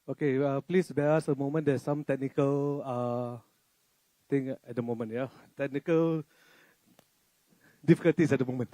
Okay, please bear us a moment. There's some technical thing at the moment, yeah. Technical difficulties at the moment.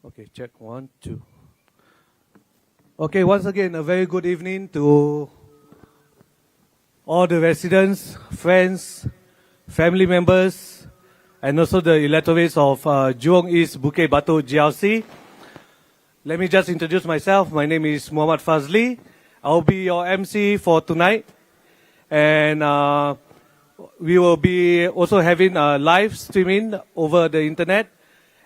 Okay, check 1, 2. Okay, once again, a very good evening to all the residents, friends, family members, and also the electorates of Jurong East-Bukit Batok GRC. Let me just introduce myself. My name is Muhammad Fazli. I'll be your MC for tonight. And we will be also having a live streaming over the internet.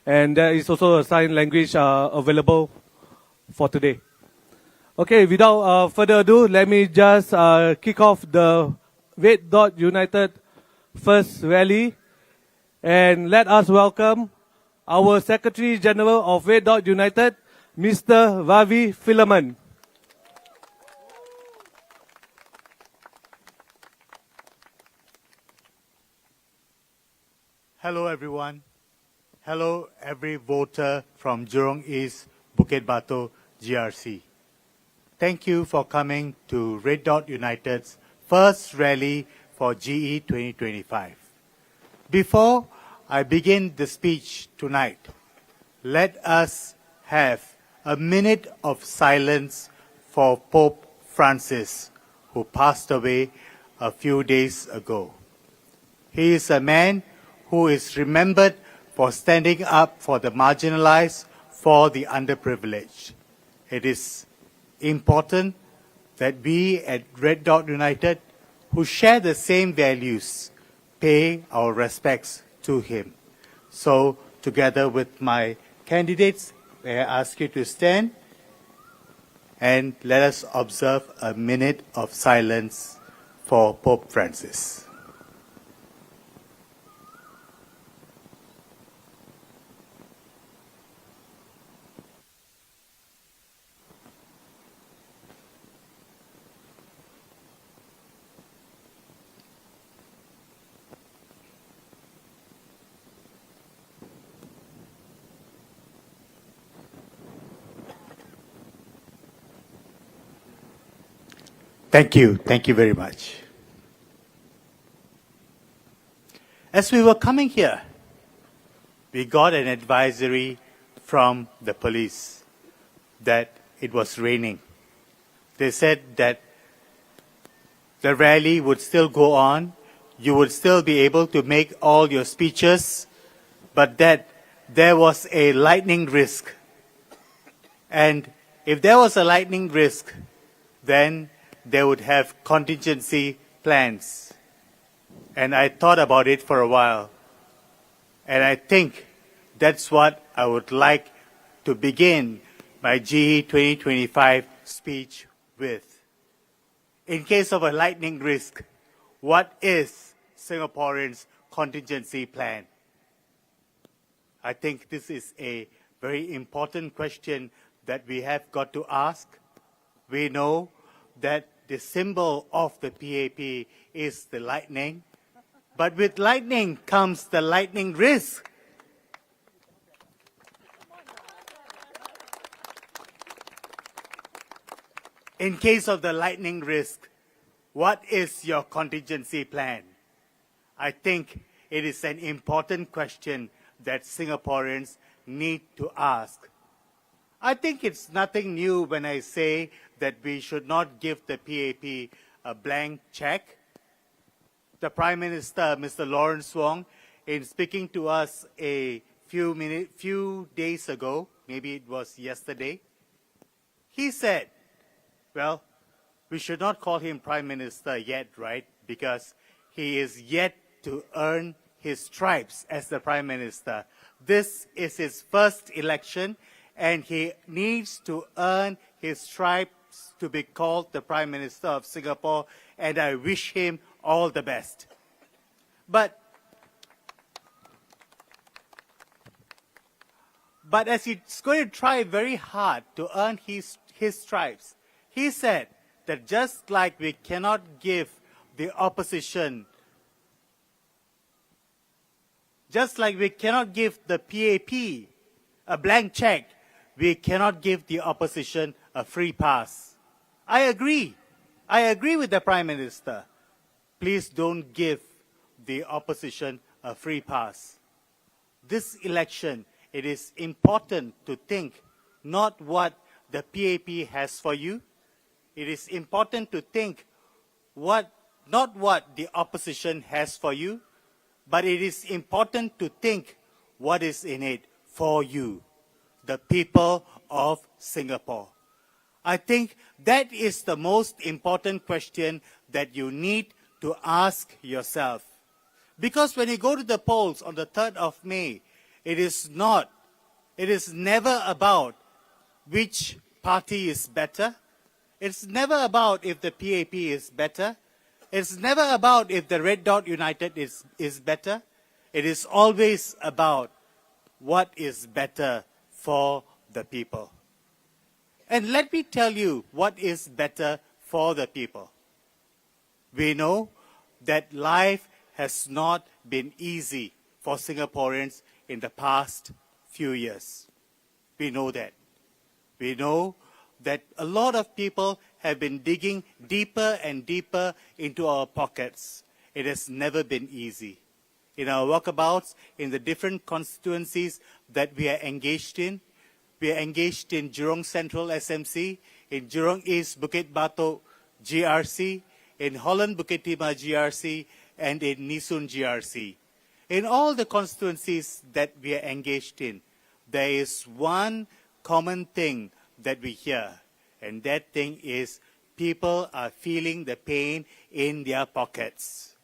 And there is also a sign language available for today. Okay, without further ado, let me just kick off the Red Dot United first rally. And let us welcome our Secretary General of Red Dot United, Mr. Ravi Philaman. Hello everyone. Hello every voter from Jurong East-Bukit Batok GRC. Thank you for coming to Red Dot United's first rally for GE 2025. Before I begin the speech tonight, let us have a minute of silence for Pope Francis, who passed away a few days ago. He is a man who is remembered for standing up for the marginalized, for the underprivileged. It is important that we at Red Dot United, who share the same values, pay our respects to him. So, together with my candidates, may I ask you to stand and let us observe a minute of silence for Pope Francis. Thank you very much. As we were coming here, we got an advisory from the police that it was raining. They said that the rally would still go on, you would still be able to make all your speeches, but that there was a lightning risk. And if there was a lightning risk, then they would have contingency plans. And I thought about it for a while. And I think that's what I would like to begin my GE 2025 speech with. In case of a lightning risk, what is Singaporeans' contingency plan? I think this is a very important question that we have got to ask. We know that the symbol of the PAP is the lightning, but with lightning comes the lightning risk. In case of the lightning risk, what is your contingency plan? I think it is an important question that Singaporeans need to ask. I think it's nothing new when I say that we should not give the PAP a blank check. The Prime Minister, Mr. Lawrence Wong, in speaking to us a few days ago, maybe it was yesterday, he said, well, we should not call him Prime Minister yet, right? Because he is yet to earn his stripes as the Prime Minister. This is his first election, and he needs to earn his stripes to be called the Prime Minister of Singapore, and I wish him all the best. But as he's going to try very hard to earn his stripes, he said that just like we cannot give the opposition, just like we cannot give the PAP a blank check, we cannot give the opposition a free pass. I agree. I agree with the Prime Minister. Please don't give the opposition a free pass. This election, it is important to think not what the PAP has for you. It is important to think not what the opposition has for you, but it is important to think what is in it for you, the people of Singapore. I think that is the most important question that you need to ask yourself. Because when you go to the polls on the 3rd of May, it is never about which party is better. It's never about if the PAP is better. It's never about if the Red Dot United is better. It is always about what is better for the people. And let me tell you what is better for the people. We know that life has not been easy for Singaporeans in the past few years. We know that. We know that a lot of people have been digging deeper and deeper into our pockets. It has never been easy. In our walkabouts, in the different constituencies that we are engaged in Jurong Central SMC, in Jurong East-Bukit Batok GRC, in Holland Bukit Timah GRC, and in Nee-Soon GRC. In all the constituencies that we are engaged in, there is one common thing that we hear, and that thing is people are feeling the pain in their pockets.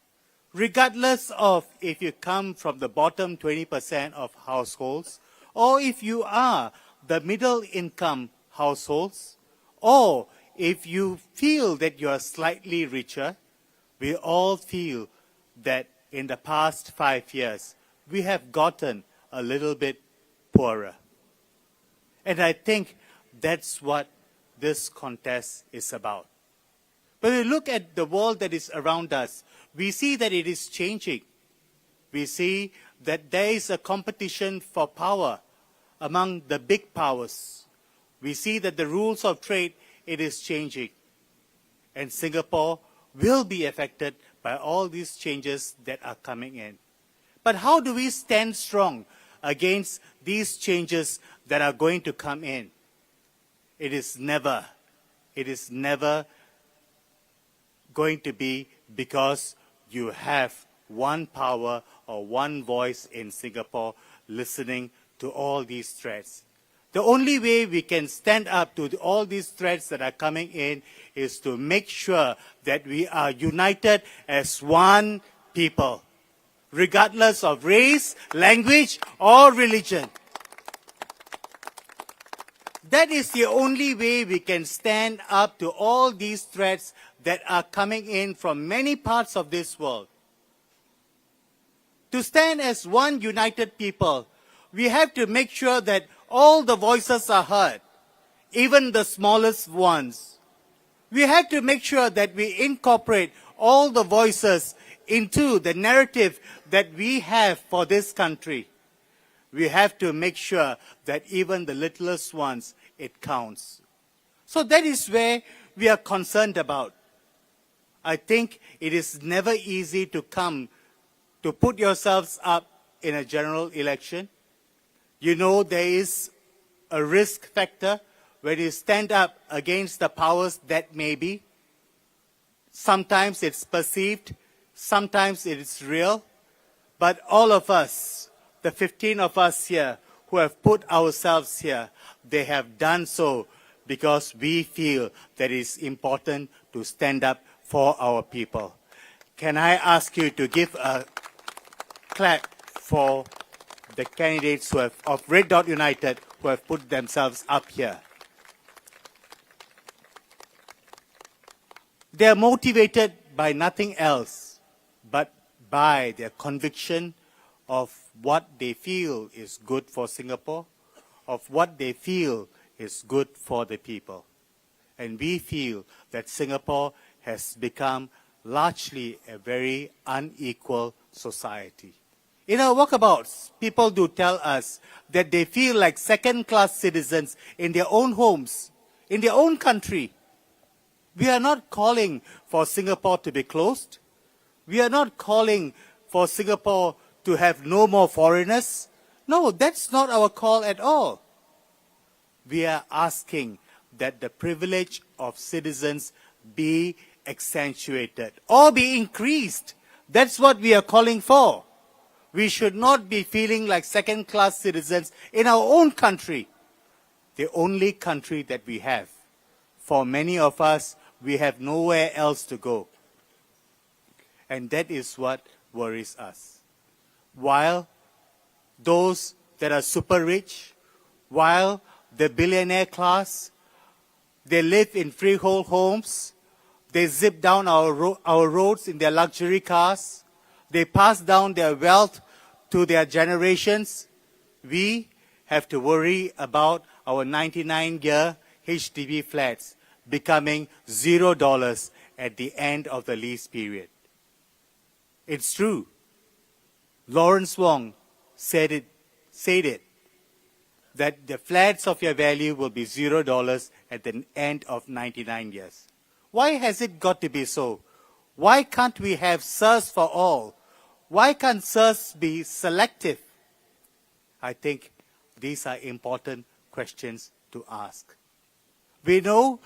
Regardless of if you come from the bottom 20% of households, or if you are the middle income households, or if you feel that you are slightly richer, we all feel that in the past 5 years, we have gotten a little bit poorer. And I think that's what this contest is about. When we look at the world that is around us, we see that it is changing. We see that there is a competition for power among the big powers. We see that the rules of trade, it is changing. And Singapore will be affected by all these changes that are coming in. But how do we stand strong against these changes that are going to come in? It is never going to be because you have one power or one voice in Singapore listening to all these threats. The only way we can stand up to all these threats that are coming in is to make sure that we are united as one people, regardless of race, language, or religion. That is the only way we can stand up to all these threats that are coming in from many parts of this world. To stand as one united people, we have to make sure that all the voices are heard, even the smallest ones. We have to make sure that we incorporate all the voices into the narrative that we have for this country. We have to make sure that even the littlest ones, it counts. So that is where we are concerned about. I think it is never easy to put yourselves up in a general election. You know there is a risk factor when you stand up against the powers that may be. Sometimes it's perceived, sometimes it is real, but all of us, the 15 of us here who have put ourselves here, they have done so because we feel that it is important to stand up for our people. Can I ask you to give a clap for the candidates who have, of Red Dot United who have put themselves up here? They are motivated by nothing else but by their conviction of what they feel is good for Singapore, of what they feel is good for the people. And we feel that Singapore has become largely a very unequal society. In our walkabouts, people do tell us that they feel like second-class citizens in their own homes, in their own country. We are not calling for Singapore to be closed. We are not calling for Singapore to have no more foreigners. No, that's not our call at all. We are asking that the privilege of citizens be accentuated or be increased. That's what we are calling for. We should not be feeling like second-class citizens in our own country, the only country that we have. For many of us, we have nowhere else to go. And that is what worries us. While those that are super rich, while the billionaire class, they live in freehold homes, they zip down our roads in their luxury cars, they pass down their wealth to their generations, we have to worry about our 99-year HDB flats becoming $0 at the end of the lease period. It's true. Lawrence Wong said it, that the flats of your value will be $0 at the end of 99 years. Why has it got to be so? Why can't we have SIRS for all? Why can't SIRS be selective? I think these are important questions to ask. We know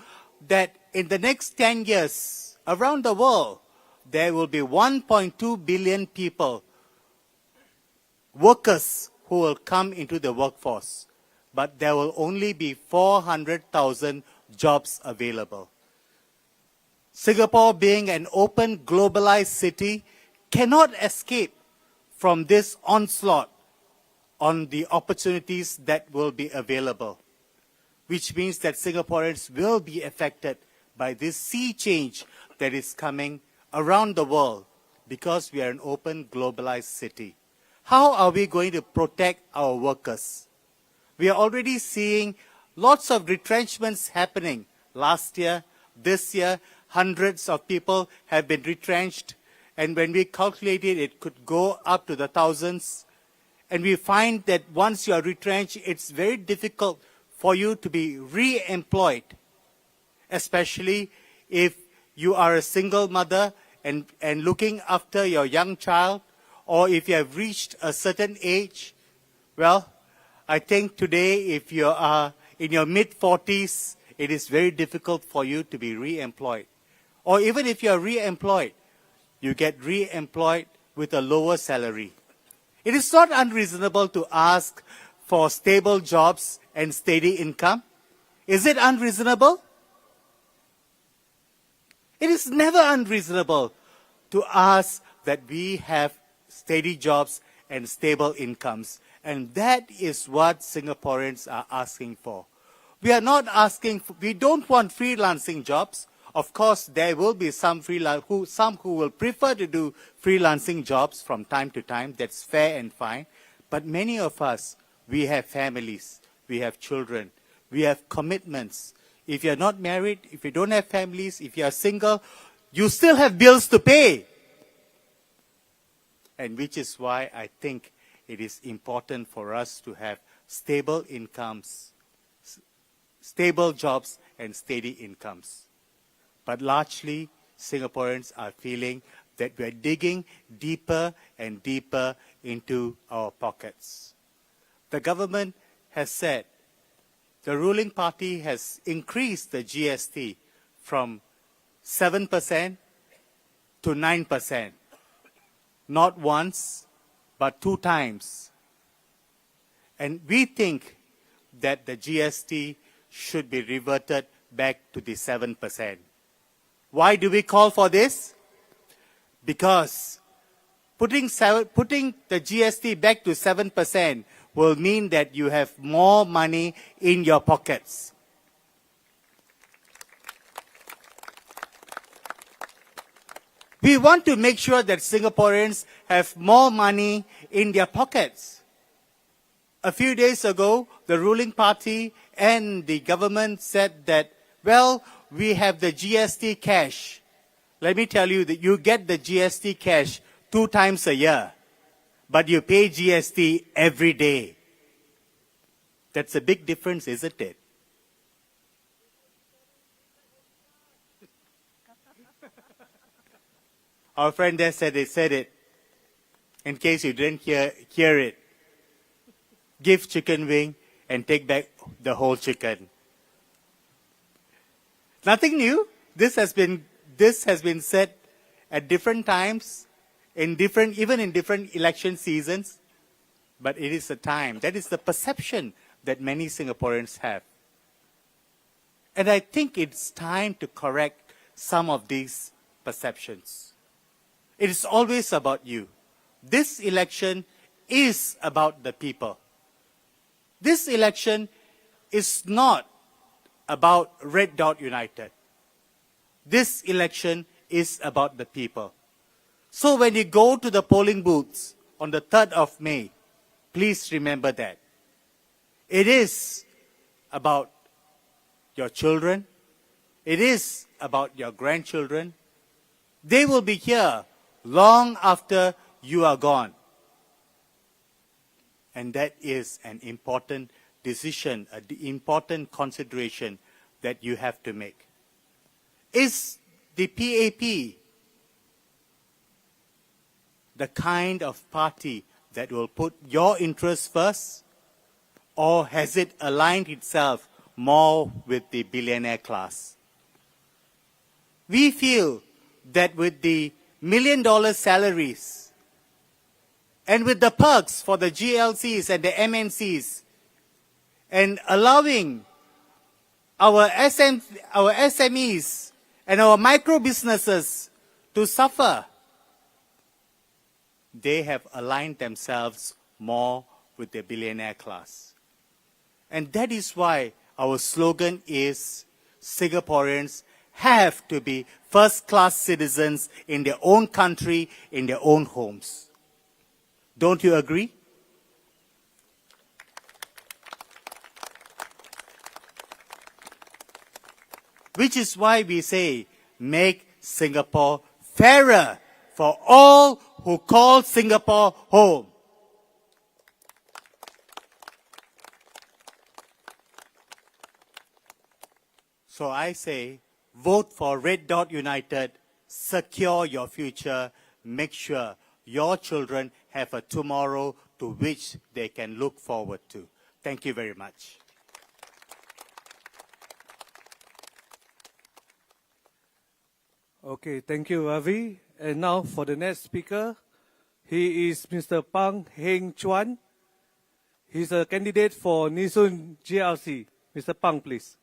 that in the next 10 years, around the world, there will be 1.2 billion people, workers who will come into the workforce, but there will only be 400,000 jobs available. Singapore, being an open, globalized city, cannot escape from this onslaught on the opportunities that will be available, which means that Singaporeans will be affected by this sea change that is coming around the world because we are an open, globalized city. How are we going to protect our workers? We are already seeing lots of retrenchments happening. Last year, this year, hundreds of people have been retrenched. And when we calculate it, it could go up to the thousands. And we find that once you are retrenched, it's very difficult for you to be re-employed, especially if you are a single mother and looking after your young child, or if you have reached a certain age. Well, I think today, if you are in your mid-40s, it is very difficult for you to be re-employed. Or even if you are re-employed, you get re-employed with a lower salary. It is not unreasonable to ask for stable jobs and steady income. Is it unreasonable? It is never unreasonable to ask that we have steady jobs and stable incomes. And that is what Singaporeans are asking for. We are not asking, we don't want freelancing jobs. Of course, there will be some who will prefer to do freelancing jobs from time to time. That's fair and fine. But many of us, we have families, we have children, we have commitments. If you're not married, if you don't have families, if you're single, you still have bills to pay. And which is why I think it is important for us to have stable incomes, stable jobs and steady incomes. But largely, Singaporeans are feeling that we're digging deeper and deeper into our pockets. The government has said, the ruling party has increased the GST from 7% to 9%. Not once, but 2 times. And we think that the GST should be reverted back to the 7%. Why do we call for this? Because putting the GST back to 7% will mean that you have more money in your pockets. We want to make sure that Singaporeans have more money in their pockets. A few days ago, the ruling party and the government said that, well, we have the GST cash. Let me tell you that you get the GST cash 2 times a year, but you pay GST every day. That's a big difference, isn't it? Our friend there said it. In case you didn't hear it. Give chicken wing and take back the whole chicken. Nothing new. This has been said at different times, even in different election seasons. But it is a time. That is the perception that many Singaporeans have. And I think it's time to correct some of these perceptions. It is always about you. This election is about the people. This election is not about Red Dot United. This election is about the people. So when you go to the polling booths on the 3rd of May, please remember that. It is about your children. It is about your grandchildren. They will be here long after you are gone. And that is an important decision, an important consideration that you have to make. Is the PAP the kind of party that will put your interests first? Or has it aligned itself more with the billionaire class? We feel that with the $1 million salaries and with the perks for the GLCs and the MNCs and allowing our SMEs and our micro businesses to suffer, they have aligned themselves more with the billionaire class. And that is why our slogan is Singaporeans have to be first-class citizens in their own country, in their own homes. Don't you agree? Which is why we say, make Singapore fairer for all who call Singapore home. So I say, vote for Red Dot United, secure your future, make sure your children have a tomorrow to which they can look forward to. Thank you very much. Okay, thank you, Ravi. And now for the next speaker, he is Mr. Pang Heng Chuan. He's a candidate for Nee-Soon GRC. Mr. Pang, please.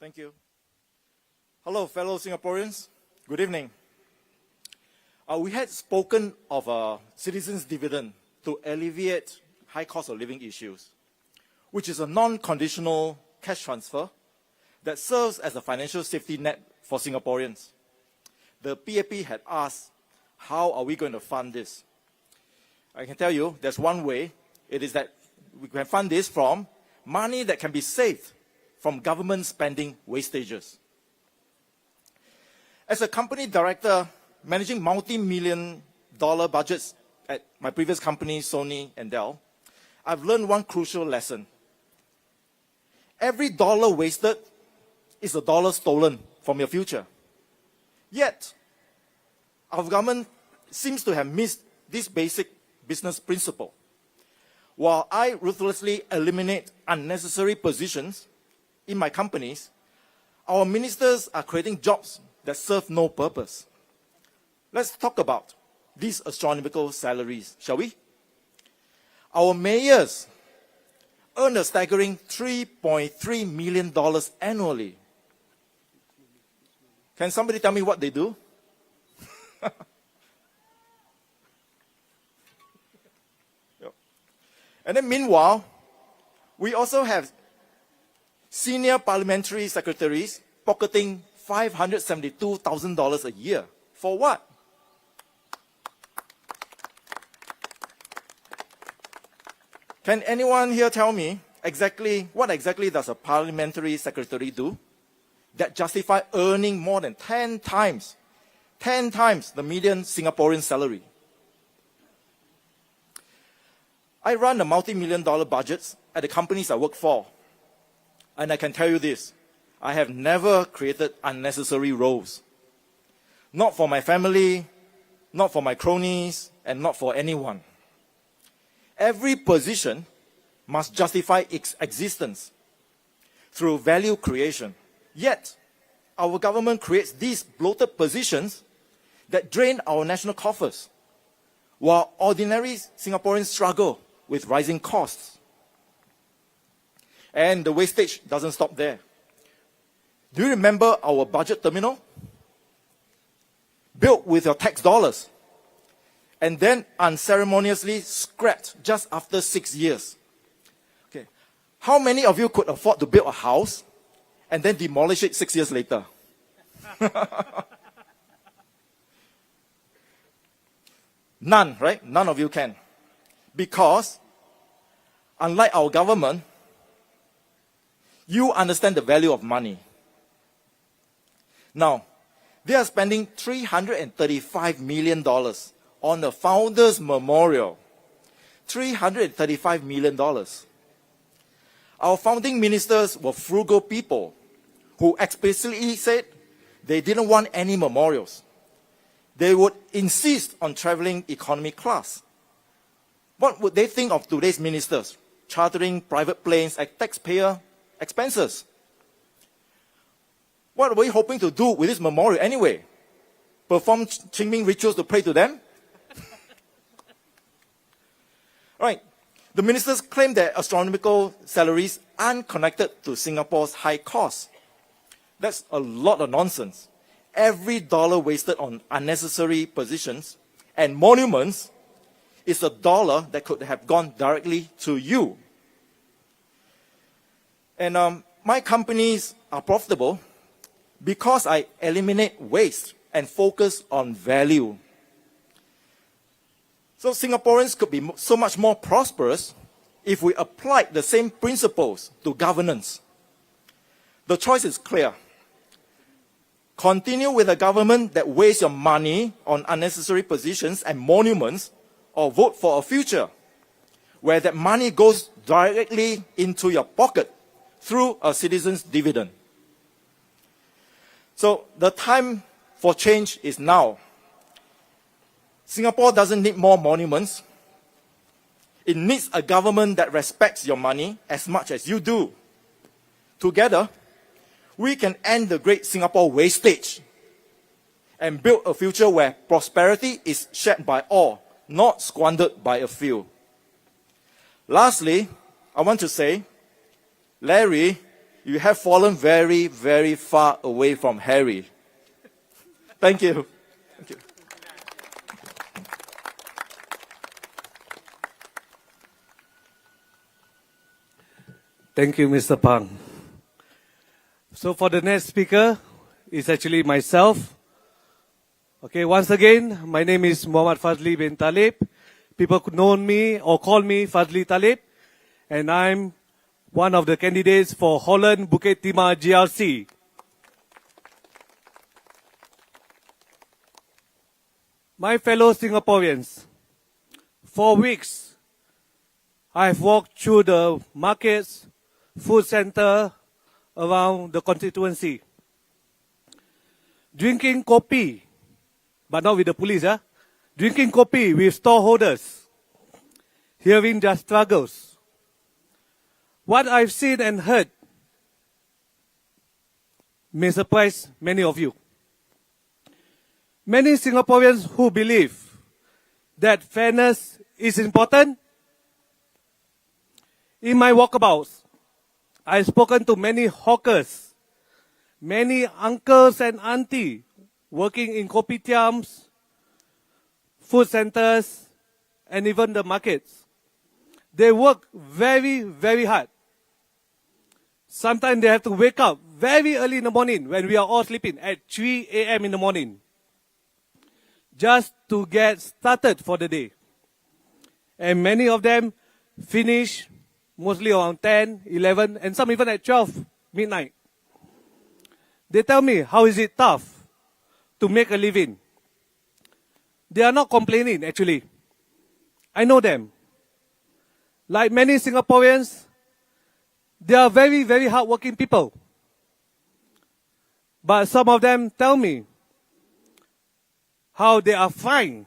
Thank you. Hello, fellow Singaporeans. Good evening. We had spoken of a citizens' dividend to alleviate high cost of living issues, which is a non-conditional cash transfer that serves as a financial safety net for Singaporeans. The PAP had asked, how are we going to fund this? I can tell you there's one way. It is that we can fund this from money that can be saved from government spending wastages. As a company director managing multi-million-dollar budgets at my previous company, Sony and Dell, I've learned one crucial lesson. Every dollar wasted is a dollar stolen from your future. Yet, our government seems to have missed this basic business principle. While I ruthlessly eliminate unnecessary positions in my companies, our ministers are creating jobs that serve no purpose. Let's talk about these astronomical salaries, shall we? Our mayors earn a staggering $3.3 million annually. Can somebody tell me what they do? Yep. And then meanwhile, we also have senior parliamentary secretaries pocketing $572,000 a year. For what? Can anyone here tell me what exactly does a parliamentary secretary do that justify earning more than 10 times the median Singaporean salary? I run a multi-million-dollar budgets at the companies I work for. And I can tell you this, I have never created unnecessary roles. Not for my family, not for my cronies, and not for anyone. Every position must justify its existence through value creation. Yet, our government creates these bloated positions that drain our national coffers, while ordinary Singaporeans struggle with rising costs. And the wastage doesn't stop there. Do you remember our budget terminal? Built with your tax dollars, and then unceremoniously scrapped just after 6 years. Okay. How many of you could afford to build a house and then demolish it 6 years later? None, right? None of you can. Because, unlike our government, you understand the value of money. Now, they are spending $335 million on the Founders Memorial. $335 million. Our founding ministers were frugal people who explicitly said they didn't want any memorials. They would insist on traveling economy class. What would they think of today's ministers chartering private planes at taxpayer expenses? What are we hoping to do with this memorial anyway? Perform Qingming rituals to pray to them? Right. The ministers claim their astronomical salaries aren't connected to Singapore's high costs. That's a lot of nonsense. Every dollar wasted on unnecessary positions and monuments is a dollar that could have gone directly to you. And my companies are profitable because I eliminate waste and focus on value. So Singaporeans could be so much more prosperous if we applied the same principles to governance. The choice is clear. Continue with a government that wastes your money on unnecessary positions and monuments, or vote for a future where that money goes directly into your pocket through a citizen's dividend. So the time for change is now. Singapore doesn't need more monuments. It needs a government that respects your money as much as you do. Together, we can end the great Singapore wastage and build a future where prosperity is shared by all, not squandered by a few. Lastly, I want to say, Larry, you have fallen very, very far away from Harry. Thank you. Thank you. Thank you, Mr. Pang. So for the next speaker, it's actually myself. Okay, once again, my name is Muhammad Fazli bin Talib. People could know me or call me Fazli Talib. And I'm one of the candidates for Holland Bukit Timah GRC. My fellow Singaporeans, for weeks, I've walked through the markets, food center around the constituency, drinking kopi, but not with the police, drinking kopi with storeholders, hearing their struggles. What I've seen and heard may surprise many of you. Many Singaporeans who believe that fairness is important. In my walkabouts, I've spoken to many hawkers, many uncles and aunties working in kopitiams, food centers, and even the markets. They work very, very hard. Sometimes they have to wake up very early in the morning when we are all sleeping at 3 a.m. in the morning just to get started for the day. And many of them finish mostly around 10, 11, and some even at 12 midnight. They tell me how is it tough to make a living. They are not complaining actually. I know them. Like many Singaporeans, they are very, very hardworking people. But some of them tell me how they are fined,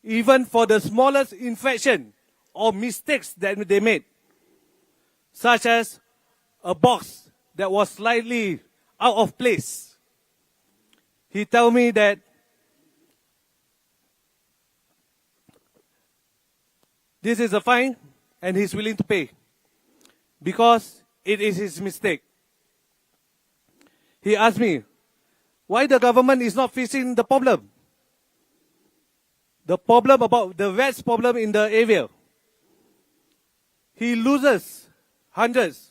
even for the smallest infraction or mistakes that they made, such as a box that was slightly out of place. He tell me that this is a fine and he's willing to pay because it is his mistake. He asked me, why the government is not fixing the problem? The problem about the rats problem in the area. He loses hundreds,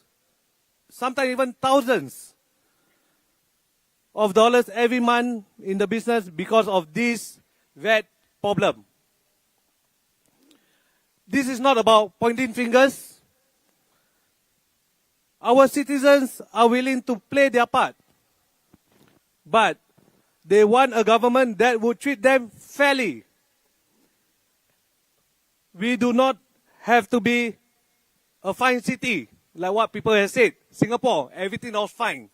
sometimes even thousands of dollars every month in the business because of this rat problem. This is not about pointing fingers. Our citizens are willing to play their part, but they want a government that would treat them fairly. We do not have to be a fine city, like what people have said. Singapore, everything else fine.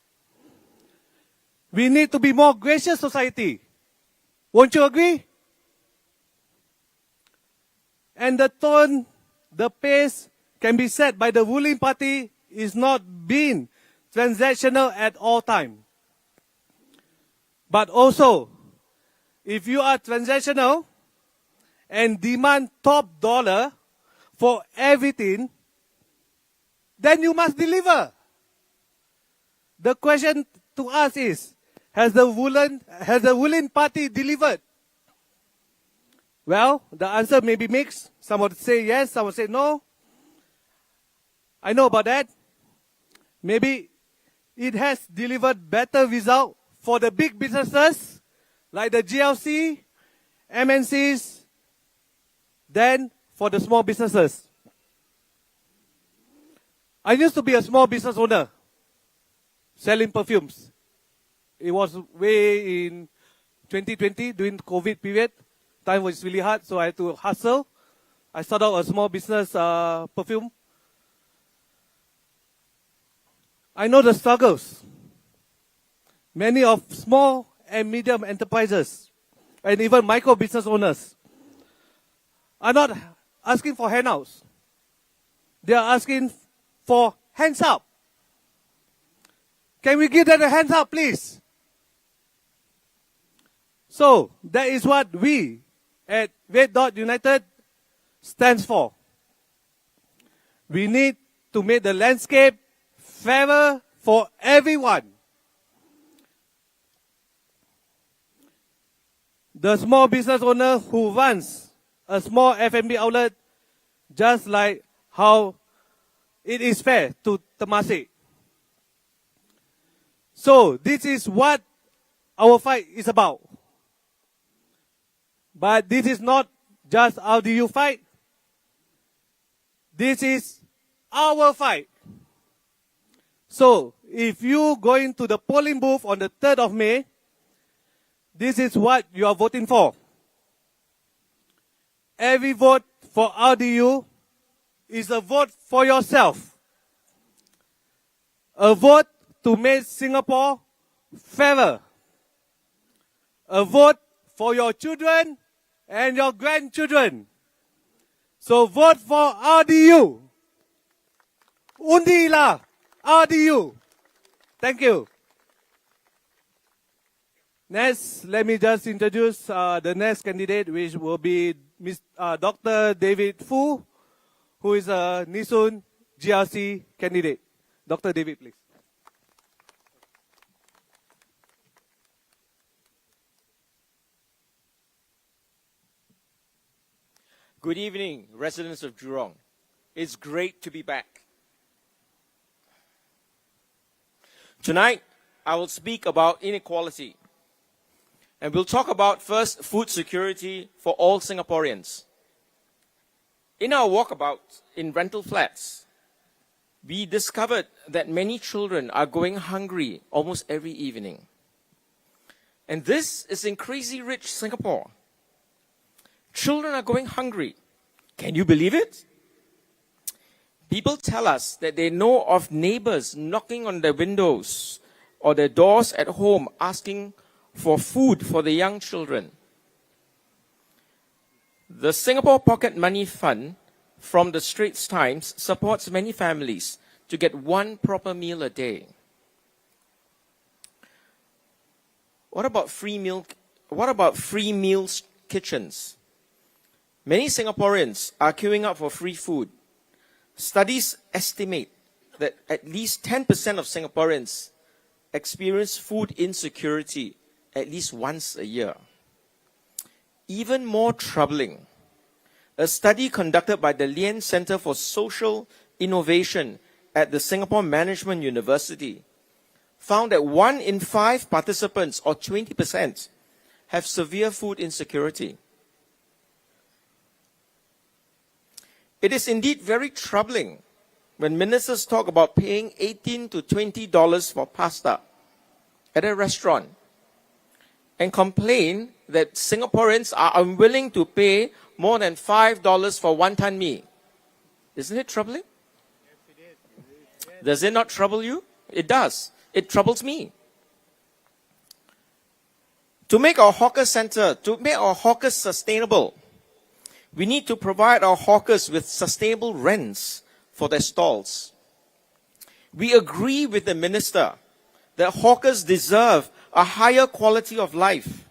We need to be more gracious society. Won't you agree? And the tone, the pace can be set by the ruling party is not being transactional at all time. But also, if you are transactional and demand top dollar for everything, then you must deliver. The question to us is, has the ruling party delivered? Well, the answer may be mixed. Some would say yes, some would say no. I know about that. Maybe it has delivered better result for the big businesses like the GLC, MNCs, than for the small businesses. I used to be a small business owner selling perfumes. It was way in 2020 during the COVID period. Time was really hard, so I had to hustle. I started out a small business perfume. I know the struggles. Many of small and medium enterprises and even micro business owners are not asking for handouts. They are asking for hands up. Can we give them a hands up, please? So that is what we at Red Dot United stands for. We need to make the landscape fairer for everyone. The small business owner who runs a small F&B outlet, just like how it is fair to Temasek. So this is what our fight is about. But this is not just RDU fight. This is our fight. So if you go into the polling booth on the 3rd of May, this is what you are voting for. Every vote for RDU is a vote for yourself. A vote to make Singapore fairer. A vote for your children and your grandchildren. So vote for RDU. Undilah RDU. Thank you. Next, let me just introduce the next candidate, which will be Dr. David Fu, who is a Nisun GRC candidate. Dr. David, please. Good evening, residents of Jurong. It's great to be back. Tonight, I will speak about inequality. And we'll talk about first food security for all Singaporeans. In our walkabout in rental flats, we discovered that many children are going hungry almost every evening. And this is in crazy rich Singapore. Children are going hungry. Can you believe it? People tell us that they know of neighbors knocking on their windows or their doors at home asking for food for the young children. The Singapore Pocket Money Fund from the Straits Times supports many families to get one proper meal a day. What about free meals kitchens? Many Singaporeans are queuing up for free food. Studies estimate that at least 10% of Singaporeans experience food insecurity at least once a year. Even more troubling, a study conducted by the Lien Center for Social Innovation at the Singapore Management University found that 1 in 5 participants, or 20%, have severe food insecurity. It is indeed very troubling when ministers talk about paying $18 to $20 for pasta at a restaurant and complain that Singaporeans are unwilling to pay more than $5 for wonton mee. Isn't it troubling? Yes, it is. Does it not trouble you? It does. It troubles me. To make our hawkers sustainable, we need to provide our hawkers with sustainable rents for their stalls. We agree with the minister that hawkers deserve a higher quality of life.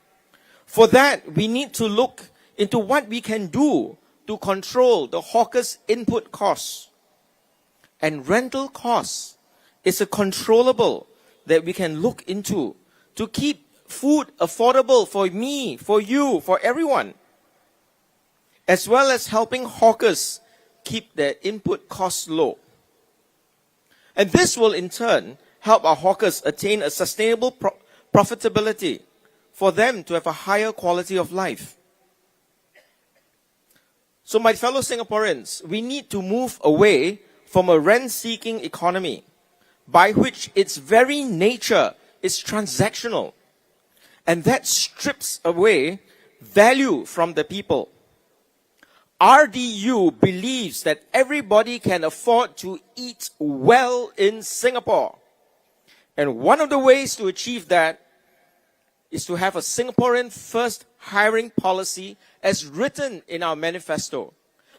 For that, we need to look into what we can do to control the hawkers' input costs. And rental costs is a controllable that we can look into to keep food affordable for me, for you, for everyone, as well as helping hawkers keep their input costs low. And this will in turn help our hawkers attain a sustainable profitability for them to have a higher quality of life. So my fellow Singaporeans, we need to move away from a rent-seeking economy by which its very nature is transactional, and that strips away value from the people. RDU believes that everybody can afford to eat well in Singapore. And one of the ways to achieve that is to have a Singaporean first hiring policy as written in our manifesto.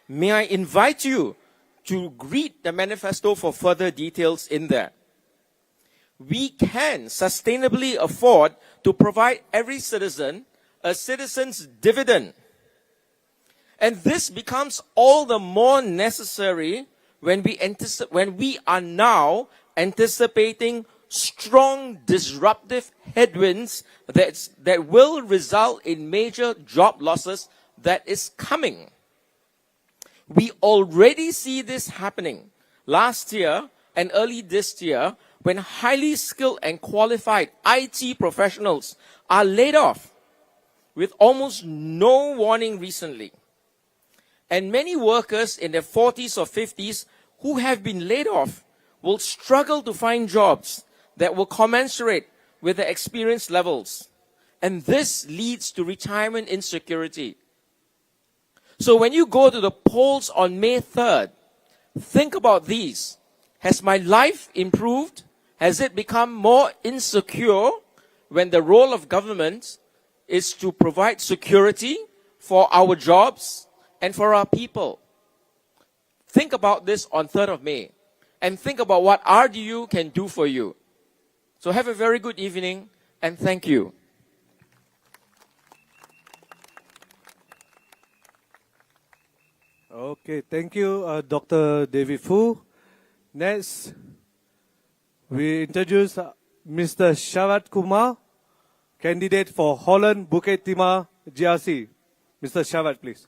May I invite you to read the manifesto for further details in there. We can sustainably afford to provide every citizen a citizen's dividend. And this becomes all the more necessary when we are now anticipating strong disruptive headwinds that will result in major job losses that is coming. We already see this happening last year and early this year when highly skilled and qualified IT professionals are laid off with almost no warning recently. And many workers in their 40s or 50s who have been laid off will struggle to find jobs that will commensurate with their experience levels. And this leads to retirement insecurity. So when you go to the polls on May 3rd, think about these. Has my life improved? Has it become more insecure when the role of government is to provide security for our jobs and for our people? Think about this on 3rd of May and think about what RDU can do for you. So have a very good evening and thank you. Okay, thank you, Dr. David Fu. Next, we introduce Mr. Sharat Kumar, candidate for Holland Bukit Timah GRC. Mr. Sharat, please.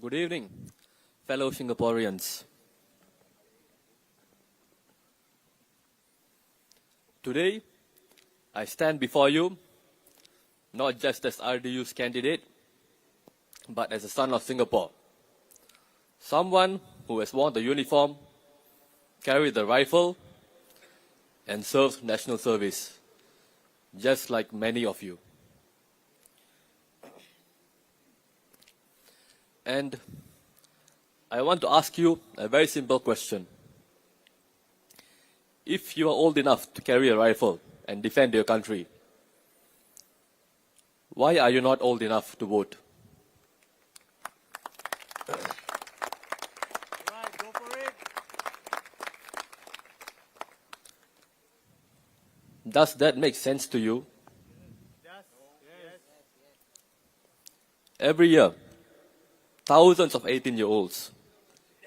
Good evening, fellow Singaporeans. Today, I stand before you not just as RDU's candidate, but as a son of Singapore. Someone who has worn the uniform, carried the rifle, and served national service, just like many of you. And I want to ask you a very simple question. If you are old enough to carry a rifle and defend your country, why are you not old enough to vote? Right, go for it. Does that make sense to you? Yes. Every year, thousands of 18-year-olds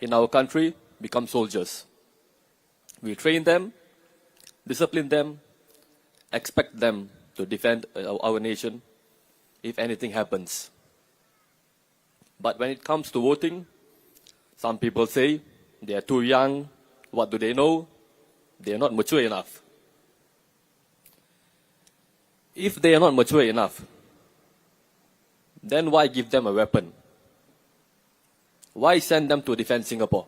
in our country become soldiers. We train them, discipline them, expect them to defend our nation if anything happens. But when it comes to voting, some people say they are too young, what do they know? They are not mature enough. If they are not mature enough, then why give them a weapon? Why send them to defend Singapore?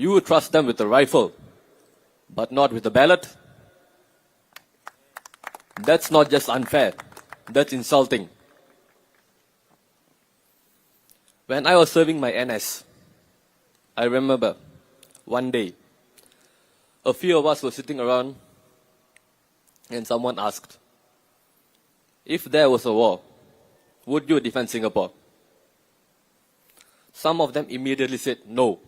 You would trust them with a rifle, but not with a ballot? That's not just unfair, that's insulting. When I was serving my NS, I remember one day, a few of us were sitting around and someone asked, if there was a war, would you defend Singapore? Some of them immediately said no.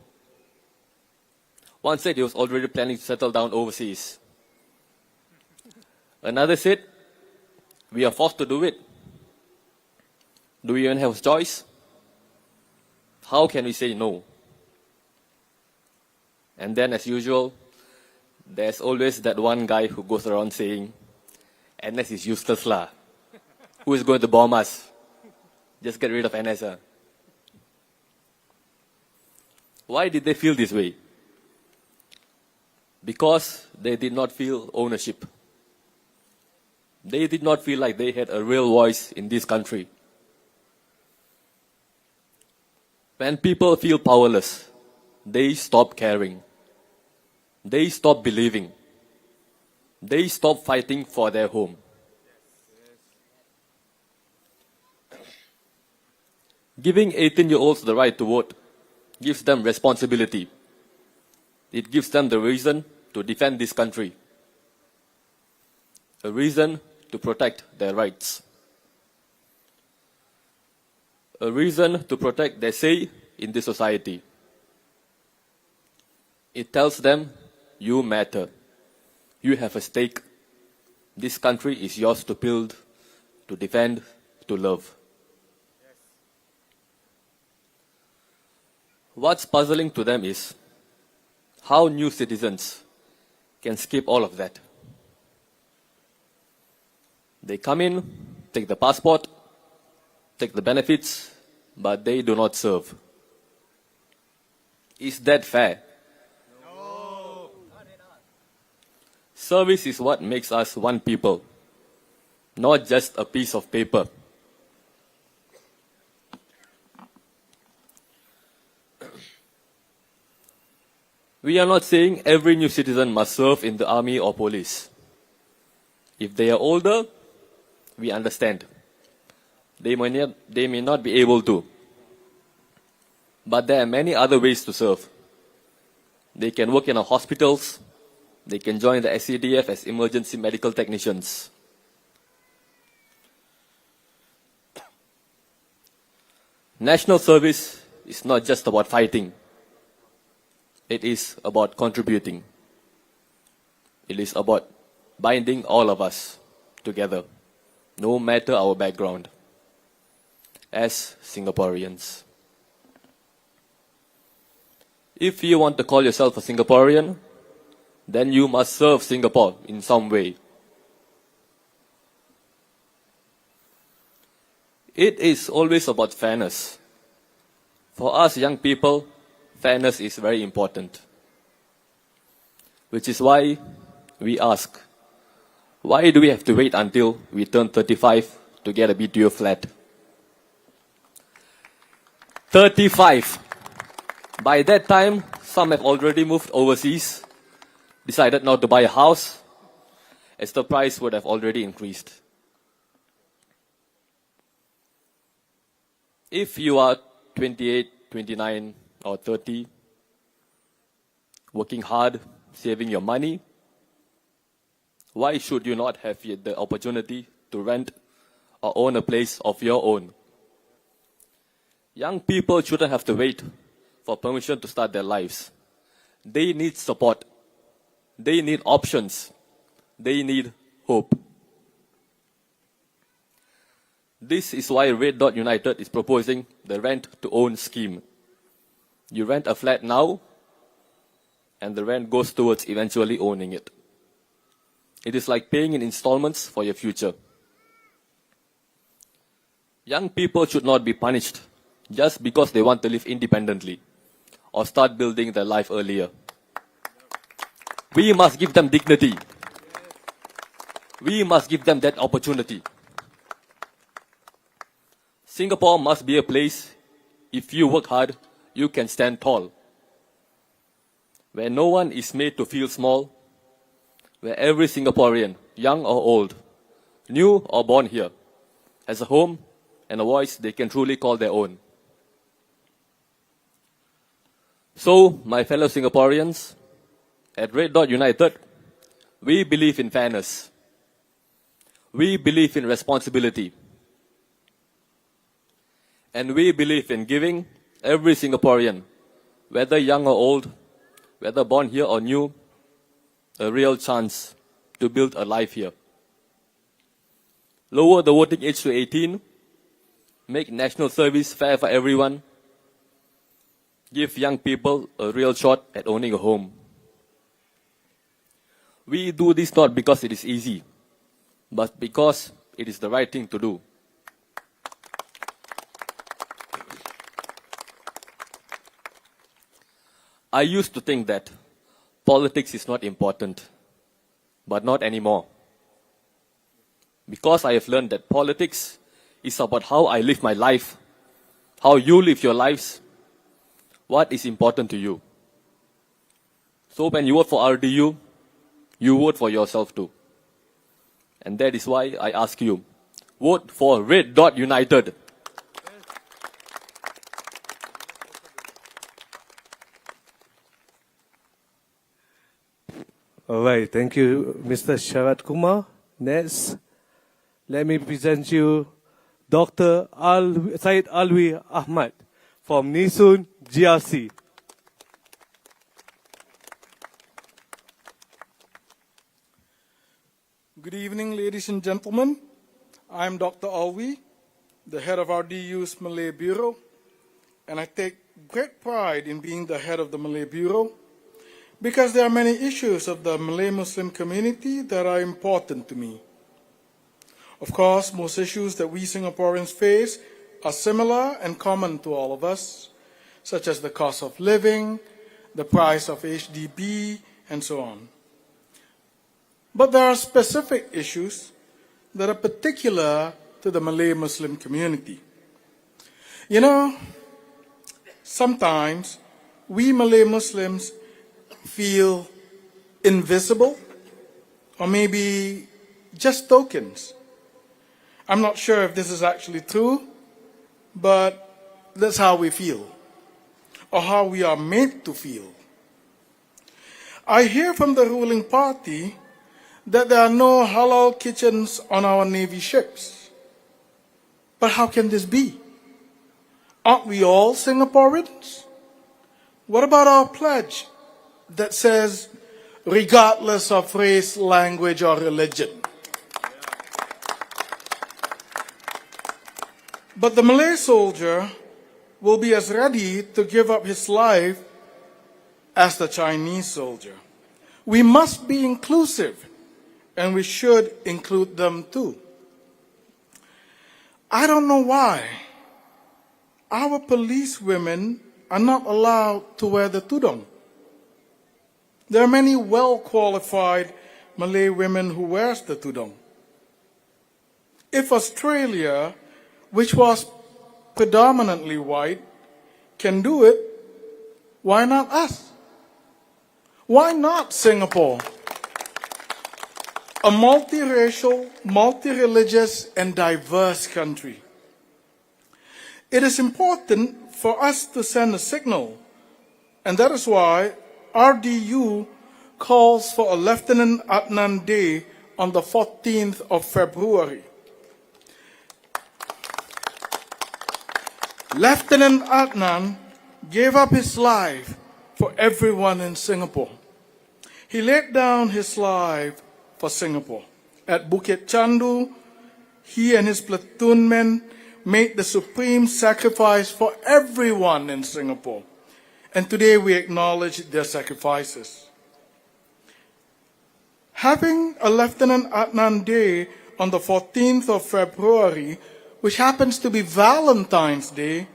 One said he was already planning to settle down overseas. Another said, we are forced to do it. Do we even have a choice? How can we say no? And then, as usual, there's always that one guy who goes around saying, NS is useless lah. Who is going to bomb us? Just get rid of NS. Why did they feel this way? Because they did not feel ownership. They did not feel like they had a real voice in this country. When people feel powerless, they stop caring. They stop believing. They stop fighting for their home. Giving 18-year-olds the right to vote gives them responsibility. It gives them the reason to defend this country. A reason to protect their rights. A reason to protect their say in this society. It tells them, you matter. You have a stake. This country is yours to build, to defend, to love. What's puzzling to them is how new citizens can skip all of that. They come in, take the passport, take the benefits, but they do not serve. Is that fair? No. Service is what makes us one people, not just a piece of paper. We are not saying every new citizen must serve in the army or police. If they are older, we understand. They may not be able to. But there are many other ways to serve. They can work in our hospitals. They can join the SCDF as emergency medical technicians. National service is not just about fighting. It is about contributing. It is about binding all of us together, no matter our background, as Singaporeans. If you want to call yourself a Singaporean, then you must serve Singapore in some way. It is always about fairness. For us young people, fairness is very important. Which is why we ask, why do we have to wait until we turn 35 to get a BTO flat? 35. By that time, some have already moved overseas, decided not to buy a house, as the price would have already increased. If you are 28, 29, or 30, working hard, saving your money, why should you not have the opportunity to rent or own a place of your own? Young people shouldn't have to wait for permission to start their lives. They need support. They need options. They need hope. This is why Red Dot United is proposing the rent-to-own scheme. You rent a flat now, and the rent goes towards eventually owning it. It is like paying in installments for your future. Young people should not be punished just because they want to live independently or start building their life earlier. We must give them dignity. We must give them that opportunity. Singapore must be a place, if you work hard, you can stand tall. Where no one is made to feel small, where every Singaporean, young or old, new or born here, has a home and a voice they can truly call their own. So, my fellow Singaporeans, at Red Dot United, we believe in fairness. We believe in responsibility. And we believe in giving every Singaporean, whether young or old, whether born here or new, a real chance to build a life here. Lower the voting age to 18, make national service fair for everyone, give young people a real shot at owning a home. We do this not because it is easy, but because it is the right thing to do. I used to think that politics is not important, but not anymore. Because I have learned that politics is about how I live my life, how you live your lives, what is important to you. So when you vote for RDU, you vote for yourself too. And that is why I ask you, vote for Red Dot United. All right, thank you, Mr. Sharat Kumar. Next, let me present you Dr. Syed Alwi Ahmad from Nee GRC. Good evening, ladies and gentlemen. I'm Dr. Alwi, the head of RDU's Malay Bureau, and I take great pride in being the head of the Malay Bureau because there are many issues of the Malay Muslim community that are important to me. Of course, most issues that we Singaporeans face are similar and common to all of us, such as the cost of living, the price of HDB, and so on. But there are specific issues that are particular to the Malay Muslim community. You know, sometimes we Malay Muslims feel invisible, or maybe just tokens. I'm not sure if this is actually true, but that's how we feel, or how we are made to feel. I hear from the ruling party that there are no halal kitchens on our Navy ships. But how can this be? Aren't we all Singaporeans? What about our pledge that says, regardless of race, language, or religion? But the Malay soldier will be as ready to give up his life as the Chinese soldier. We must be inclusive, and we should include them too. I don't know why our police women are not allowed to wear the tudung. There are many well-qualified Malay women who wears the tudung. If Australia, which was predominantly white, can do it, why not us? Why not Singapore? A multiracial, multi-religious, and diverse country. It is important for us to send a signal, and that is why RDU calls for a Lieutenant Adnan Day on the 14th of February. Lieutenant Adnan gave up his life for everyone in Singapore. He laid down his life for Singapore. At Bukit Chandu, he and his platoon men made the supreme sacrifice for everyone in Singapore. And today we acknowledge their sacrifices. Having a Lieutenant Adnan Day on the 14th of February, which happens to be Valentine's Day,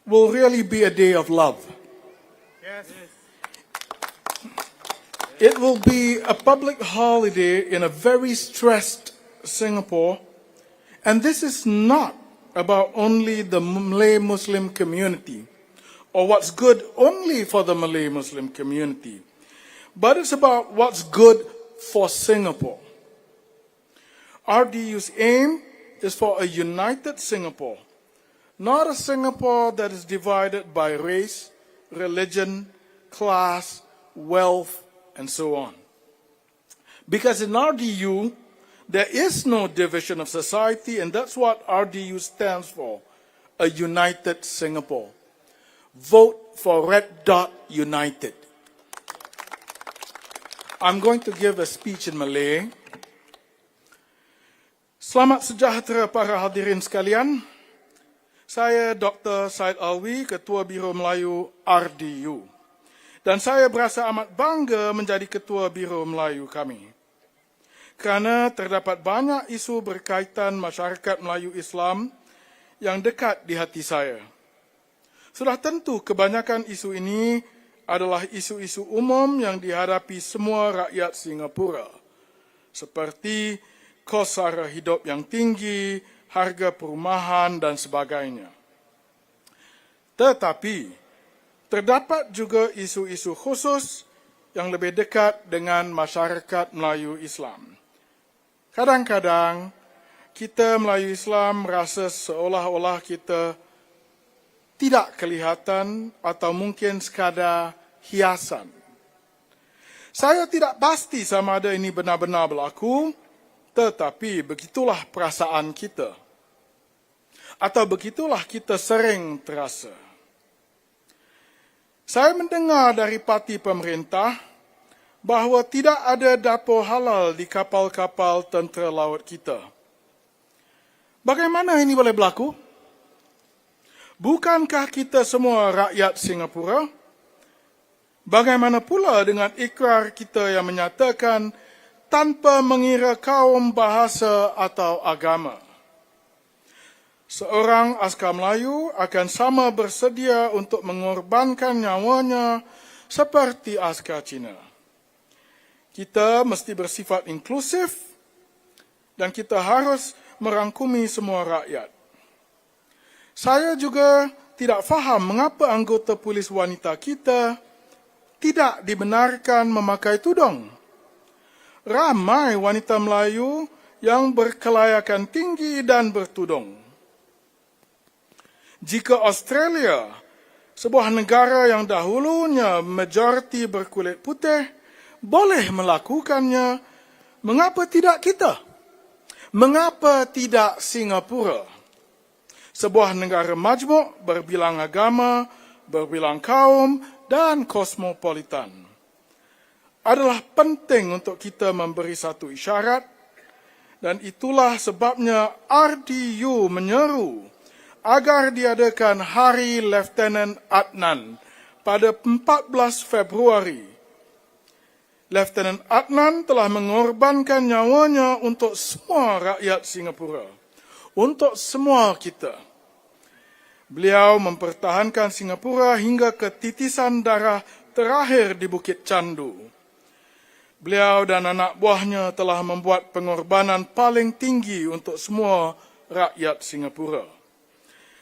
will really be a day of love. Yes. It will be a public holiday in a very stressed Singapore, and this is not about only the Malay Muslim community, or what's good only for the Malay Muslim community, but it's about what's good for Singapore. RDU's aim is for a united Singapore, not a Singapore that is divided by race, religion, class, wealth, and so on. Because in RDU, there is no division of society, and that's what RDU stands for, a united Singapore. Vote for Red Dot United. I'm going to give a speech in Malay. Selamat sejahtera para hadirin sekalian. Saya Dr. Said Alwi, Ketua Biro Melayu RDU. Dan saya berasa amat bangga menjadi Ketua Biro Melayu kami. Kerana terdapat banyak isu berkaitan masyarakat Melayu Islam yang dekat di hati saya. Sudah tentu kebanyakan isu ini adalah isu-isu umum yang dihadapi semua rakyat Singapura. Seperti kos sara hidup yang tinggi, harga perumahan dan sebagainya. Tetapi, terdapat juga isu-isu khusus yang lebih dekat dengan masyarakat Melayu Islam. Kadang-kadang, kita Melayu Islam merasa seolah-olah kita tidak kelihatan atau mungkin sekadar hiasan. Saya tidak pasti sama ada ini benar-benar berlaku, tetapi begitulah perasaan kita. Atau begitulah kita sering terasa. Saya mendengar dari parti pemerintah bahawa tidak ada dapur halal di kapal-kapal tentera laut kita. Bagaimana ini boleh berlaku? Bukankah kita semua rakyat Singapura? Bagaimana pula dengan ikrar kita yang menyatakan tanpa mengira kaum, bahasa atau agama? Seorang askar Melayu akan sama bersedia untuk mengorbankan nyawanya seperti askar Cina. Kita mesti bersifat inklusif dan kita harus merangkumi semua rakyat. Saya juga tidak faham mengapa anggota polis wanita kita tidak dibenarkan memakai tudung. Ramai wanita Melayu yang berkelayakan tinggi dan bertudung. Jika Australia, sebuah negara yang dahulunya majoriti berkulit putih, boleh melakukannya, mengapa tidak kita? Mengapa tidak Singapura? sebuah negara majmuk berbilang agama, berbilang kaum, dan kosmopolitan. Adalah penting untuk kita memberi satu isyarat, dan itulah sebabnya RDU menyeru agar diadakan Hari Lieutenant Adnan pada 14 Februari. Lieutenant Adnan telah mengorbankan nyawanya untuk semua rakyat Singapura, untuk semua kita. Beliau mempertahankan Singapura hingga ke titisan darah terakhir di Bukit Candu. Beliau dan anak buahnya telah membuat pengorbanan paling tinggi untuk semua rakyat Singapura.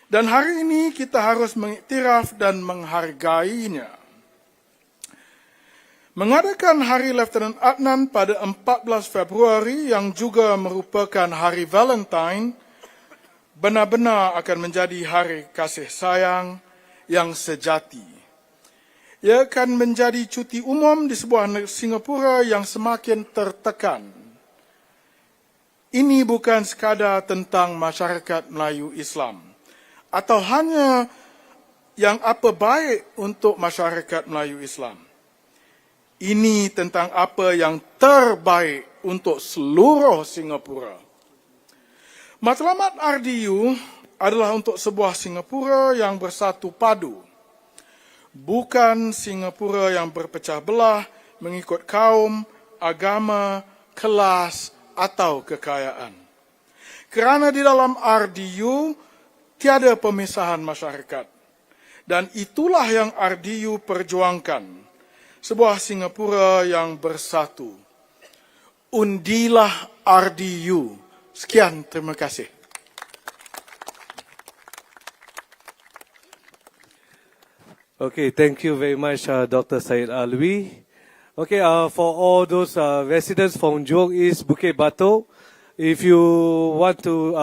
Dan hari ini kita harus mengiktiraf dan menghargainya. Mengadakan Hari Lieutenant Adnan pada 14 Februari yang juga merupakan Hari Valentine benar-benar akan menjadi hari kasih sayang yang sejati. Ia akan menjadi cuti umum di sebuah Singapura yang semakin tertekan. Ini bukan sekadar tentang masyarakat Melayu Islam atau hanya yang apa baik untuk masyarakat Melayu Islam. Ini tentang apa yang terbaik untuk seluruh Singapura. Matlamat RDU adalah untuk sebuah Singapura yang bersatu padu. Bukan Singapura yang berpecah belah mengikut kaum, agama, kelas atau kekayaan. Kerana di dalam RDU tiada pemisahan masyarakat. Dan itulah yang RDU perjuangkan. Sebuah Singapura yang bersatu. Undilah RDU. Sekian, terima kasih. Okay, thank you very much, Dr. Syed Alwi. Okay, for all those residents from Jurong East-Bukit Batok, if you want to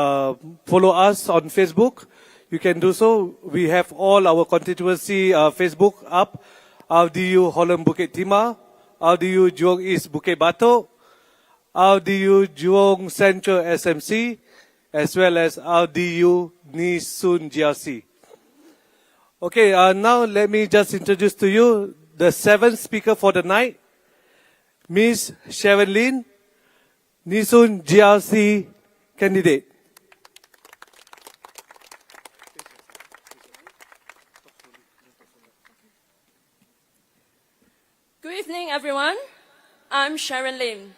follow us on Facebook, you can do so. We have all our constituency Facebook up. RDU Holland Bukit Timah, RDU Jurong East Bukit Batok, RDU Jurong Central SMC, as well as RDU Nee-Soon GRC. Okay, now let me just introduce to you the seventh speaker for the night, Ms. Sharon Lin, Nee-Soon GRC candidate. Good evening, everyone. I'm Sharon Lim.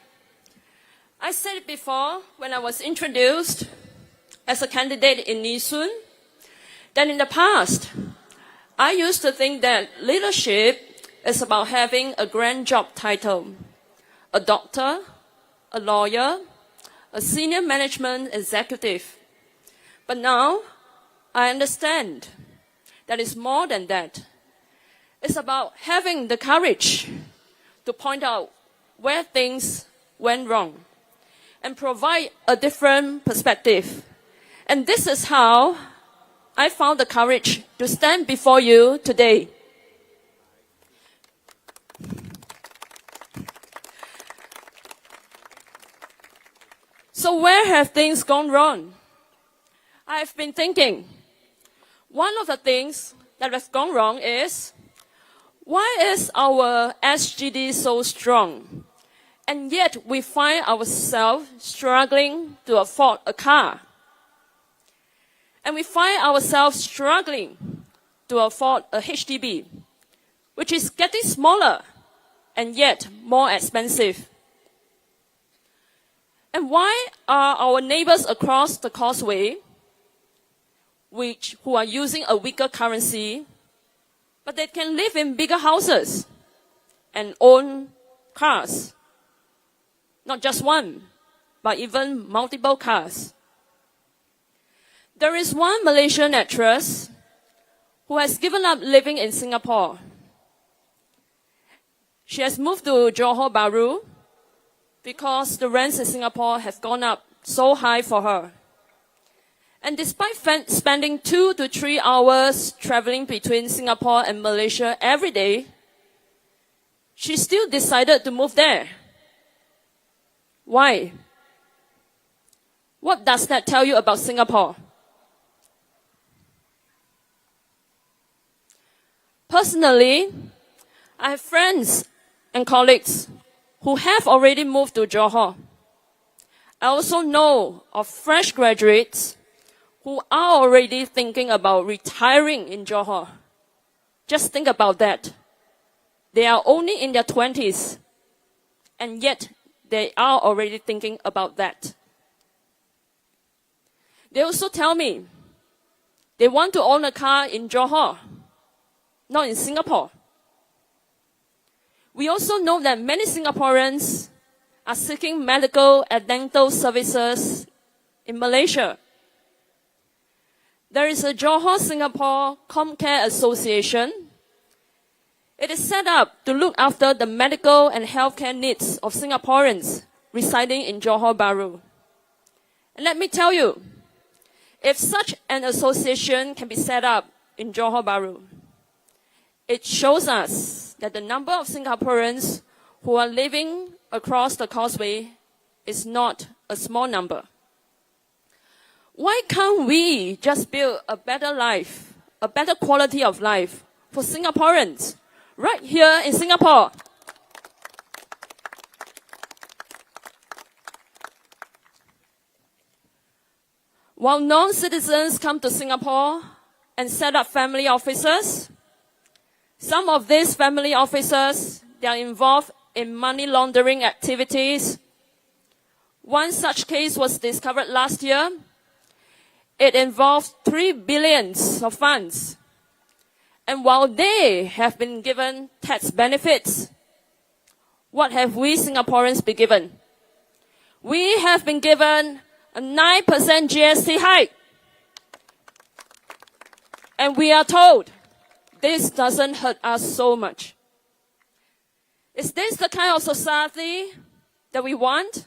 I said it before when I was introduced as a candidate in Nee-Soon, that in the past, I used to think that leadership is about having a grand job title, a doctor, a lawyer, a senior management executive. But now, I understand that it's more than that. It's about having the courage to point out where things went wrong and provide a different perspective. And this is how I found the courage to stand before you today. So where have things gone wrong? I've been thinking, one of the things that has gone wrong is, why is our SGD so strong? And yet we find ourselves struggling to afford a car. And we find ourselves struggling to afford a HDB, which is getting smaller and yet more expensive. And why are our neighbors across the causeway, who are using a weaker currency, but they can live in bigger houses and own cars? Not just one, but even multiple cars. There is one Malaysian actress who has given up living in Singapore. She has moved to Johor Bahru because the rents in Singapore have gone up so high for her. And despite spending 2 to 3 hours traveling between Singapore and Malaysia every day, she still decided to move there. Why? What does that tell you about Singapore? Personally, I have friends and colleagues who have already moved to Johor. I also know of fresh graduates who are already thinking about retiring in Johor. Just think about that. They are only in their 20s, and yet they are already thinking about that. They also tell me they want to own a car in Johor, not in Singapore. We also know that many Singaporeans are seeking medical and dental services in Malaysia. There is a Johor-Singapore Comcare Association. It is set up to look after the medical and healthcare needs of Singaporeans residing in Johor Bahru. And let me tell you, if such an association can be set up in Johor Bahru, it shows us that the number of Singaporeans who are living across the causeway is not a small number. Why can't we just build a better life, a better quality of life for Singaporeans right here in Singapore? While non-citizens come to Singapore and set up family offices, some of these family officers, they are involved in money laundering activities. One such case was discovered last year. It involved 3 billion of funds. And while they have been given tax benefits, what have we Singaporeans been given? We have been given a 9% GST hike. And we are told this doesn't hurt us so much. Is this the kind of society that we want?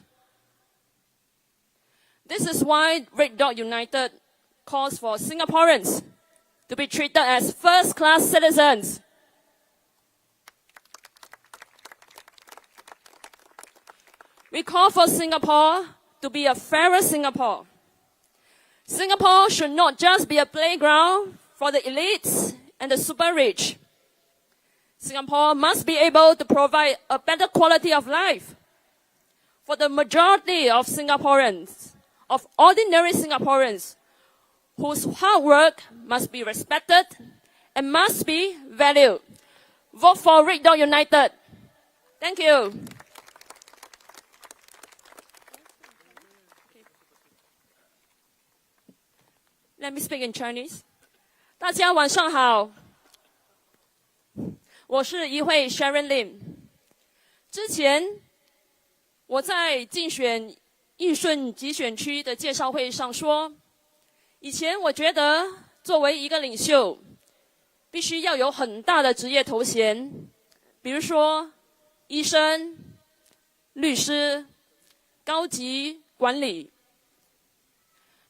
This is why Red Dot United calls for Singaporeans to be treated as first-class citizens. We call for Singapore to be a fairer Singapore. Singapore should not just be a playground for the elites and the super rich. Singapore must be able to provide a better quality of life for the majority of Singaporeans, of ordinary Singaporeans, whose hard work must be respected and must be valued. Vote for Red Dot United. Thank you. Let me speak in Chinese. 大家晚上好，我是议会 Sharon Lim。之前我在竞选义顺集选区的介绍会上说，以前我觉得作为一个领袖，必须要有很大的职业头衔，比如说医生、律师、高级管理。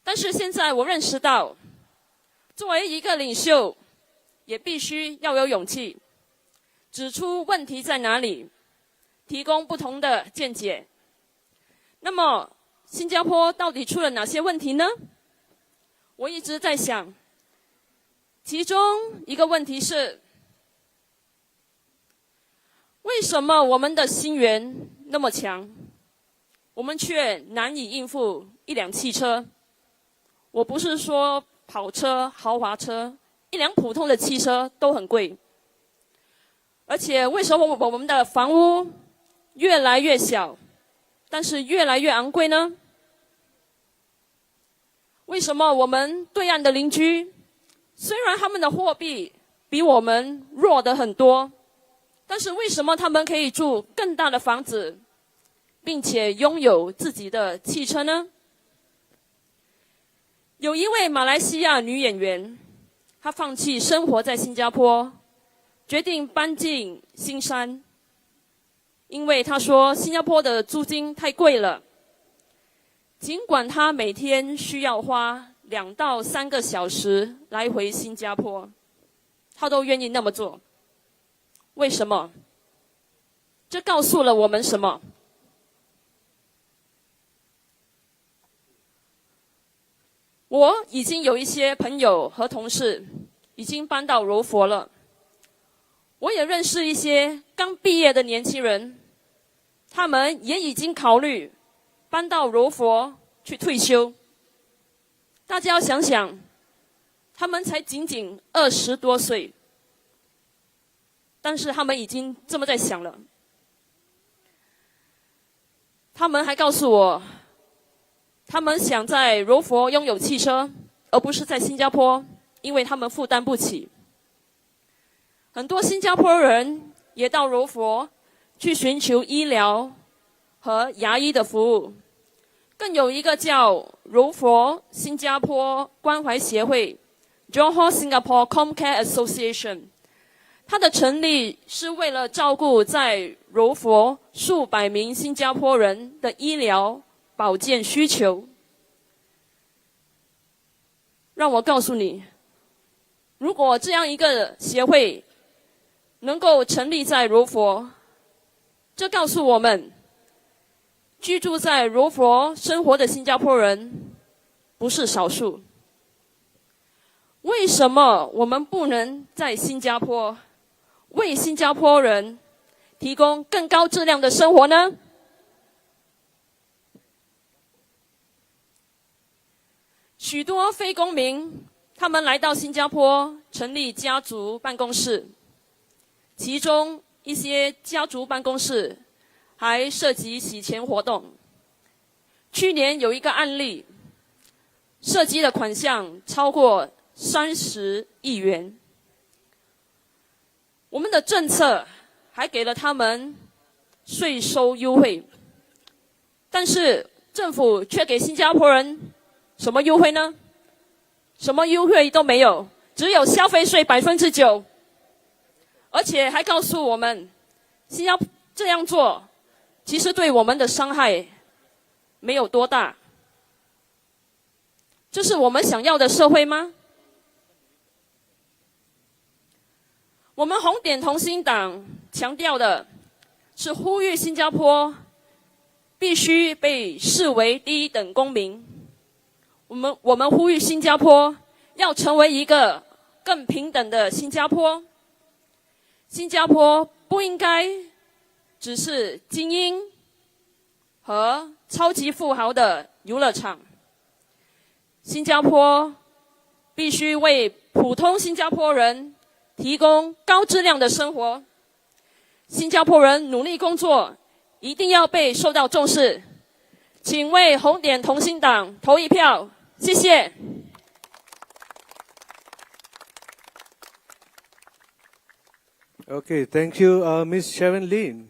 但是现在我认识到，作为一个领袖，也必须要有勇气，指出问题在哪里，提供不同的见解。那么，新加坡到底出了哪些问题呢？我一直在想，其中一个问题是，为什么我们的薪源那么强，我们却难以应付一辆汽车？我不是说跑车、豪华车，一辆普通的汽车都很贵。而且为什么我们的房屋越来越小，但是越来越昂贵呢？为什么我们对岸的邻居，虽然他们的货币比我们弱得很多，但是为什么他们可以住更大的房子，并且拥有自己的汽车呢？有一位马来西亚女演员，她放弃生活在新加坡，决定搬进新山，因为她说新加坡的租金太贵了。尽管她每天需要花2到3个小时来回新加坡，她都愿意那么做。为什么？这告诉了我们什么？我已经有一些朋友和同事已经搬到柔佛了。我也认识一些刚毕业的年轻人，他们也已经考虑搬到柔佛去退休。大家要想想，他们才仅仅20多岁，但是他们已经这么在想了。他们还告诉我，他们想在柔佛拥有汽车，而不是在新加坡，因为他们负担不起。很多新加坡人也到柔佛去寻求医疗和牙医的服务。更有一个叫柔佛新加坡关怀协会 Johor Singapore Comcare Association， 它的成立是为了照顾在柔佛数百名新加坡人的医疗保健需求。让我告诉你，如果这样一个协会能够成立在柔佛，这告诉我们，居住在柔佛生活的新加坡人不是少数。为什么我们不能在新加坡为新加坡人提供更高质量的生活呢？许多非公民，他们来到新加坡成立家族办公室，其中一些家族办公室还涉及洗钱活动。去年有一个案例，涉及的款项超过30亿元。我们的政策还给了他们税收优惠，但是政府却给新加坡人什么优惠呢？什么优惠都没有，只有消费税9%，而且还告诉我们，新加坡这样做其实对我们的伤害没有多大。这是我们想要的社会吗？我们红点同心党强调的是呼吁新加坡必须被视为第一等公民。我们呼吁新加坡要成为一个更平等的新加坡。新加坡不应该只是精英和超级富豪的游乐场。新加坡必须为普通新加坡人提供高质量的生活。新加坡人努力工作，一定要被受到重视。请为红点同心党投一票，谢谢。Okay, thank you, Ms. Sharon Lin.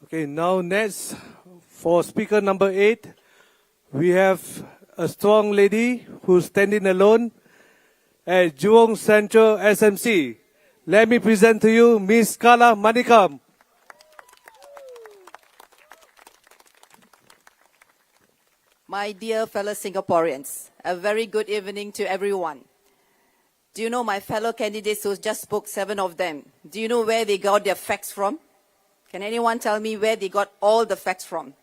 Okay, now next, for speaker number 8, we have a strong lady who's standing alone at Jurong Central SMC. Let me present to you Ms. Kala Manikam. My dear fellow Singaporeans, a very good evening to everyone. Do you know my fellow candidates who just spoke, 7 of them? Do you know where they got their facts from? Can anyone tell me where they got all the facts from?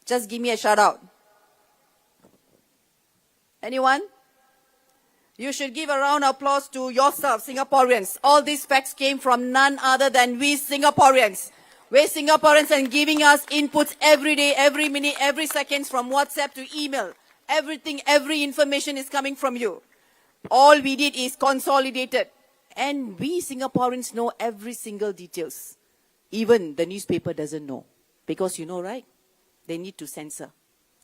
Just give me a shout out. Anyone? You should give a round of applause to yourself, Singaporeans. All these facts came from none other than we Singaporeans. We Singaporeans are giving us inputs every day, every minute, every second, from WhatsApp to email. Everything, every information is coming from you. All we did is consolidated. And we Singaporeans know every single details. Even the newspaper doesn't know. Because you know, right? They need to censor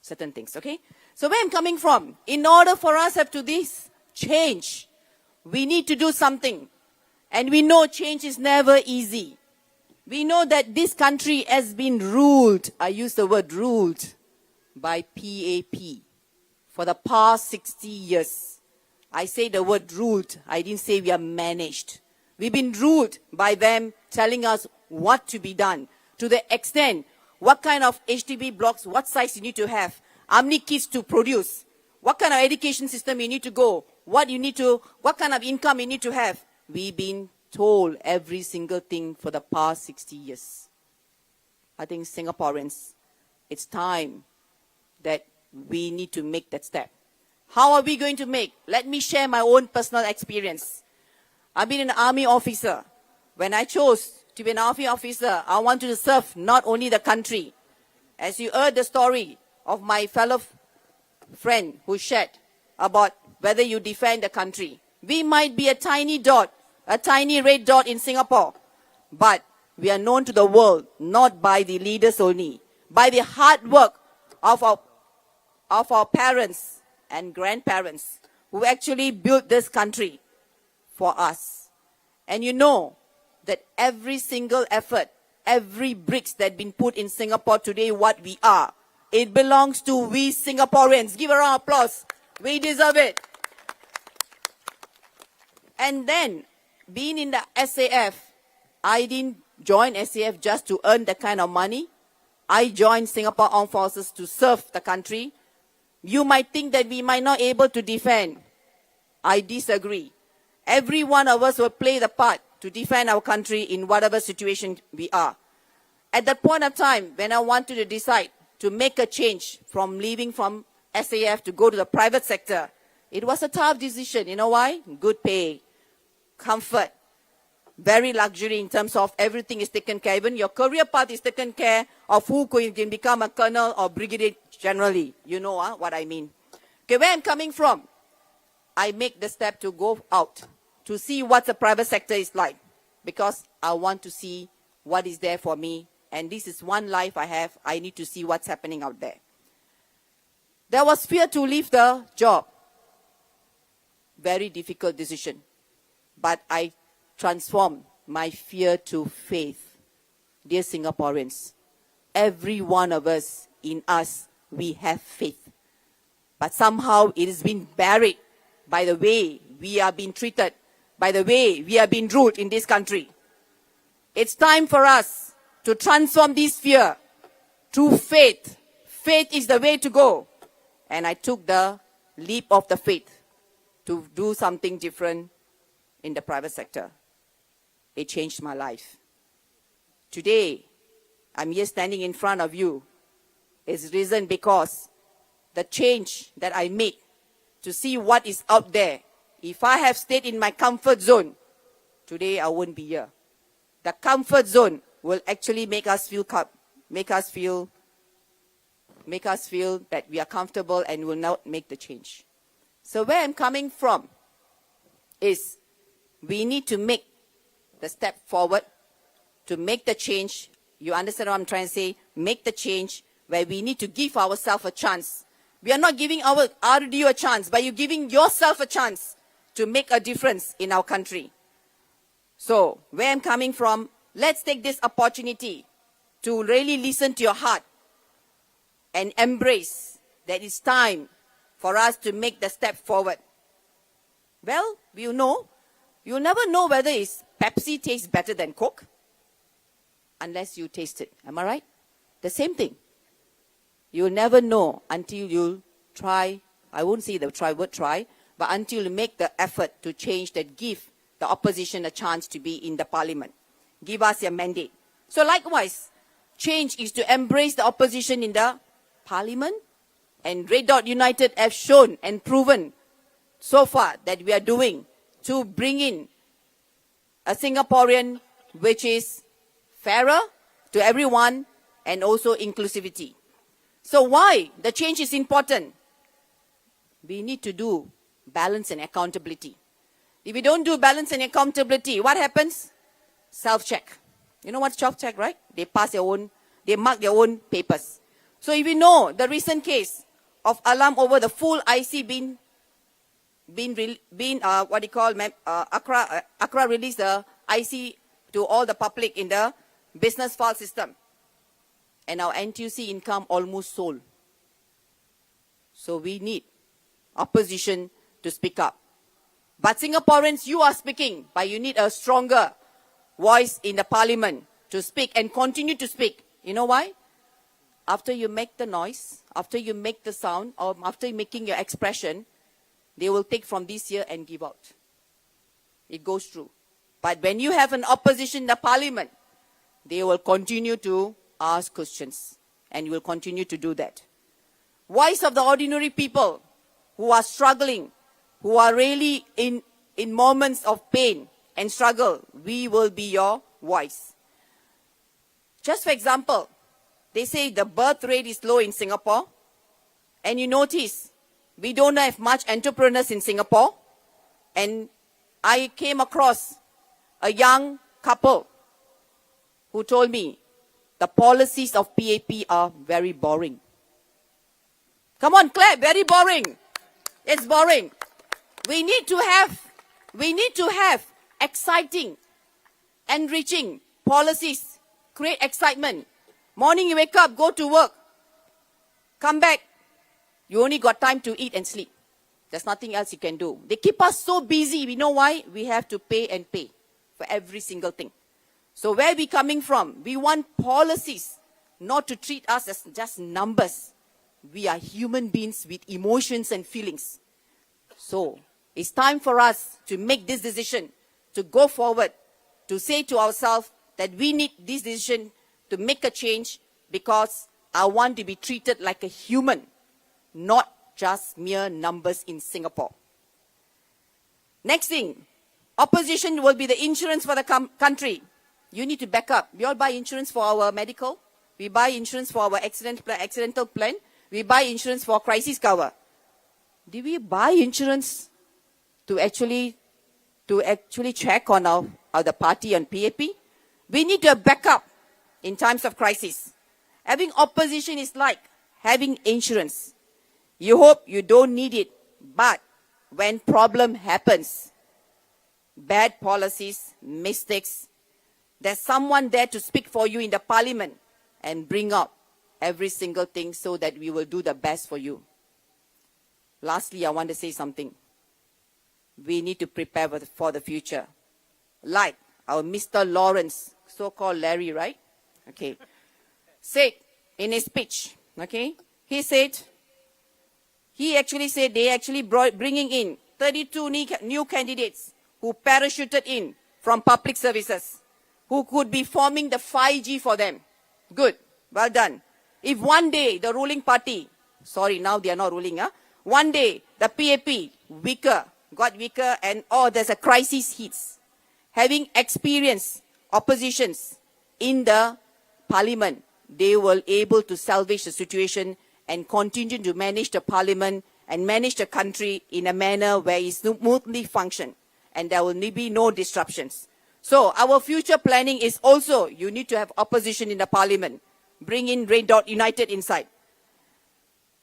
certain things, okay? So where I'm coming from, in order for us to have to this change, we need to do something. And we know change is never easy. We know that this country has been ruled, I use the word ruled, by PAP for the past 60 years. I say the word ruled, I didn't say we are managed. We've been ruled by them telling us what to be done, to the extent what kind of HDB blocks, what size you need to have, how many kids to produce, what kind of education system you need to go, what kind of income you need to have. We've been told every single thing for the past 60 years. I think Singaporeans, it's time that we need to make that step. How are we going to make? Let me share my own personal experience. I've been an army officer. When I chose to be an army officer, I wanted to serve not only the country. As you heard the story of my fellow friend who shared about whether you defend the country. We might be a tiny dot, a tiny red dot in Singapore, but we are known to the world not by the leaders only, by the hard work of our parents and grandparents who actually built this country for us. And you know that every single effort, every bricks that been put in Singapore today, what we are, it belongs to we Singaporeans. Give a round of applause. We deserve it. And then, being in the SAF, I didn't join SAF just to earn that kind of money. I joined Singapore Armed Forces to serve the country. You might think that we might not be able to defend. I disagree. Every one of us will play the part to defend our country in whatever situation we are. At that point of time, when I wanted to decide to make a change from leaving from SAF to go to the private sector, it was a tough decision. You know why? Good pay, comfort, very luxury in terms of everything is taken care. Even your career path is taken care of who can become a colonel or brigadier generally. You know what I mean. Okay, where I'm coming from, I make the step to go out to see what the private sector is like, because I want to see what is there for me. And this is one life I have. I need to see what's happening out there. There was fear to leave the job. Very difficult decision. But I transformed my fear to faith. Dear Singaporeans, every one of us, in us, we have faith. But somehow it has been buried by the way we are being treated, by the way we are being ruled in this country. It's time for us to transform this fear to faith. Faith is the way to go. And I took the leap of the faith to do something different in the private sector. It changed my life. Today, I'm here standing in front of you. It's reason because the change that I made to see what is out there. If I have stayed in my comfort zone, today I wouldn't be here. The comfort zone will actually make us feel that we are comfortable and will not make the change. So where I'm coming from is we need to make the step forward to make the change. You understand what I'm trying to say? Make the change where we need to give ourselves a chance. We are not giving our RDU a chance, but you're giving yourself a chance to make a difference in our country. So, where I'm coming from, let's take this opportunity to really listen to your heart and embrace that it's time for us to make the step forward. Well, you'll never know whether Pepsi tastes better than Coke unless you taste it. Am I right? The same thing. You'll never know until you try. I won't say the word try, but until you make the effort to change that, give the opposition a chance to be in the parliament. Give us your mandate. So likewise, change is to embrace the opposition in the parliament. And Red Dot United have shown and proven so far that we are doing to bring in a Singaporean which is fairer to everyone and also inclusivity. So why the change is important? We need to do balance and accountability. If we don't do balance and accountability, what happens? Self-check. You know what's self-check, right? They mark their own papers. So if you know the recent case of alarm over the full IC Accra released the IC to all the public in the business file system. And our NTUC income almost sold. So we need opposition to speak up. But Singaporeans, you are speaking, but you need a stronger voice in the parliament to speak and continue to speak. You know why? After you make the noise, after you make the sound, or after making your expression, they will take from this year and give out. It goes through. But when you have an opposition in the parliament, they will continue to ask questions, and you will continue to do that. Voice of the ordinary people who are struggling, who are really in moments of pain, and struggle, we will be your voice. Just for example, they say the birth rate is low in Singapore, and you notice we don't have much entrepreneurs in Singapore, and I came across a young couple who told me the policies of PAP are very boring. Come on, clap, very boring. It's boring. We need to have exciting, enriching policies, create excitement. Morning you wake up, go to work, come back, you only got time to eat and sleep. There's nothing else you can do. They keep us so busy. We know why? We have to pay and pay for every single thing. So where are we coming from? We want policies not to treat us as just numbers. We are human beings with emotions and feelings. So it's time for us to make this decision, to go forward, to say to ourselves that we need this decision to make a change because I want to be treated like a human, not just mere numbers in Singapore. Next thing, opposition will be the insurance for the country. You need to back up. We all buy insurance for our medical. We buy insurance for our accidental plan. We buy insurance for crisis cover. Do we buy insurance to actually check on the party on PAP? We need to back up in times of crisis. Having opposition is like having insurance. You hope you don't need it, but when problem happens, bad policies, mistakes, there's someone there to speak for you in the parliament and bring up every single thing so that we will do the best for you. Lastly, I want to say something. We need to prepare for the future. Like our Mr. Lawrence, so-called Larry, right? Okay. Said in his speech, okay, he actually said they actually bringing in 32 new candidates who parachuted in from public services, who could be forming the 5G for them. Good. Well done. If one day the ruling party, sorry, now they are not ruling, one day the PAP got weaker and there's a crisis hits, having experienced oppositions in the parliament, they will able to salvage the situation and continue to manage the parliament and manage the country in a manner where it smoothly function and there will be no disruptions. So our future planning is also, you need to have opposition in the parliament. Bring in Red Dot United inside.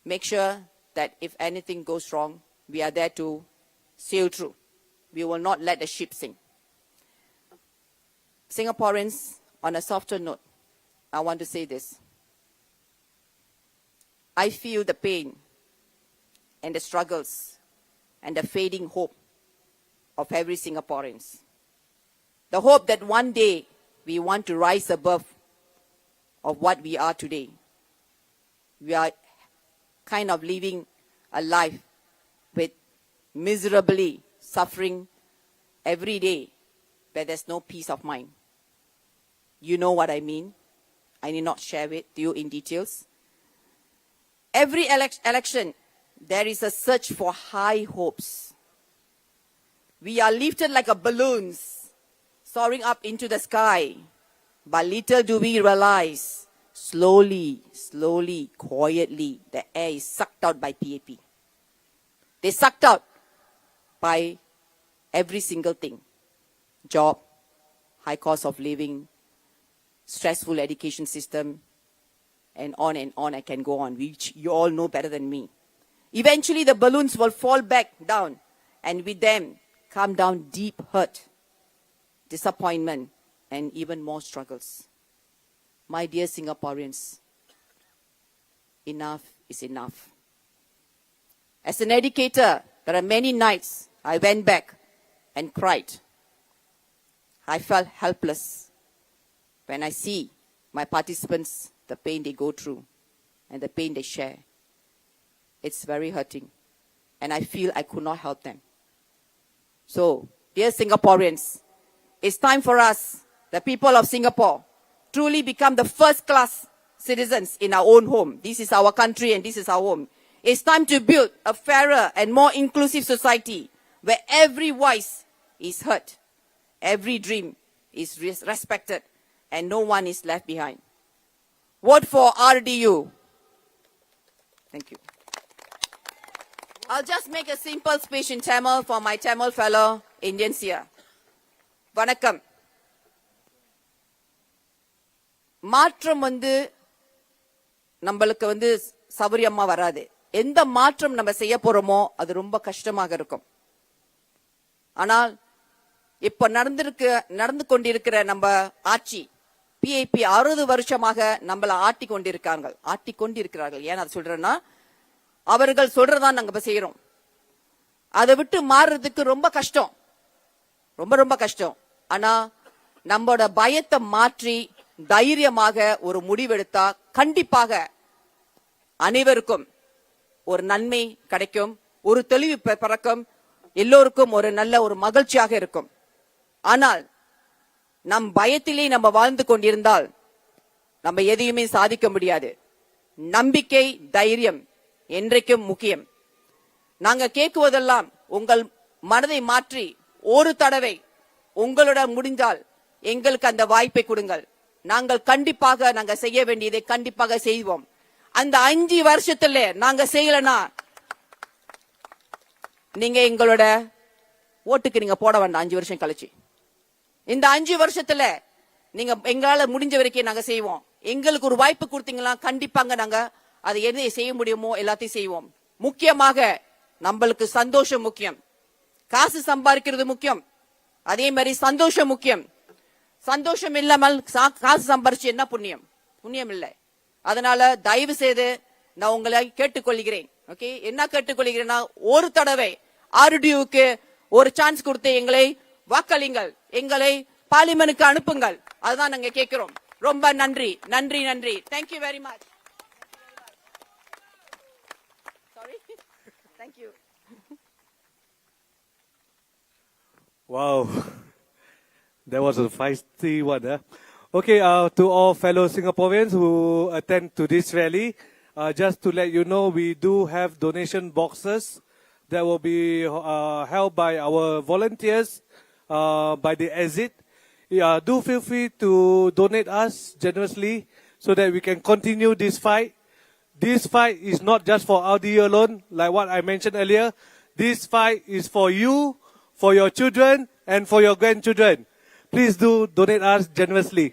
Make sure that if anything goes wrong, we are there to sail through. We will not let the ship sink. Singaporeans, on a softer note, I want to say this. I feel the pain and the struggles and the fading hope of every Singaporeans. The hope that one day we want to rise above of what we are today. We are kind of living a life with miserably suffering every day where there's no peace of mind. You know what I mean. I need not share it to you in details. Every election, there is a search for high hopes. We are lifted like a balloons, soaring up into the sky. But little do we realize, slowly, quietly, the air is sucked out by PAP. They're sucked out by every single thing. Job, high cost of living, stressful education system, and on I can go on, which you all know better than me. Eventually the balloons will fall back down, and with them come down deep hurt, disappointment, and even more struggles. My dear Singaporeans, enough is enough. As an educator, there are many nights I went back and cried. I felt helpless when I see my participants, the pain they go through and the pain they share. It's very hurting, and I feel I could not help them. So, dear Singaporeans, it's time for us, the people of Singapore, truly become the first-class citizens in our own home. This is our country and this is our home. It's time to build a fairer and more inclusive society where every voice is heard every dream is respected and no one is left behind. Vote for RDU. Thank you. I'll just make a simple speech in Tamil for my Tamil fellow Indians here. Vanakkam. மாற்றம் நம்மளுக்கு சௌரியமா வராது. எந்த மாற்றம் நம்ம செய்ய போறோமோ அது ரொம்ப கஷ்டமாக இருக்கும். ஆனால் இப்ப நடந்து கொண்டிருக்கிற நம்ம ஆட்சி PIP 60 வருஷமாக நம்மள ஆட்டிக்கொண்டிருக்கிறார்கள். ஏன் அதை சொல்றேன்னா அவர்கள் சொல்றதான் நாங்க செய்யறோம். அதை விட்டு மாறுறதுக்கு ரொம்ப கஷ்டம், ரொம்ப கஷ்டம். ஆனா நம்மளோட பயத்தை மாற்றி தைரியமாக ஒரு முடிவெடுத்தா கண்டிப்பாக அனைவருக்கும் ஒரு நன்மை கிடைக்கும், ஒரு தெளிவு பிறக்கும், எல்லோருக்கும் ஒரு நல்ல ஒரு மகிழ்ச்சியாக இருக்கும். ஆனால் நம் பயத்திலே நம்ம வாழ்ந்து கொண்டிருந்தால் நம்ம எதையுமே சாதிக்க முடியாது. நம்பிக்கை, தைரியம் என்றைக்கும் முக்கியம். நாங்க கேட்குவதெல்லாம் உங்கள் மனதை மாற்றி ஒரு தடவை உங்களோட முடிந்தால் எங்களுக்கு அந்த வாய்ப்பை கொடுங்கள். நாங்கள் கண்டிப்பாக நாங்க செய்ய வேண்டியதை கண்டிப்பாக செய்வோம். அந்த 5 வருஷத்துல நாங்க செய்யலனா நீங்க எங்களோட ஓட்டுக்கு நீங்க போட வேண்டாம். 5 வருஷம் கழிச்சு இந்த 5 வருஷத்துல நீங்க எங்களால முடிஞ்ச வரைக்கும் நாங்க செய்வோம். எங்களுக்கு ஒரு வாய்ப்பு கொடுத்தீங்களா கண்டிப்பாங்க நாங்க அதை எதை செய்ய முடியுமோ எல்லாத்தையும் செய்வோம். முக்கியமாக நம்மளுக்கு சந்தோஷம் முக்கியம். காசு சம்பாதிக்கிறது முக்கியம், அதே மாதிரி சந்தோஷம் முக்கியம். சந்தோஷம் இல்லாமல் காசு சம்பாரிச்சு என்ன புண்ணியம்? புண்ணியம் இல்லை. அதனால தயவு செய்து நான் உங்களை கேட்டுக்கொள்கிறேன். ஓகே, என்ன கேட்டுக்கொள்கிறேன்னா ஒரு தடவை RDUக்கு ஒரு சான்ஸ் கொடுத்து எங்களை வாக்களிங்கள், எங்களை பார்லிமென்ட்க்கு அனுப்புங்கள். அதுதான் நாங்க கேட்கிறோம். ரொம்ப நன்றி நன்றி நன்றி. Thank you very much. Sorry, thank you. Wow, that was a feisty one. Okay, to all fellow Singaporeans who attend to this rally, just to let you know, we do have donation boxes that will be held by our volunteers by the exit. Do feel free to donate us generously so that we can continue this fight. This fight is not just for RDU alone, like what I mentioned earlier. This fight is for you, for your children, and for your grandchildren. Please do donate us generously.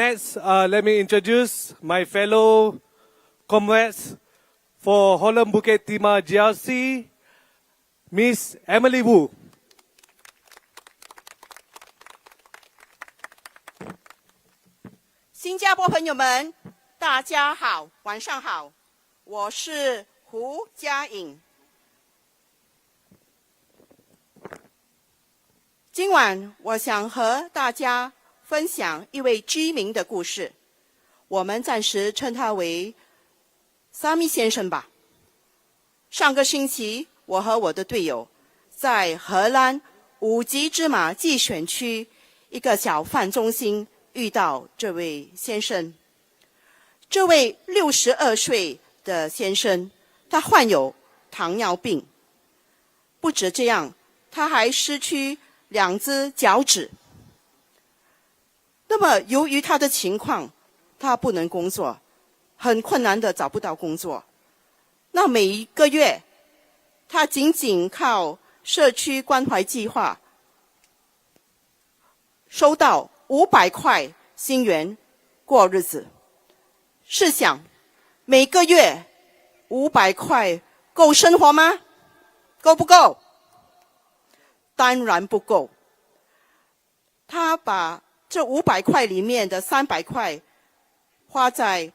Next, let me introduce my fellow comrades for Holland Bukit Timah GRC, Miss Emily Wu. 新加坡朋友们，大家好，晚上好，我是胡佳颖。今晚我想和大家分享一位居民的故事，我们暂时称他为沙米先生吧。上个星期，我和我的队友在荷兰5级芝麻季选区一个小贩中心遇到这位先生。这位62岁的先生，他患有糖尿病，不止这样，他还失去2只脚趾。那么由于他的情况，他不能工作，很困难的找不到工作。那每一个月，他仅靠社区关怀计划收到500块新元过日子。试想，每个月500块够生活吗？够不够？当然不够。他把这500块里面的300块花在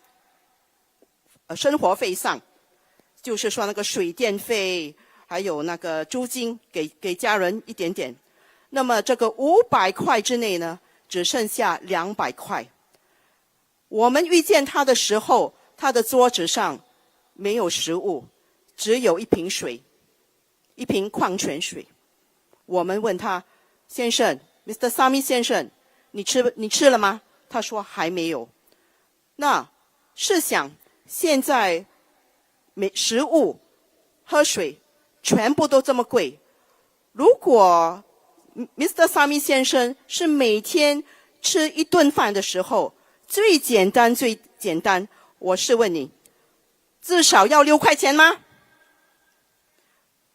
生活费上，就是说那个水电费还有那个租金给家人一点点。那么这个500块之内呢，只剩下200块。我们遇见他的时候，他的桌子上没有食物，只有一瓶水，一瓶矿泉水。我们问他，先生 ，Mr. Sami 先生，你吃了吗？他说还没有。那试想，现在食物、喝水全部都这么贵，如果 Mr. Sami 先生是每天吃一顿饭的时候，最简单，我是问你，至少要6块钱吗？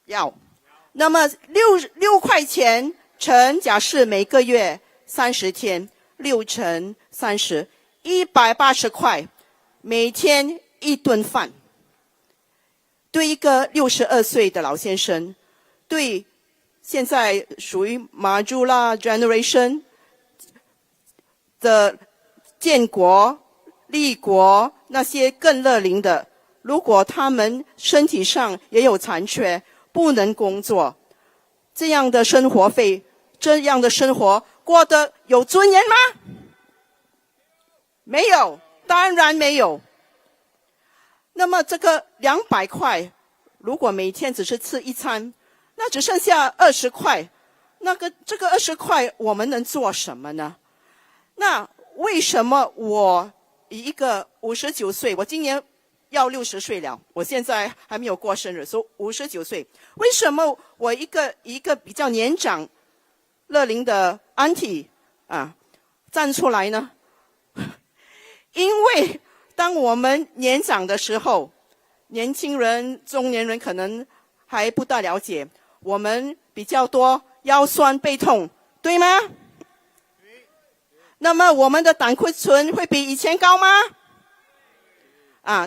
要。那么6块钱乘，假设每个月30天，6乘30，180块，每天一顿饭。对一个62岁的老先生，对现在属于 Modular Generation 的建国、立国那些更乐龄的，如果他们身体上也有残缺，不能工作，这样的生活过得有尊严吗？没有，当然没有。那么这个200块，如果每天只是吃一餐，那只剩下20块。这个20块我们能做什么呢？那为什么我一个59岁，我今年要60岁了，我现在还没有过生日，所以59岁。为什么我一个比较年长乐龄的 auntie 站出来呢？因为当我们年长的时候，年轻人、中年人可能还不大了解，我们比较多腰酸背痛，对吗？那么我们的胆固醇会比以前高吗？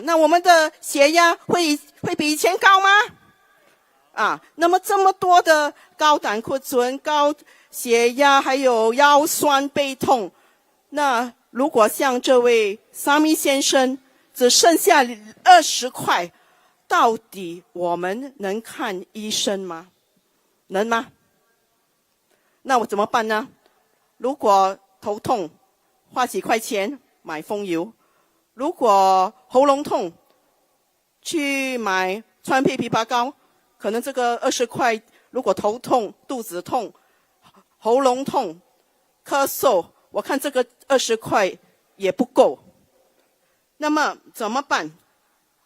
那我们的血压会比以前高吗？那么这么多的高胆固醇、高血压，还有腰酸背痛，那如果像这位沙米先生只剩下20块，到底我们能看医生吗？能吗？那我怎么办呢？如果头痛，花几块钱买风油；如果喉咙痛，去买川贝枇杷膏。可能这个20块，如果头痛、肚子痛、喉咙痛、咳嗽，我看这个20块也不够。那么怎么办？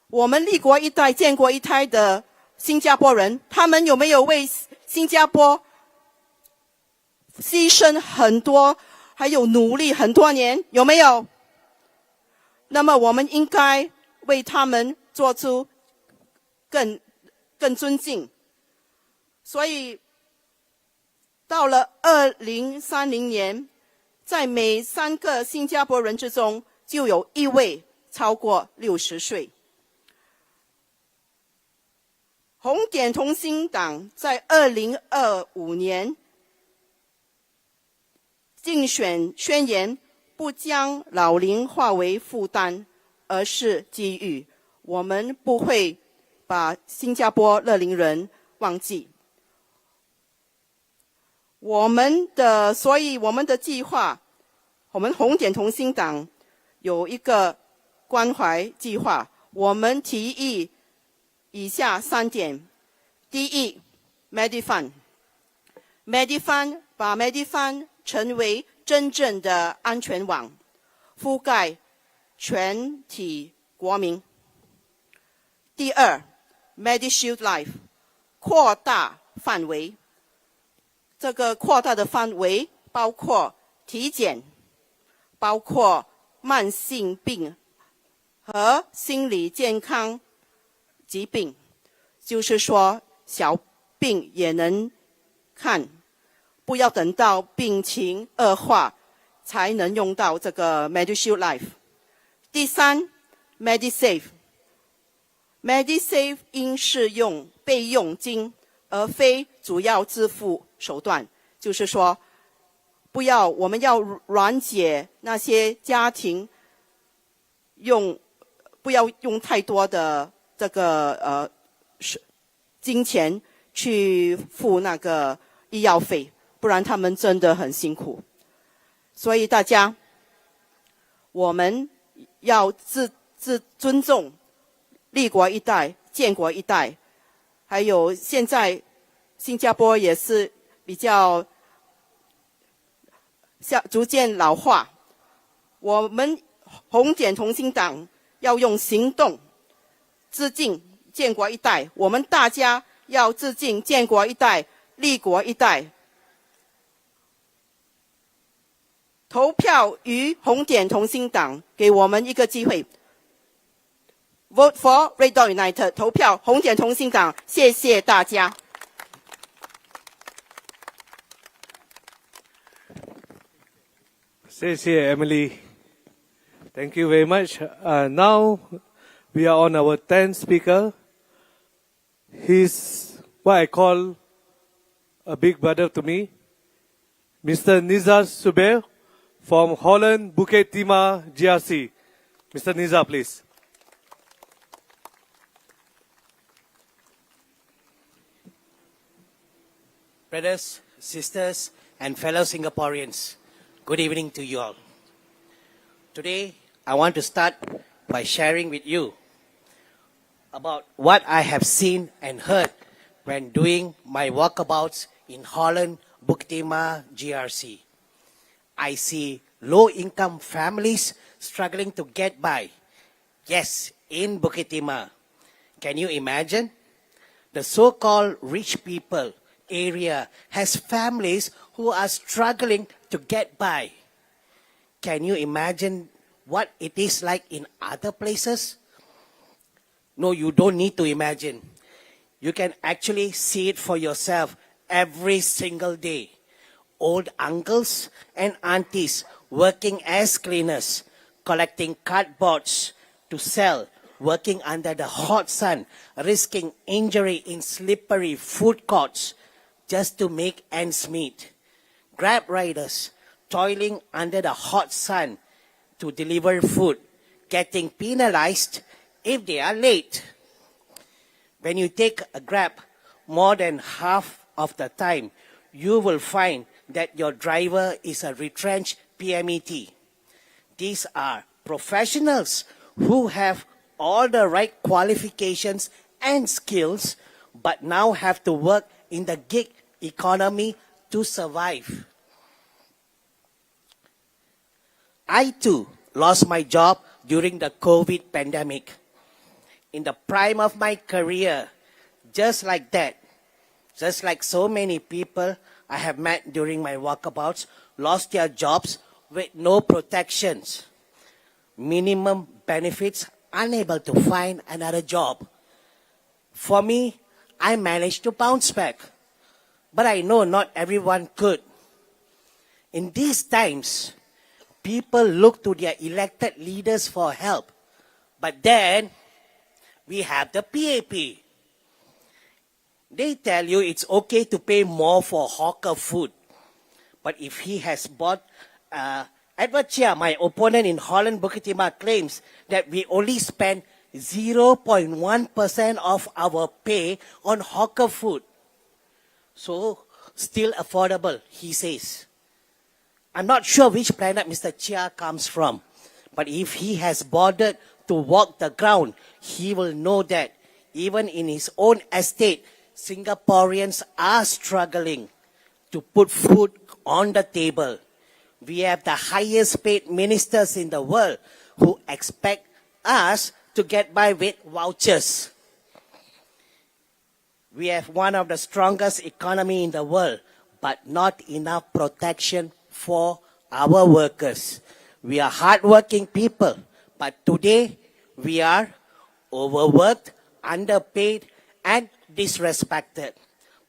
我们立国一代、建国一代的新加坡人，他们有没有为新加坡牺牲很多，还有努力很多年？有没有？那么我们应该为他们做出更尊敬。所以到了2030年，在每3个新加坡人之中就有1位超过60岁。红点同心党在2025年竞选宣言，不将老龄化为负担，而是机遇。我们不会把新加坡乐龄人忘记。所以我们的计划，我们红点同心党有一个关怀计划，我们提议以下3点。第一 ，Medifund， 把 Medifund 成为真正的安全网，覆盖全体国民。第二 ，Medishield Life， 扩大范围。这个扩大的范围包括体检，包括慢性病和心理健康疾病，就是说小病也能看，不要等到病情恶化才能用到这个 Medishield Life。第三 ，MediSave 应是用备用金，而非主要支付手段。就是说，我们要缓解那些家庭不要用太多的这个金钱去付那个医药费，不然他们真的很辛苦。所以大家，我们要尊重立国一代、建国一代，还有现在新加坡也是比较逐渐老化。我们红点同心党要用行动致敬建国一代，我们大家要致敬建国一代、立国一代。投票与红点同心党，给我们一个机会。Vote for Red Dot United， 投票红点同心党，谢谢大家。谢谢 Emily. Thank you very much. Now we are on our 10th speaker. He's what I call a big brother to me, Mr. Nizar Subair from Holland Bukit Timah GRC. Mr. Nizar, please. Brothers, sisters, and fellow Singaporeans, good evening to you all. Today, I want to start by sharing with you about what I have seen and heard when doing my walkabouts in Holland, Bukit Timah GRC. I see low-income families struggling to get by. Yes, in Bukit Timah. Can you imagine? The so-called rich people area has families who are struggling to get by. Can you imagine what it is like in other places? No, you don't need to imagine. You can actually see it for yourself every single day. Old uncles and aunties working as cleaners, collecting cardboards to sell, working under the hot sun, risking injury in slippery food courts just to make ends meet. Grab riders toiling under the hot sun to deliver food, getting penalized if they are late. When you take a Grab more than half of the time, you will find that your driver is a retrenched PMET. These are professionals who have all the right qualifications and skills, but now have to work in the gig economy to survive. I too lost my job during the COVID pandemic. In the prime of my career, just like that, just like so many people I have met during my walkabouts, lost their jobs with no protections, minimum benefits, unable to find another job. For me, I managed to bounce back, but I know not everyone could. In these times, people look to their elected leaders for help, but then we have the PAP. They tell you it's okay to pay more for hawker food. But if he has bought, Edward Chia, my opponent in Holland Bukit Timah, claims that we only spend 0.1% of our pay on hawker food. So, still affordable, he says. I'm not sure which planet Mr. Chia comes from. But if he has bothered to walk the ground, he will know that even in his own estate, Singaporeans are struggling to put food on the table. We have the highest paid ministers in the world who expect us to get by with vouchers. We have one of the strongest economy in the world, but not enough protection for our workers. We are hardworking people, but today we are overworked, underpaid, and disrespected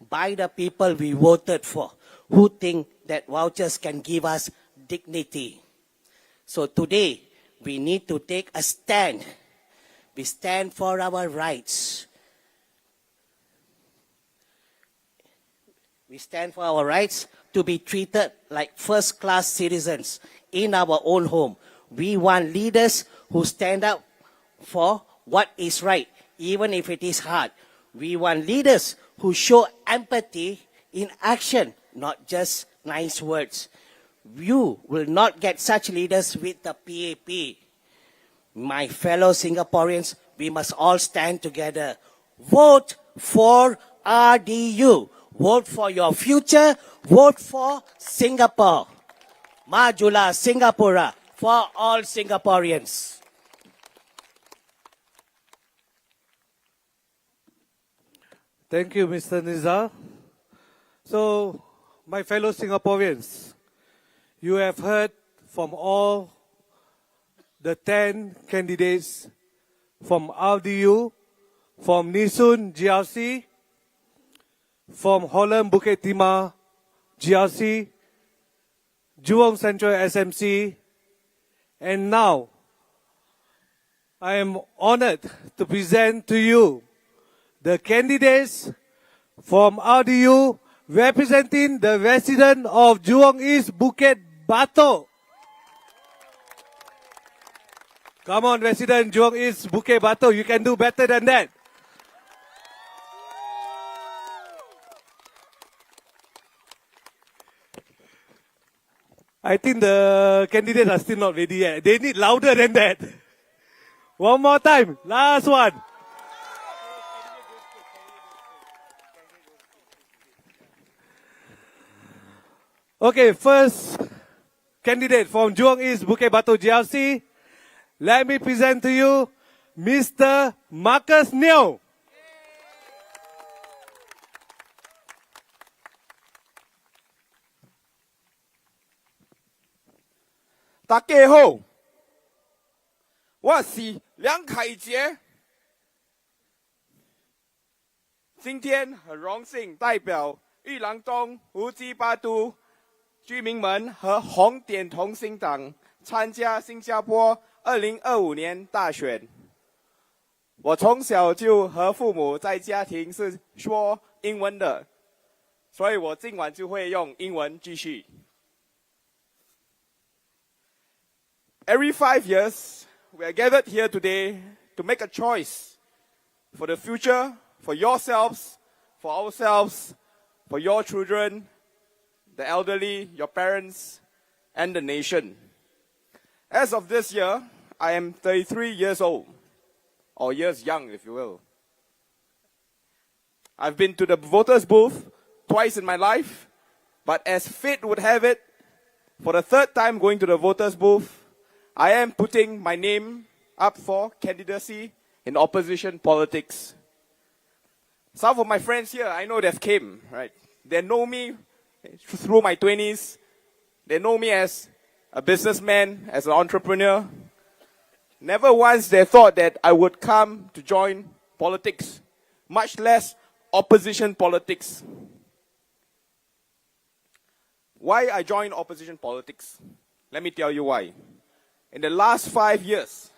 by the people we voted for, who think that vouchers can give us dignity. So today, we need to take a stand. We stand for our rights. We stand for our rights to be treated like first-class citizens in our own home. We want leaders who stand up for what is right, even if it is hard. We want leaders who show empathy in action, not just nice words. You will not get such leaders with the PAP. My fellow Singaporeans, we must all stand together. Vote for RDU. Vote for your future. Vote for Singapore. Majulah Singapura for all Singaporeans. Thank you, Mr. Nizar. So, my fellow Singaporeans, you have heard from all the 10 candidates from RDU, from Nisun GRC, from Holland Bukit Timah GRC, Jurong Central SMC, and now I am honored to present to you the candidates from RDU representing the resident of Jurong East-Bukit Batok. Come on, resident Jurong East-Bukit Batok, you can do better than that. I think the candidates are still not ready yet. They need louder than that. One more time, last one. Okay, first candidate from Jurong East-Bukit Batok GRC. Let me present to you Mr. Marcus Neo.大家好，我是梁凯杰。今天很荣幸代表玉兰东、乌鸡巴都居民们和红点同心党参加新加坡2025年大选。我从小就和父母在家庭是说英文的，所以我今晚就会用英文继续。Every 5 years, we are gathered here today to make a choice for the future, for yourselves, for ourselves, for your children, the elderly, your parents, and the nation. As of this year, I am 33 years old, or years young, if you will. I've been to the voters' booth twice in my life, but as fate would have it, for the third time going to the voters' booth, I am putting my name up for candidacy in opposition politics. Some of my friends here, I know they've came, right? They know me through my 20s. They know me as a businessman, as an entrepreneur. Never once they thought that I would come to join politics, much less opposition politics. Why I joined opposition politics? Let me tell you why. In the last 5 years,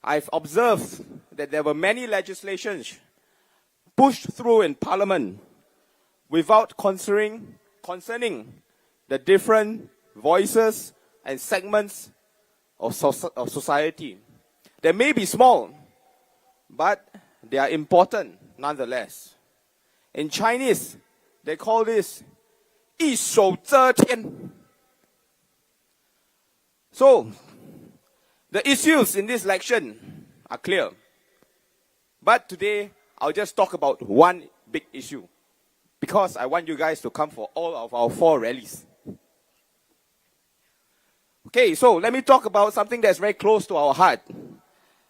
I've observed that there were many legislations pushed through in Parliament without concerning the different voices and segments of society. They may be small, but they are important nonetheless. In Chinese, they call this 一手遮天. So, the issues in this election are clear. But today, I'll just talk about one big issue, because I want you guys to come for all of our 4 rallies. Okay, so let me talk about something that's very close to our heart.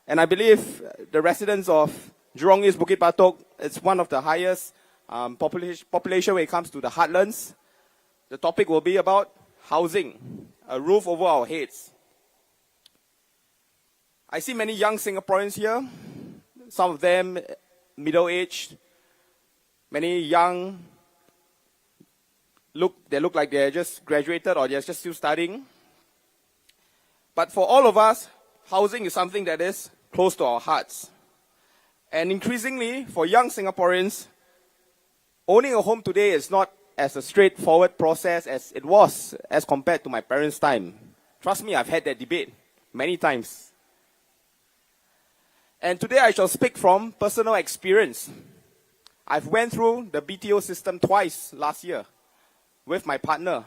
And I believe the residents of Jurong East-Bukit Batok, it's one of the highest population when it comes to the heartlands. The topic will be about housing, a roof over our heads. I see many young Singaporeans here, some of them middle-aged, many young, they look like they're just graduated or they're just still studying. But for all of us, housing is something that is close to our hearts. And increasingly, for young Singaporeans, owning a home today is not as a straightforward process as it was as compared to my parents' time. Trust me, I've had that debate many times. And today I shall speak from personal experience. I've went through the BTO system twice last year with my partner.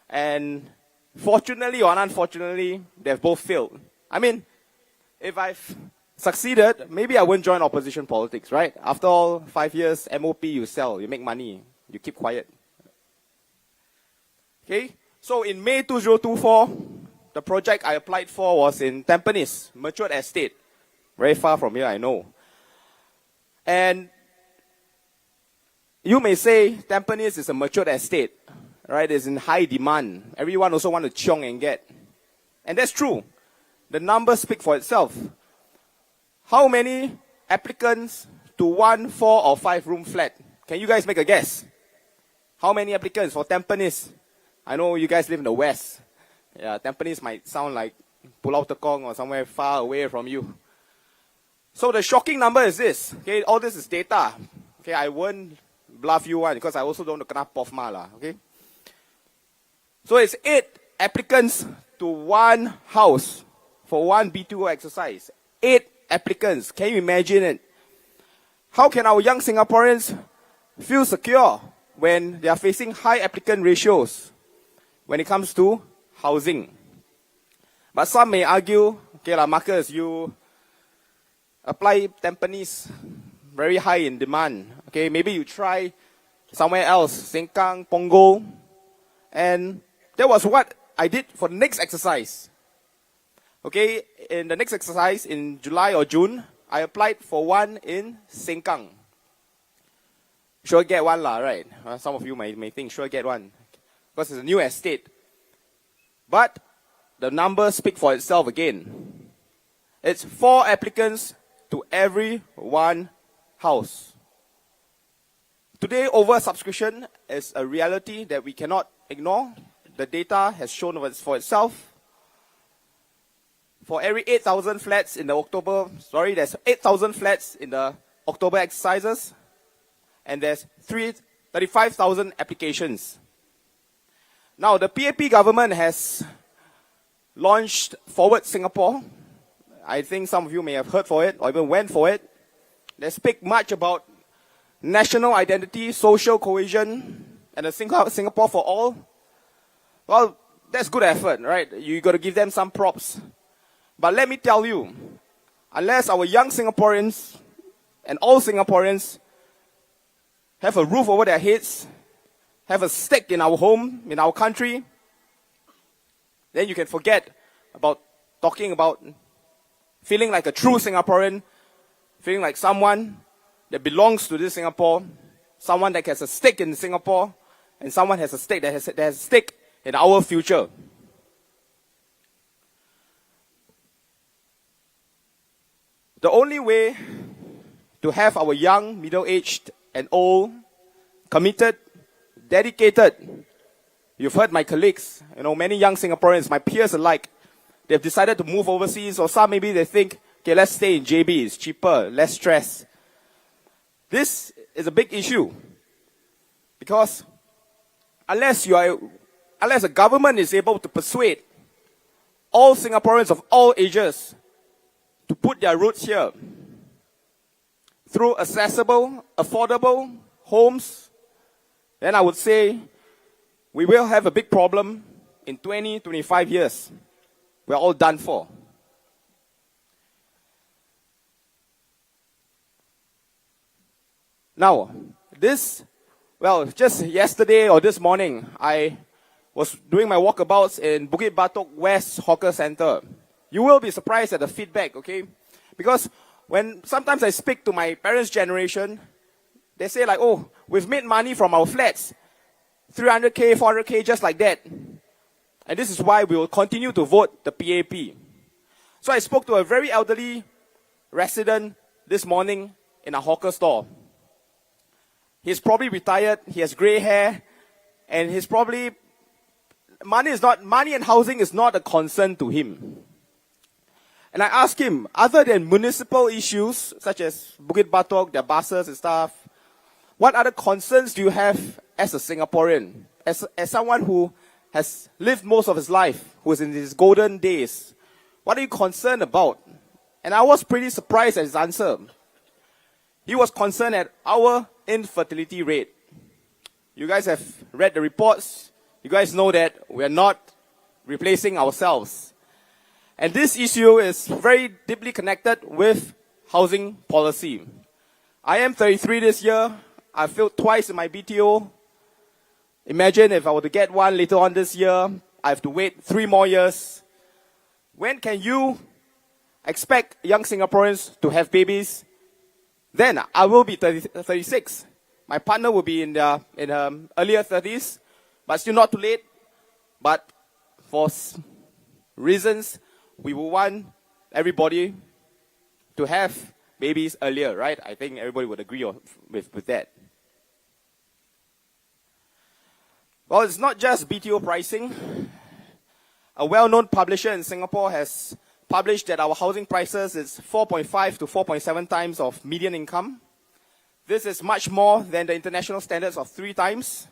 And fortunately or unfortunately, they've both failed. I mean, if I've succeeded, maybe I wouldn't join opposition politics, right? After all, 5 years, MOP, you sell, you make money, you keep quiet. Okay, so in May 2024, the project I applied for was in Tampines, matured estate. Very far from here, I know. And you may say Tampines is a matured estate. right, is in high demand. Everyone also want to chiong and get. And that's true. The numbers speak for itself. How many applicants to 1, 4 or 5 room flat? Can you guys make a guess? How many applicants for Tampines? I know you guys live in the west. Yeah, Tampines might sound like Pulau Tekong or somewhere far away from you. So the shocking number is this. Okay, all this is data. Okay, I won't bluff you one because I also don't kena POFMA lah. Okay. So it's 8 applicants to 1 house for 1 B2O exercise. 8 applicants. Can you imagine it? How can our young Singaporeans feel secure when they are facing high applicant ratios when it comes to housing? But some may argue, okay lah, Marcus, you apply Tampines, very high in demand. Okay, maybe you try somewhere else, Sengkang, Punggol, and that was what I did for the next exercise. Okay, in the next exercise in July or June, I applied for one in Sengkang. Sure get one lah, right? Some of you may think sure get one because it's a new estate. But the numbers speak for itself again. It's 4 applicants to every 1 house. Today, oversubscription is a reality that we cannot ignore. The data has shown for itself. For every 8,000 flats in the there's 8,000 flats in the October exercises, and there's 35,000 applications. Now, the PAP government has launched Forward Singapore. I think some of you may have heard for it or even went for it. They speak much about national identity, social cohesion, and a Singapore for all. Well, that's good effort, right? You got to give them some props. But let me tell you, unless our young Singaporeans and all Singaporeans have a roof over their heads, have a stake in our home, in our country, then you can forget about talking about feeling like a true Singaporean, feeling like someone that belongs to this Singapore, someone that has a stake in Singapore, and someone has a stake that has a stake in our future. The only way to have our young, middle-aged, and old committed, dedicated, you've heard my colleagues, many young Singaporeans, my peers alike, they've decided to move overseas, or some maybe they think, okay, let's stay in JB, it's cheaper, less stress. This is a big issue because unless the government is able to persuade all Singaporeans of all ages to put their roots here through accessible, affordable homes, then I would say we will have a big problem in 20, 25 years. We're all done for. Now, just yesterday or this morning, I was doing my walkabouts in Bukit Batok West Hawker Center. You will be surprised at the feedback, okay? Because when sometimes I speak to my parents' generation, they say like, oh, we've made money from our flats. 300K, 400K, just like that. And this is why we will continue to vote the PAP. So I spoke to a very elderly resident this morning in a hawker store. He's probably retired, he has grey hair, and he's probably, money and housing is not a concern to him. And I asked him, other than municipal issues, such as Bukit Batok, their buses and stuff, what other concerns do you have as a Singaporean? As someone who has lived most of his life, who is in his golden days, what are you concerned about? And I was pretty surprised at his answer. He was concerned at our infertility rate. You guys have read the reports. You guys know that we're not replacing ourselves. And this issue is very deeply connected with housing policy. I am 33 this year. I failed twice in my BTO. Imagine if I were to get one later on this year, I have to wait 3 more years. When can you expect young Singaporeans to have babies? Then I will be 36. My partner will be in her earlier 30s. but still not too late. But for reasons, we will want everybody to have babies earlier, right? I think everybody would agree with that. Well, it's not just BTO pricing. A well-known publisher in Singapore has published that our housing prices is 4.5 to 4.7 times of median income. This is much more than the international standards of 3 times.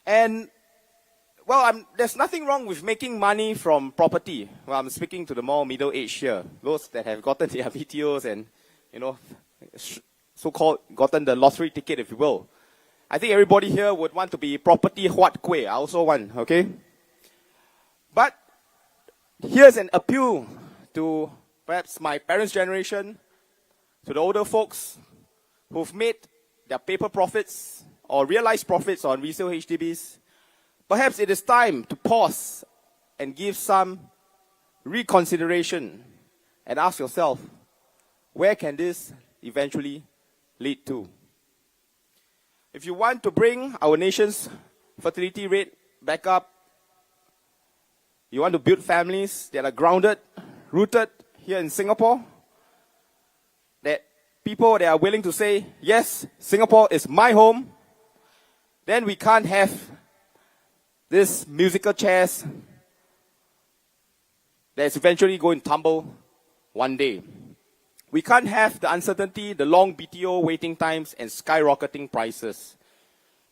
And, well, there's nothing wrong with making money from property. Well, I'm speaking to the more middle-aged here. Those that have gotten their BTOs and, so-called gotten the lottery ticket, if you will. I think everybody here would want to be property huat kueh. I also want, okay? But here's an appeal to perhaps my parents' generation, to the older folks who've made their paper profits or realized profits on resale HDBs. Perhaps it is time to pause and give some reconsideration and ask yourself, where can this eventually lead to? If you want to bring our nation's fertility rate back up, you want to build families that are grounded, rooted here in Singapore, that people that are willing to say, yes, Singapore is my home, then we can't have this musical chairs that's eventually going to tumble one day. We can't have the uncertainty, the long BTO waiting times, and skyrocketing prices.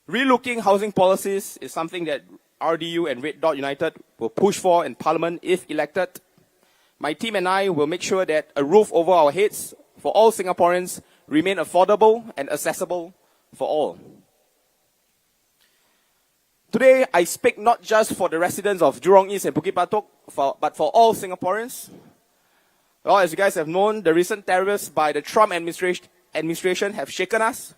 Relooking housing policies is something that RDU and Red Dot United will push for in Parliament if elected. My team and I will make sure that a roof over our heads for all Singaporeans remain affordable and accessible for all. Today, I speak not just for the residents of Jurong East and Bukit Batok, but for all Singaporeans. Well, as you guys have known, the recent tariffs by the Trump administration have shaken us.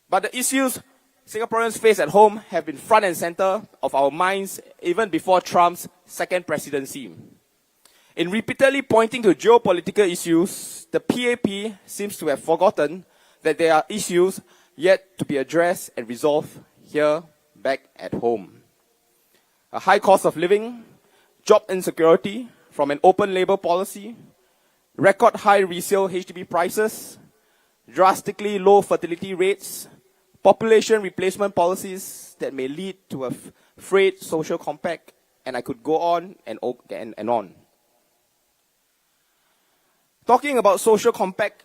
But the issues Singaporeans face at home have been front and center of our minds even before Trump's second presidency. In repeatedly pointing to geopolitical issues, the PAP seems to have forgotten that there are issues yet to be addressed and resolved here back at home. A high cost of living, job insecurity from an open labour policy, record high resale HDB prices, drastically low fertility rates, population replacement policies that may lead to a frayed social compact, and I could go on and on. Talking about social compact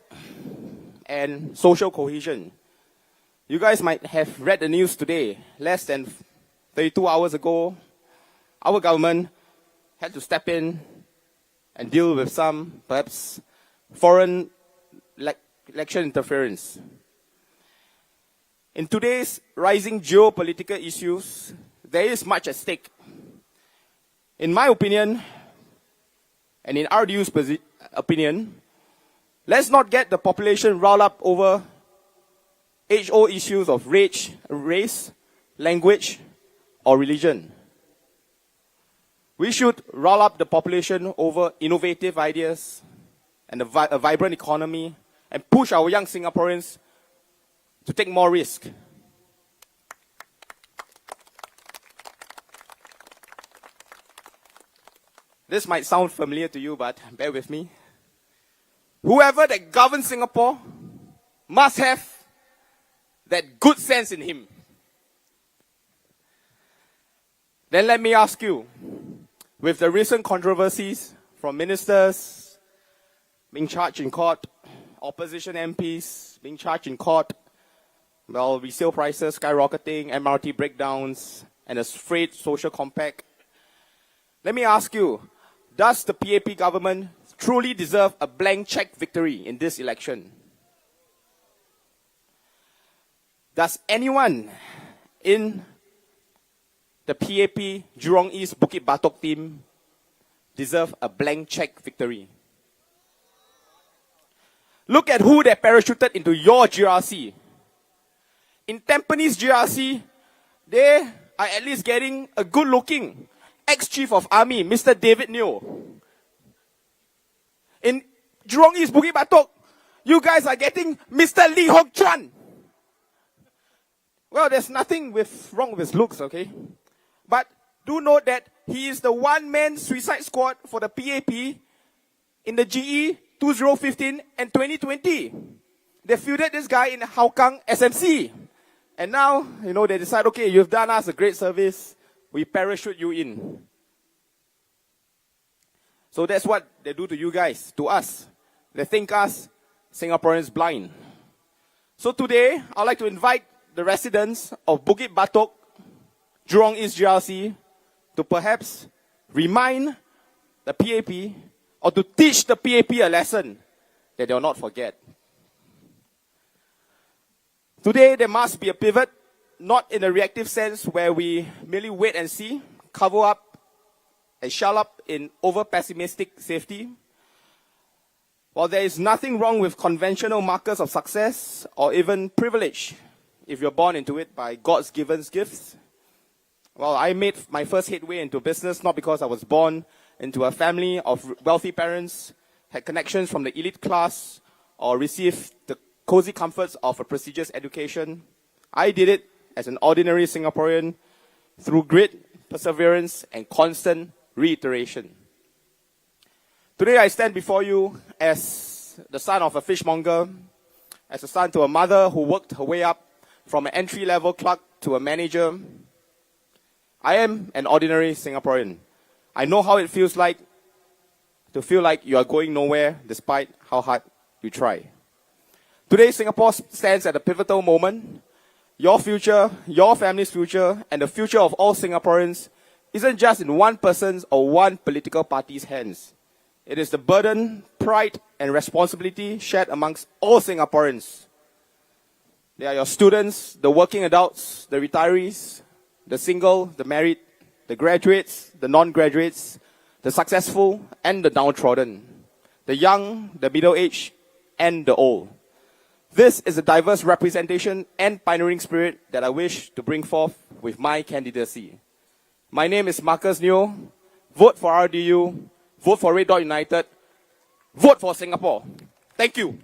and social cohesion, you guys might have read the news today. Less than 32 hours ago, our government had to step in and deal with some, perhaps, foreign election interference. In today's rising geopolitical issues, there is much at stake. In my opinion, and in RDU's opinion, let's not get the population riled up over age-old issues of race, language, or religion. We should rile up the population over innovative ideas and a vibrant economy and push our young Singaporeans to take more risk. This might sound familiar to you, but bear with me. Whoever that governs Singapore must have that good sense in him. Then let me ask you, with the recent controversies from ministers being charged in court, opposition MPs being charged in court, well, resale prices skyrocketing, MRT breakdowns, and a frayed social compact. Let me ask you, does the PAP government truly deserve a blank check victory in this election? Does anyone in the PAP Jurong East-Bukit Batok team deserve a blank check victory? Look at who they parachuted into your GRC. In Tampines GRC, they are at least getting a good-looking ex-chief of army, Mr. David Neo. In Jurong East, Bukit Batok, you guys are getting Mr. Lee Hock Chuan. Well, there's nothing wrong with his looks, okay? But do note that he is the one-man suicide squad for the PAP in the GE 2015 and 2020. They fielded this guy in Hougang SMC. And now, they decide, okay, you've done us a great service. We parachute you in. So that's what they do to you guys, to us. They think us Singaporeans blind. So today, I'd like to invite the residents of Bukit Batok, Jurong East GRC, to perhaps remind the PAP or to teach the PAP a lesson that they'll not forget. Today, there must be a pivot, not in a reactive sense where we merely wait and see, cover up and shell up in over-pessimistic safety. While there is nothing wrong with conventional markers of success or even privilege, if you're born into it by God's given gifts. Well, I made my first headway into business not because I was born into a family of wealthy parents, had connections from the elite class, or received the cozy comforts of a prestigious education. I did it as an ordinary Singaporean through grit, perseverance, and constant reiteration. Today I stand before you as the son of a fishmonger, as a son to a mother who worked her way up from an entry-level clerk to a manager. I am an ordinary Singaporean. I know how it feels like to feel like you are going nowhere despite how hard you try. Today, Singapore stands at a pivotal moment. Your future, your family's future, and the future of all Singaporeans isn't just in one person's or one political party's hands. It is the burden, pride, and responsibility shared amongst all Singaporeans. They are your students, the working adults, the retirees, the single, the married, the graduates, the non-graduates, the successful and the downtrodden, the young, the middle-aged, and the old. This is a diverse representation and pioneering spirit that I wish to bring forth with my candidacy. My name is Marcus Neo. Vote for RDU. Vote for Red Dot United. Vote for Singapore. Thank you.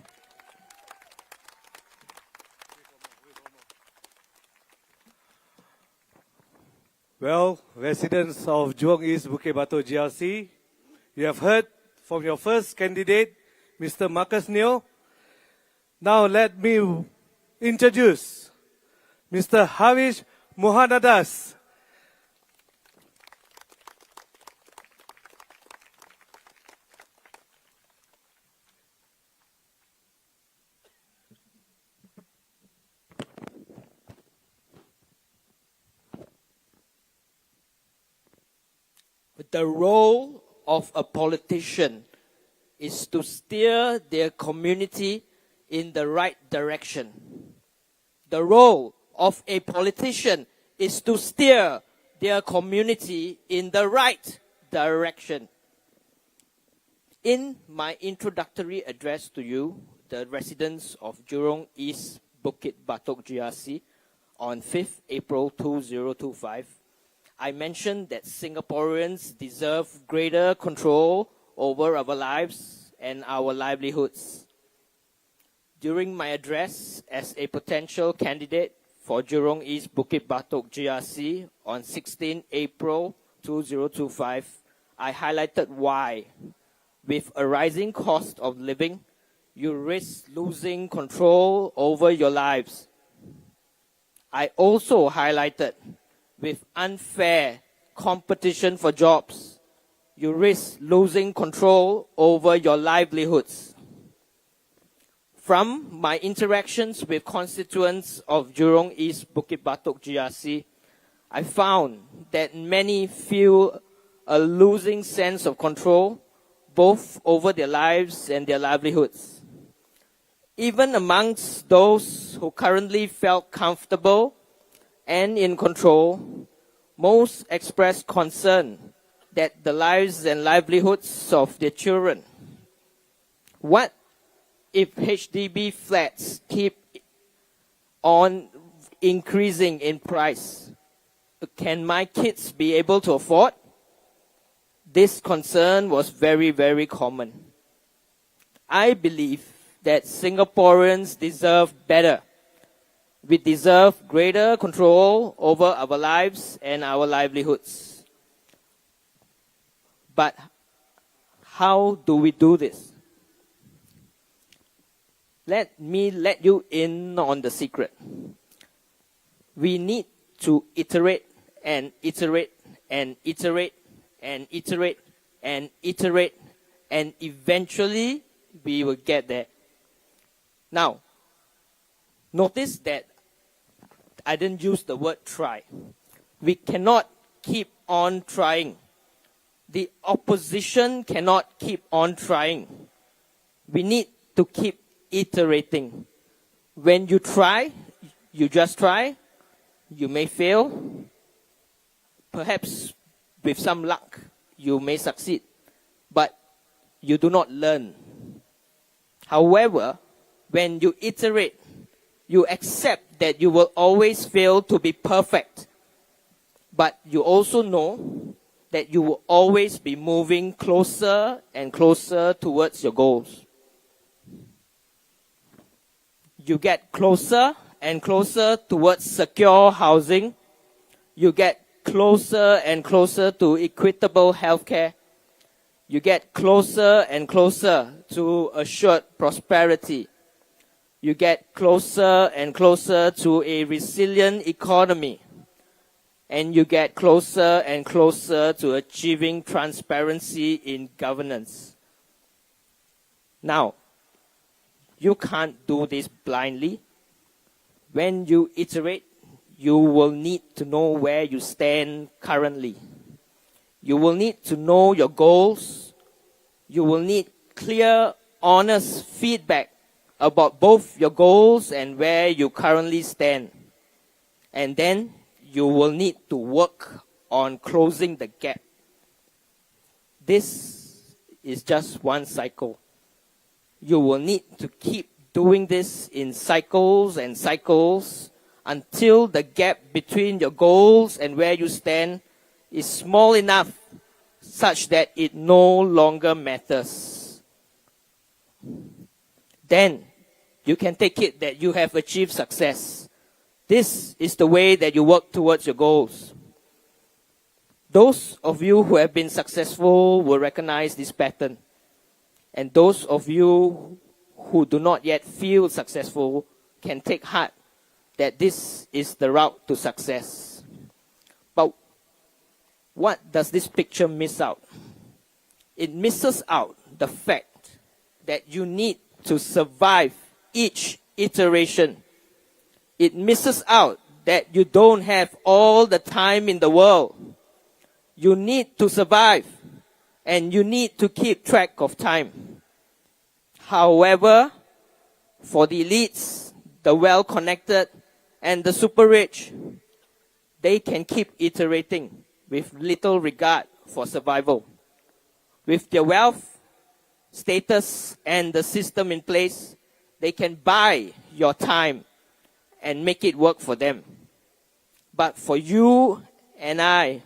Well, residents of Jurong East-Bukit Batok GRC, you have heard from your first candidate, Mr. Marcus Neo. Now let me introduce Mr. Havish Mohanadas. The role of a politician is to steer their community in the right direction. The role of a politician is to steer their community in the right direction. In my introductory address to you, the residents of Jurong East-Bukit Batok GRC, on 5th April 2025, I mentioned that Singaporeans deserve greater control over our lives and our livelihoods. During my address as a potential candidate for Jurong East-Bukit Batok GRC on 16 April 2025, I highlighted why, with a rising cost of living, you risk losing control over your lives. I also highlighted, with unfair competition for jobs, you risk losing control over your livelihoods. From my interactions with constituents of Jurong East-Bukit Batok GRC, I found that many feel a losing sense of control, both over their lives and their livelihoods. Even amongst those who currently felt comfortable and in control, most expressed concern that the lives and livelihoods of their children. What if HDB flats keep on increasing in price? Can my kids be able to afford? This concern was very, very common. I believe that Singaporeans deserve better. We deserve greater control over our lives and our livelihoods. But how do we do this? Let me let you in on the secret. We need to iterate and iterate and iterate and iterate and iterate, and eventually we will get there. Now, notice that I didn't use the word try. We cannot keep on trying. The opposition cannot keep on trying. We need to keep iterating. When you try, you just try. You may fail. Perhaps with some luck, you may succeed. But you do not learn. However, when you iterate, you accept that you will always fail to be perfect. But you also know that you will always be moving closer and closer towards your goals. You get closer and closer towards secure housing. You get closer and closer to equitable healthcare. You get closer and closer to assured prosperity. You get closer and closer to a resilient economy. And you get closer and closer to achieving transparency in governance. Now, you can't do this blindly. When you iterate, you will need to know where you stand currently. You will need to know your goals. You will need clear, honest feedback about both your goals and where you currently stand. And then you will need to work on closing the gap. This is just one cycle. You will need to keep doing this in cycles and cycles until the gap between your goals and where you stand is small enough such that it no longer matters. Then you can take it that you have achieved success. This is the way that you work towards your goals. Those of you who have been successful will recognize this pattern. And those of you who do not yet feel successful can take heart that this is the route to success. But what does this picture miss out? It misses out the fact that you need to survive each iteration. It misses out that you don't have all the time in the world. You need to survive, and you need to keep track of time. However, for the elites, the well-connected, and the super rich, they can keep iterating with little regard for survival. With their wealth, status, and the system in place, they can buy your time and make it work for them. But for you and I,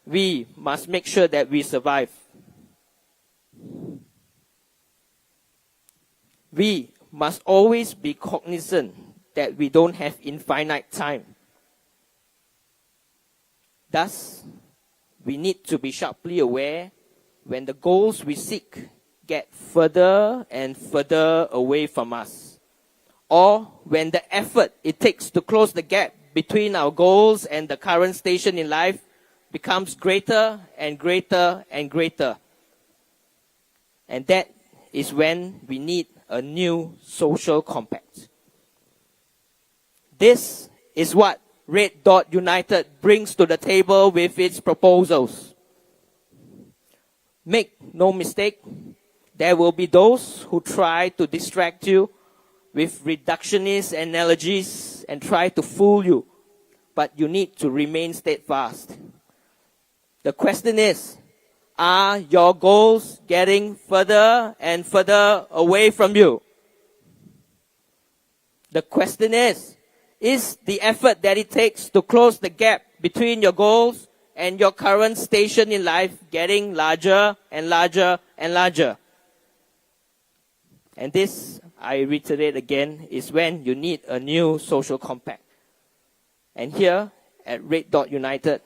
we must make sure that we survive. We must always be cognizant that we don't have infinite time. Thus, we need to be sharply aware when the goals we seek get further and further away from us, or when the effort it takes to close the gap between our goals and the current station in life becomes greater and greater and greater. And that is when we need a new social compact. This is what Red Dot United brings to the table with its proposals. Make no mistake, there will be those who try to distract you with reductionist analogies and try to fool you, but you need to remain steadfast. The question is, are your goals getting further and further away from you? The question is the effort that it takes to close the gap between your goals and your current station in life getting larger and larger and larger? And this, I reiterate again, is when you need a new social compact. And here at Red Dot United,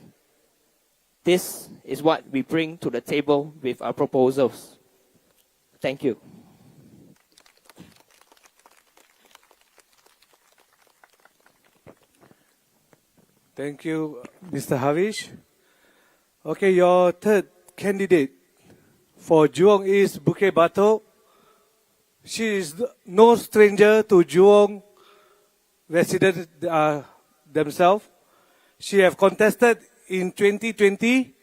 this is what we bring to the table with our proposals. Thank you. Thank you, Mr. Havish. Okay, your third candidate for Jurong East-Bukit Batok. She is no stranger to Jurong residents themselves. She have contested in 2020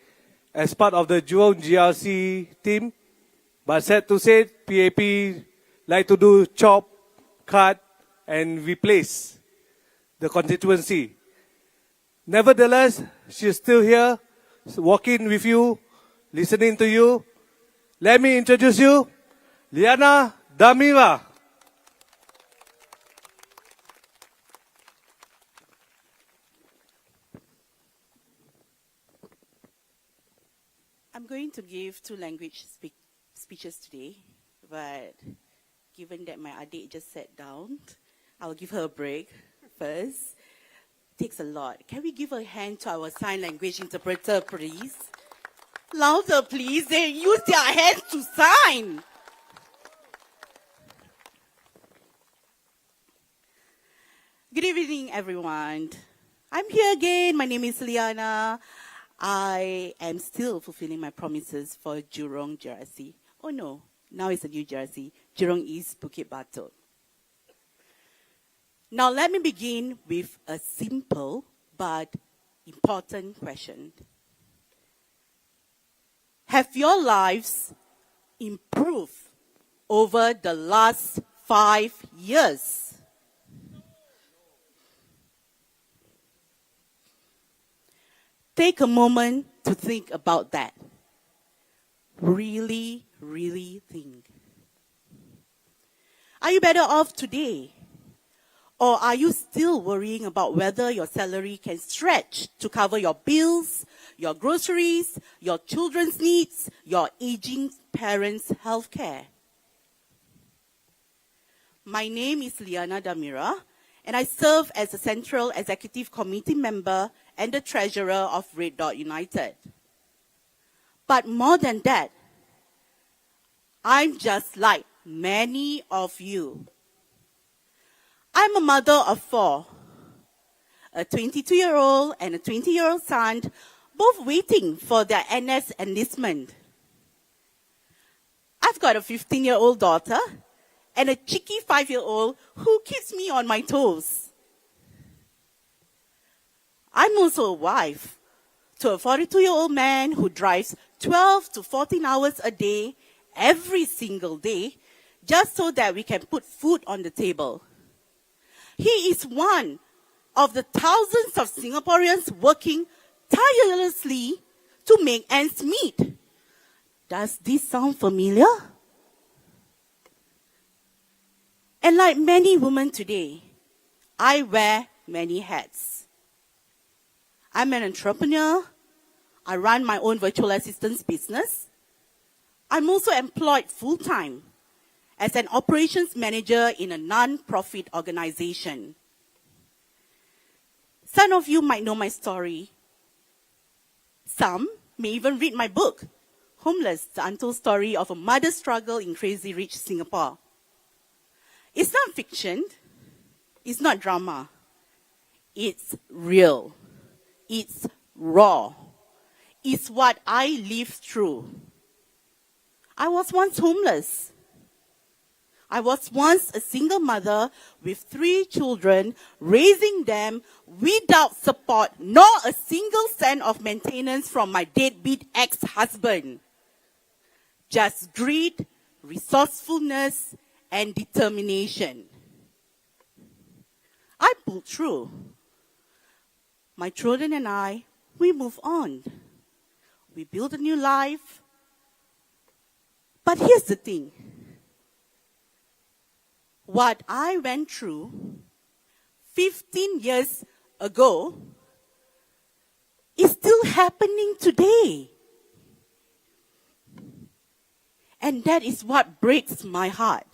as part of the Jurong GRC team, but sad to say, PAP like to do chop, cut, and replace the constituency. Nevertheless, she's still here, walking with you, listening to you. Let me introduce you, Liana Damira. I'm going to give two language speeches today, but given that my adik just sat down, I'll give her a break first. Takes a lot. Can we give a hand to our sign language interpreter, please? Louder, please. They use their hands to sign. Good evening, everyone. I'm here again. My name is Liana. I am still fulfilling my promises for Jurong GRC. Oh no, now it's a new GRC, Jurong East-Bukit Batok. Now let me begin with a simple but important question. Have your lives improved over the last 5 years? Take a moment to think about that. Really, really think. Are you better off today? Or are you still worrying about whether your salary can stretch to cover your bills, your groceries, your children's needs, your aging parents' health care? My name is Liana Damira, and I serve as a Central Executive Committee member and the Treasurer of Red Dot United. But more than that, I'm just like many of you. I'm a mother of 4, a 22-year-old and a 20-year-old son, both waiting for their NS enlistment. I've got a 15-year-old daughter and a cheeky 5-year-old who keeps me on my toes. I'm also a wife to a 42-year-old man who drives 12 to 14 hours a day, every single day, just so that we can put food on the table. He is one of the thousands of Singaporeans working tirelessly to make ends meet. Does this sound familiar? And like many women today, I wear many hats. I'm an entrepreneur. I run my own virtual assistance business. I'm also employed full-time as an operations manager in a non-profit organization. Some of you might know my story. Some may even read my book, Homeless, the Untold Story of a Mother's Struggle in Crazy Rich Singapore. It's not fiction. It's not drama. It's real. It's raw. It's what I lived through. I was once homeless. I was once a single mother with 3 children, raising them without support, nor a single cent of maintenance from my deadbeat ex-husband. Just greed, resourcefulness, and determination. I pulled through. My children and I, we moved on. We built a new life. But here's the thing. What I went through 15 years ago is still happening today. And that is what breaks my heart.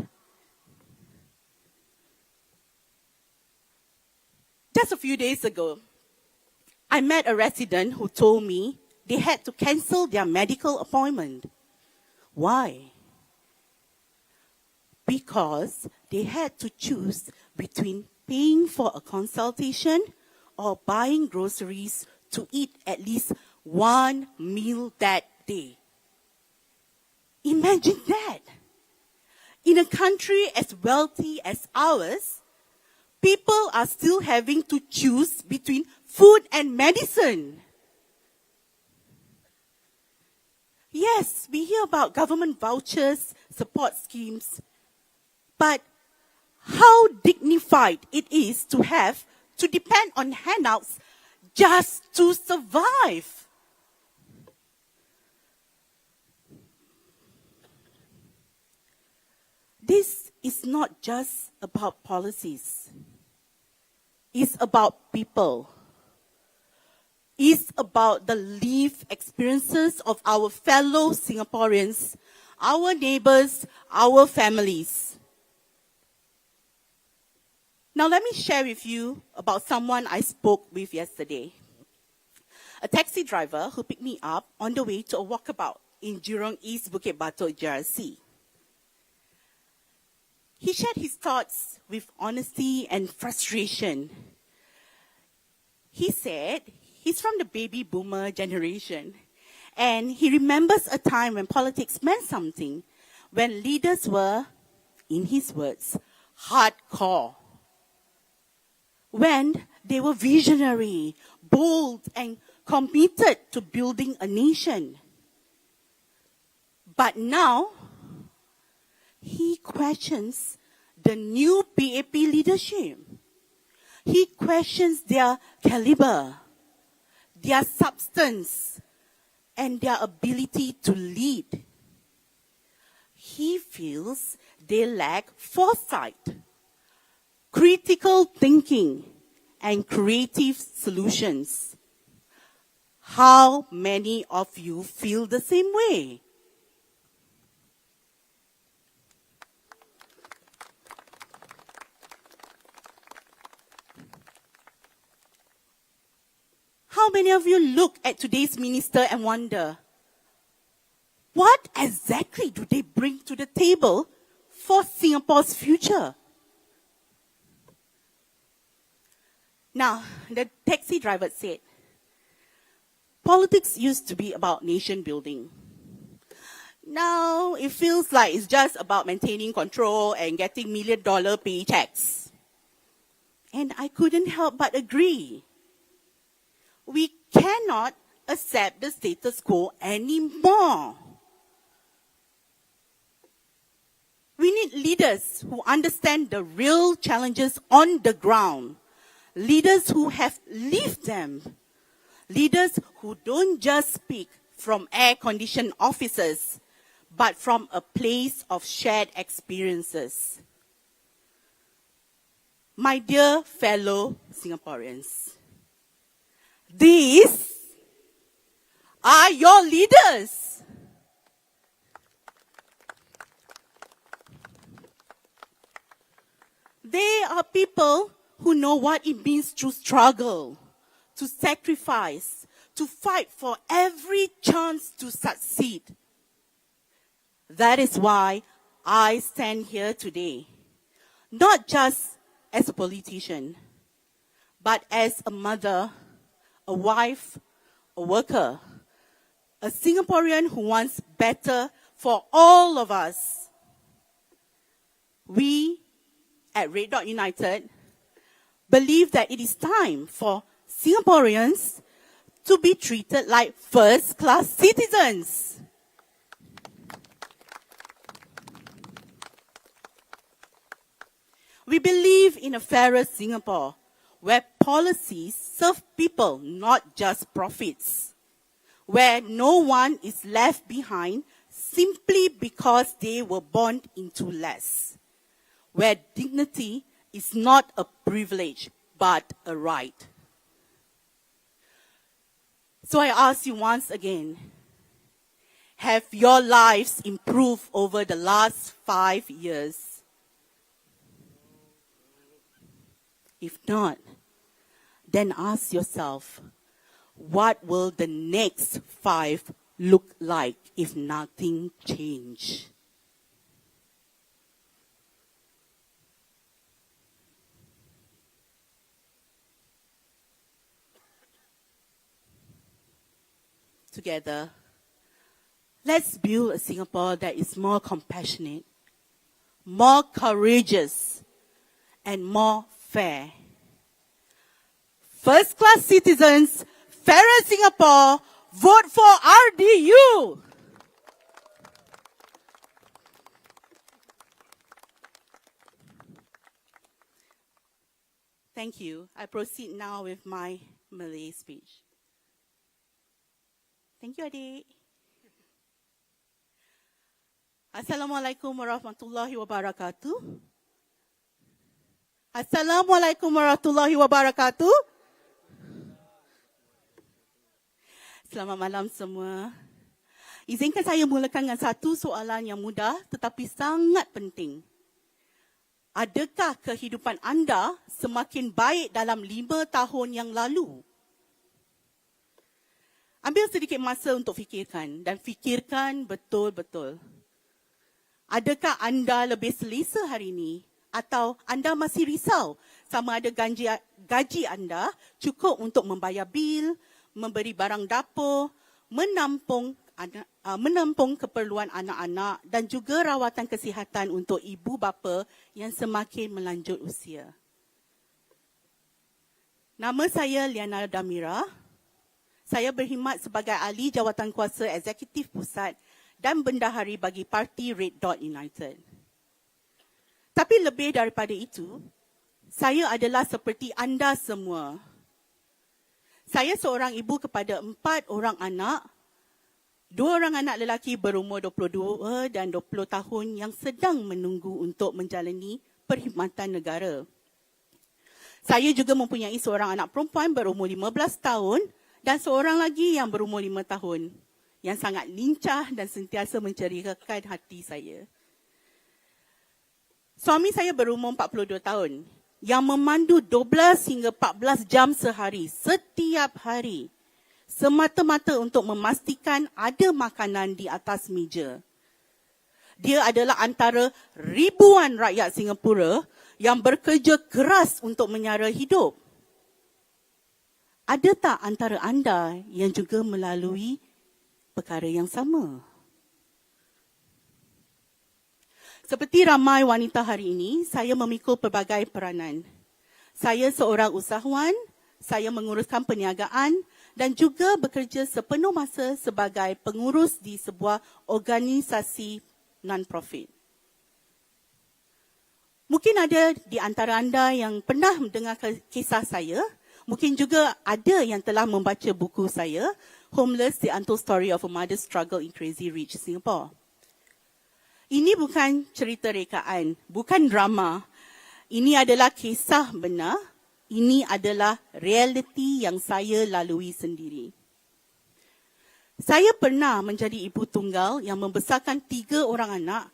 Just a few days ago, I met a resident who told me they had to cancel their medical appointment. Why? Because they had to choose between paying for a consultation or buying groceries to eat at least one meal that day. Imagine that. In a country as wealthy as ours, people are still having to choose between food and medicine. Yes, we hear about government vouchers, support schemes, but how dignified it is to have to depend on handouts just to survive. This is not just about policies. It's about people. It's about the lived experiences of our fellow Singaporeans, our neighbors, our families. Now let me share with you about someone I spoke with yesterday. A taxi driver who picked me up on the way to a walkabout in Jurong East-Bukit Batok GRC. He shared his thoughts with honesty and frustration. He said he's from the baby boomer generation, and he remembers a time when politics meant something, when leaders were, in his words, hardcore. When they were visionary, bold, and committed to building a nation. But now, he questions the new PAP leadership. He questions their caliber, their substance, and their ability to lead. He feels they lack foresight, critical thinking, and creative solutions. How many of you feel the same way? How many of you look at today's minister and wonder, what exactly do they bring to the table for Singapore's future? Now, the taxi driver said, politics used to be about nation building. Now, it feels like it's just about maintaining control and getting $1 million paychecks. And I couldn't help but agree. We cannot accept the status quo anymore. We need leaders who understand the real challenges on the ground. Leaders who have lived them. Leaders who don't just speak from air-conditioned offices, but from a place of shared experiences. My dear fellow Singaporeans, these are your leaders. They are people who know what it means to struggle, to sacrifice, to fight for every chance to succeed. That is why I stand here today, not just as a politician, but as a mother, a wife, a worker, a Singaporean who wants better for all of us. We at Red Dot United believe that it is time for Singaporeans to be treated like first-class citizens. We believe in a fairer Singapore, where policies serve people, not just profits. Where no one is left behind simply because they were born into less. Where dignity is not a privilege, but a right. So I ask you once again, have your lives improved over the last 5 years? If not, then ask yourself, what will the next 5 look like if nothing changes? Together, let's build a Singapore that is more compassionate, more courageous, and more fair. First-class citizens, fairer Singapore, vote for RDU! Thank you. I proceed now with my Malay speech. Thank you, adik. Assalamualaikum warahmatullahi wabarakatuh. Assalamualaikum warahmatullahi wabarakatuh. Selamat malam semua. Izinkan saya mulakan dengan satu soalan yang mudah tetapi sangat penting. Adakah kehidupan anda semakin baik dalam 5 tahun yang lalu? Ambil sedikit masa untuk fikirkan dan fikirkan betul-betul. Adakah anda lebih selesa hari ini atau anda masih risau sama ada gaji anda cukup untuk membayar bil, memberi barang dapur, menampung keperluan anak-anak dan juga rawatan kesihatan untuk ibu bapa yang semakin melanjut usia. Nama saya Liana Damira. Saya berkhidmat sebagai ahli jawatankuasa eksekutif pusat dan bendahari bagi parti Red Dot United. Tapi lebih daripada itu, saya adalah seperti anda semua. Saya seorang ibu kepada 4 orang anak, 2 orang anak lelaki berumur 22 dan 20 tahun yang sedang menunggu untuk menjalani perkhidmatan negara. Saya juga mempunyai seorang anak perempuan berumur 15 tahun dan seorang lagi yang berumur 5 tahun yang sangat lincah dan sentiasa menceriakan hati saya. Suami saya berumur 42 tahun yang memandu 12 hingga 14 jam sehari setiap hari semata-mata untuk memastikan ada makanan di atas meja. Dia adalah antara ribuan rakyat Singapura yang bekerja keras untuk menyara hidup. Ada tak antara anda yang juga melalui perkara yang sama? Seperti ramai wanita hari ini, saya memikul pelbagai peranan. Saya seorang usahawan, saya menguruskan perniagaan dan juga bekerja sepenuh masa sebagai pengurus di sebuah organisasi non-profit. Mungkin ada di antara anda yang pernah mendengar kisah saya. Mungkin juga ada yang telah membaca buku saya, Homeless, The Untold Story of a Mother's Struggle in Crazy Rich Singapore. Ini bukan cerita rekaan, bukan drama. Ini adalah kisah benar. Ini adalah realiti yang saya lalui sendiri. Saya pernah menjadi ibu tunggal yang membesarkan 3 orang anak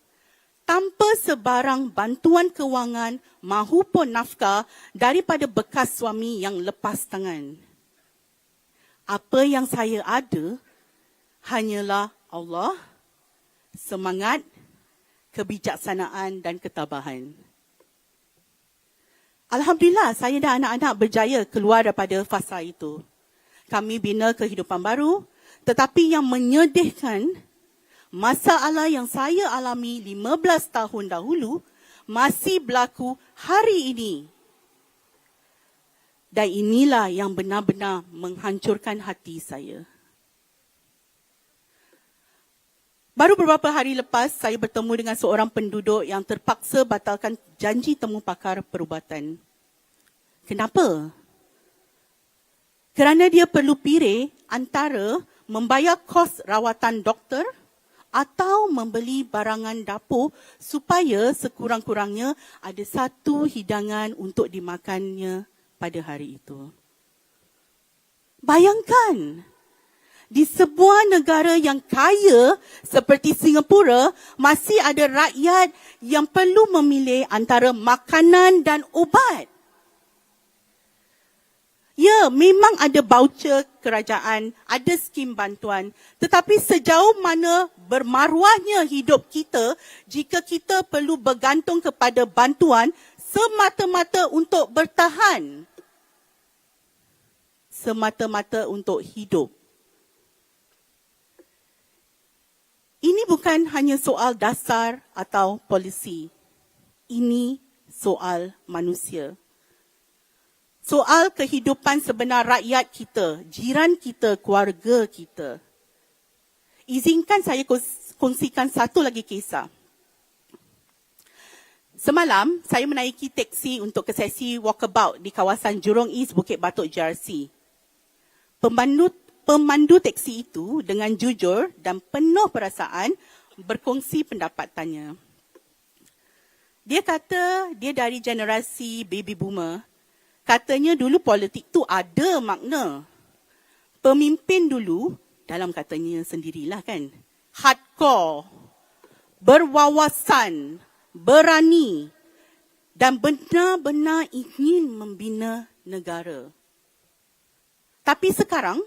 tanpa sebarang bantuan kewangan mahupun nafkah daripada bekas suami yang lepas tangan. Apa yang saya ada hanyalah Allah, semangat, kebijaksanaan dan ketabahan. Alhamdulillah, saya dan anak-anak berjaya keluar daripada fasa itu. Kami bina kehidupan baru, tetapi yang menyedihkan, masalah yang saya alami 15 tahun dahulu masih berlaku hari ini. Dan inilah yang benar-benar menghancurkan hati saya. Baru beberapa hari lepas, saya bertemu dengan seorang penduduk yang terpaksa batalkan janji temu pakar perubatan. Kenapa? Kerana dia perlu pilih antara membayar kos rawatan doktor atau membeli barangan dapur supaya sekurang-kurangnya ada satu hidangan untuk dimakannya pada hari itu. Bayangkan, di sebuah negara yang kaya seperti Singapura, masih ada rakyat yang perlu memilih antara makanan dan ubat. Ya, memang ada voucher kerajaan, ada skim bantuan. Tetapi sejauh mana bermaruahnya hidup kita jika kita perlu bergantung kepada bantuan semata-mata untuk bertahan. Semata-mata untuk hidup. Ini bukan hanya soal dasar atau polisi. Ini soal manusia. Soal kehidupan sebenar rakyat kita, jiran kita, keluarga kita. Izinkan saya kongsikan satu lagi kisah. Semalam, saya menaiki teksi untuk ke sesi walkabout di kawasan Jurong East-Bukit Batok GRC. Pemandu teksi itu dengan jujur dan penuh perasaan berkongsi pendapatannya. Dia kata dia dari generasi baby boomer. Katanya dulu politik tu ada makna. Pemimpin dulu, dalam katanya sendirilah kan, hardcore, berwawasan, berani dan benar-benar ingin membina negara. Tapi sekarang,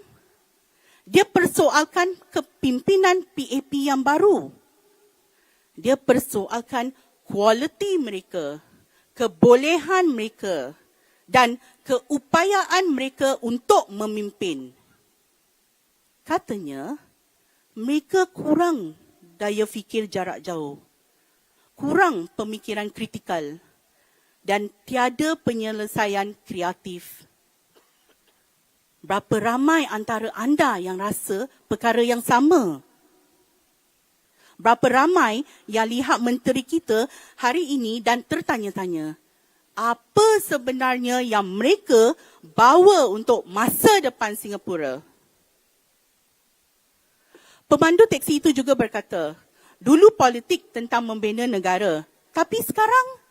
dia persoalkan kepimpinan PAP yang baru. Dia persoalkan kualiti mereka, kebolehan mereka dan keupayaan mereka untuk memimpin. Katanya, mereka kurang daya fikir jarak jauh, kurang pemikiran kritikal dan tiada penyelesaian kreatif. Berapa ramai antara anda yang rasa perkara yang sama? Berapa ramai yang lihat menteri kita hari ini dan tertanya-tanya, apa sebenarnya yang mereka bawa untuk masa depan Singapura? Pemandu teksi itu juga berkata, dulu politik tentang membina negara, tapi sekarang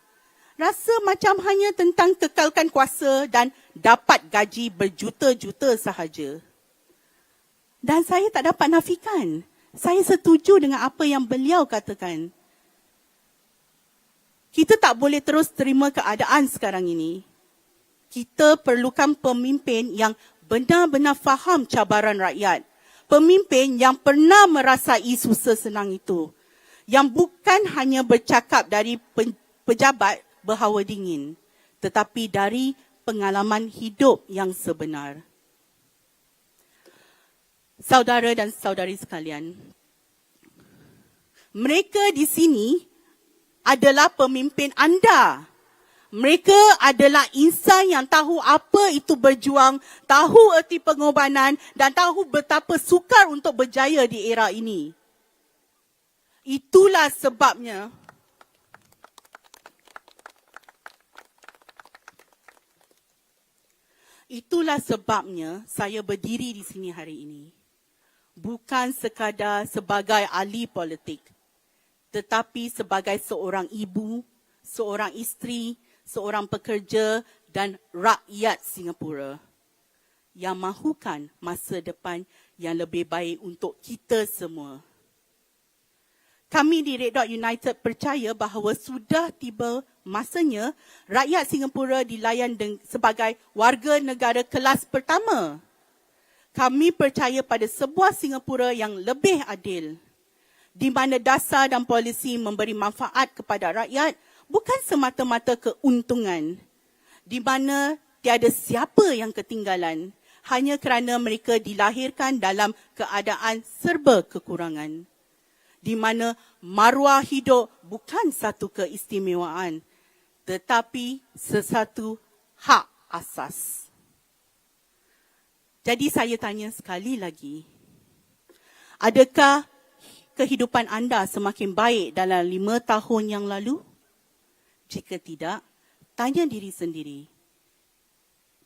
rasa macam hanya tentang kekalkan kuasa dan dapat gaji berjuta-juta sahaja. Dan saya tak dapat nafikan, saya setuju dengan apa yang beliau katakan. Kita tak boleh terus terima keadaan sekarang ini. Kita perlukan pemimpin yang benar-benar faham cabaran rakyat. Pemimpin yang pernah merasai susah senang itu. Yang bukan hanya bercakap dari pejabat berhawa dingin, tetapi dari pengalaman hidup yang sebenar. Saudara dan saudari sekalian, mereka di sini adalah pemimpin anda. Mereka adalah insan yang tahu apa itu berjuang, tahu erti pengorbanan dan tahu betapa sukar untuk berjaya di era ini. Itulah sebabnya saya berdiri di sini hari ini. Bukan sekadar sebagai ahli politik, tetapi sebagai seorang ibu, seorang isteri, seorang pekerja dan rakyat Singapura yang mahukan masa depan yang lebih baik untuk kita semua. Kami di Red Dot United percaya bahawa sudah tiba masanya rakyat Singapura dilayan sebagai warga negara kelas pertama. Kami percaya pada sebuah Singapura yang lebih adil, di mana dasar dan polisi memberi manfaat kepada rakyat bukan semata-mata keuntungan, di mana tiada siapa yang ketinggalan hanya kerana mereka dilahirkan dalam keadaan serba kekurangan, di mana maruah hidup bukan satu keistimewaan, tetapi sesuatu hak asas. Jadi saya tanya sekali lagi, adakah kehidupan anda semakin baik dalam 5 tahun yang lalu? Jika tidak, tanya diri sendiri,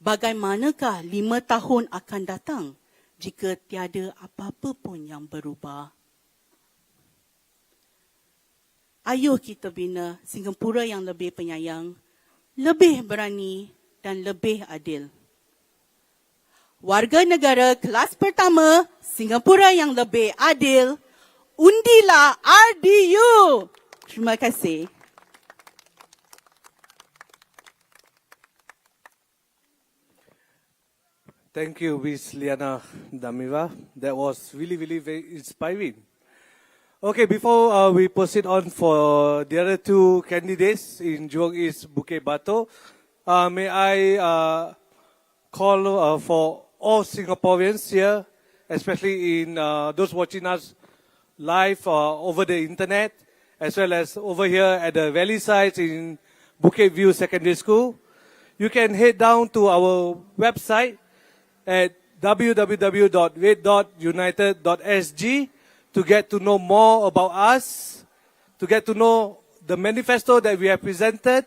bagaimanakah 5 tahun akan datang jika tiada apa-apa pun yang berubah? Ayo kita bina Singapura yang lebih penyayang, lebih berani dan lebih adil. Warga negara kelas pertama, Singapura yang lebih adil, undilah RDU. Terima kasih. Thank you, Ms. Liana Damira. That was really very inspiring. Okay, before we proceed on for the other two candidates in Jurong East-Bukit Batok, may I call for all Singaporeans here, especially in those watching us live over the internet, as well as over here at the Valley sites in Bukit View Secondary School. You can head down to our website at www.red.united.sg to get to know more about us, to get to know the manifesto that we have presented,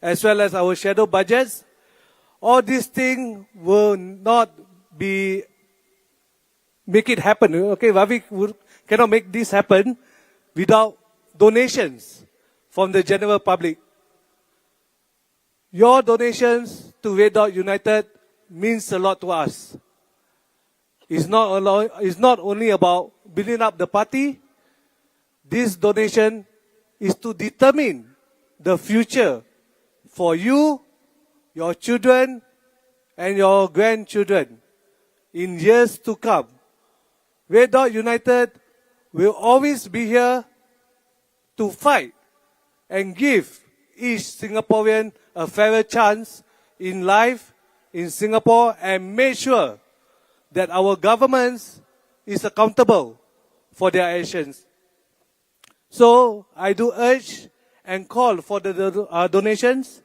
as well as our shadow budgets. All these things will not be make it happen. Okay, Ravi cannot make this happen without donations from the general public. Your donations to Red Dot United means a lot to us. It's not only about building up the party. This donation is to determine the future for you, your children, and your grandchildren in years to come. Red Dot United will always be here to fight and give each Singaporean a fairer chance in life in Singapore and make sure that our government is accountable for their actions. So I do urge and call for the donations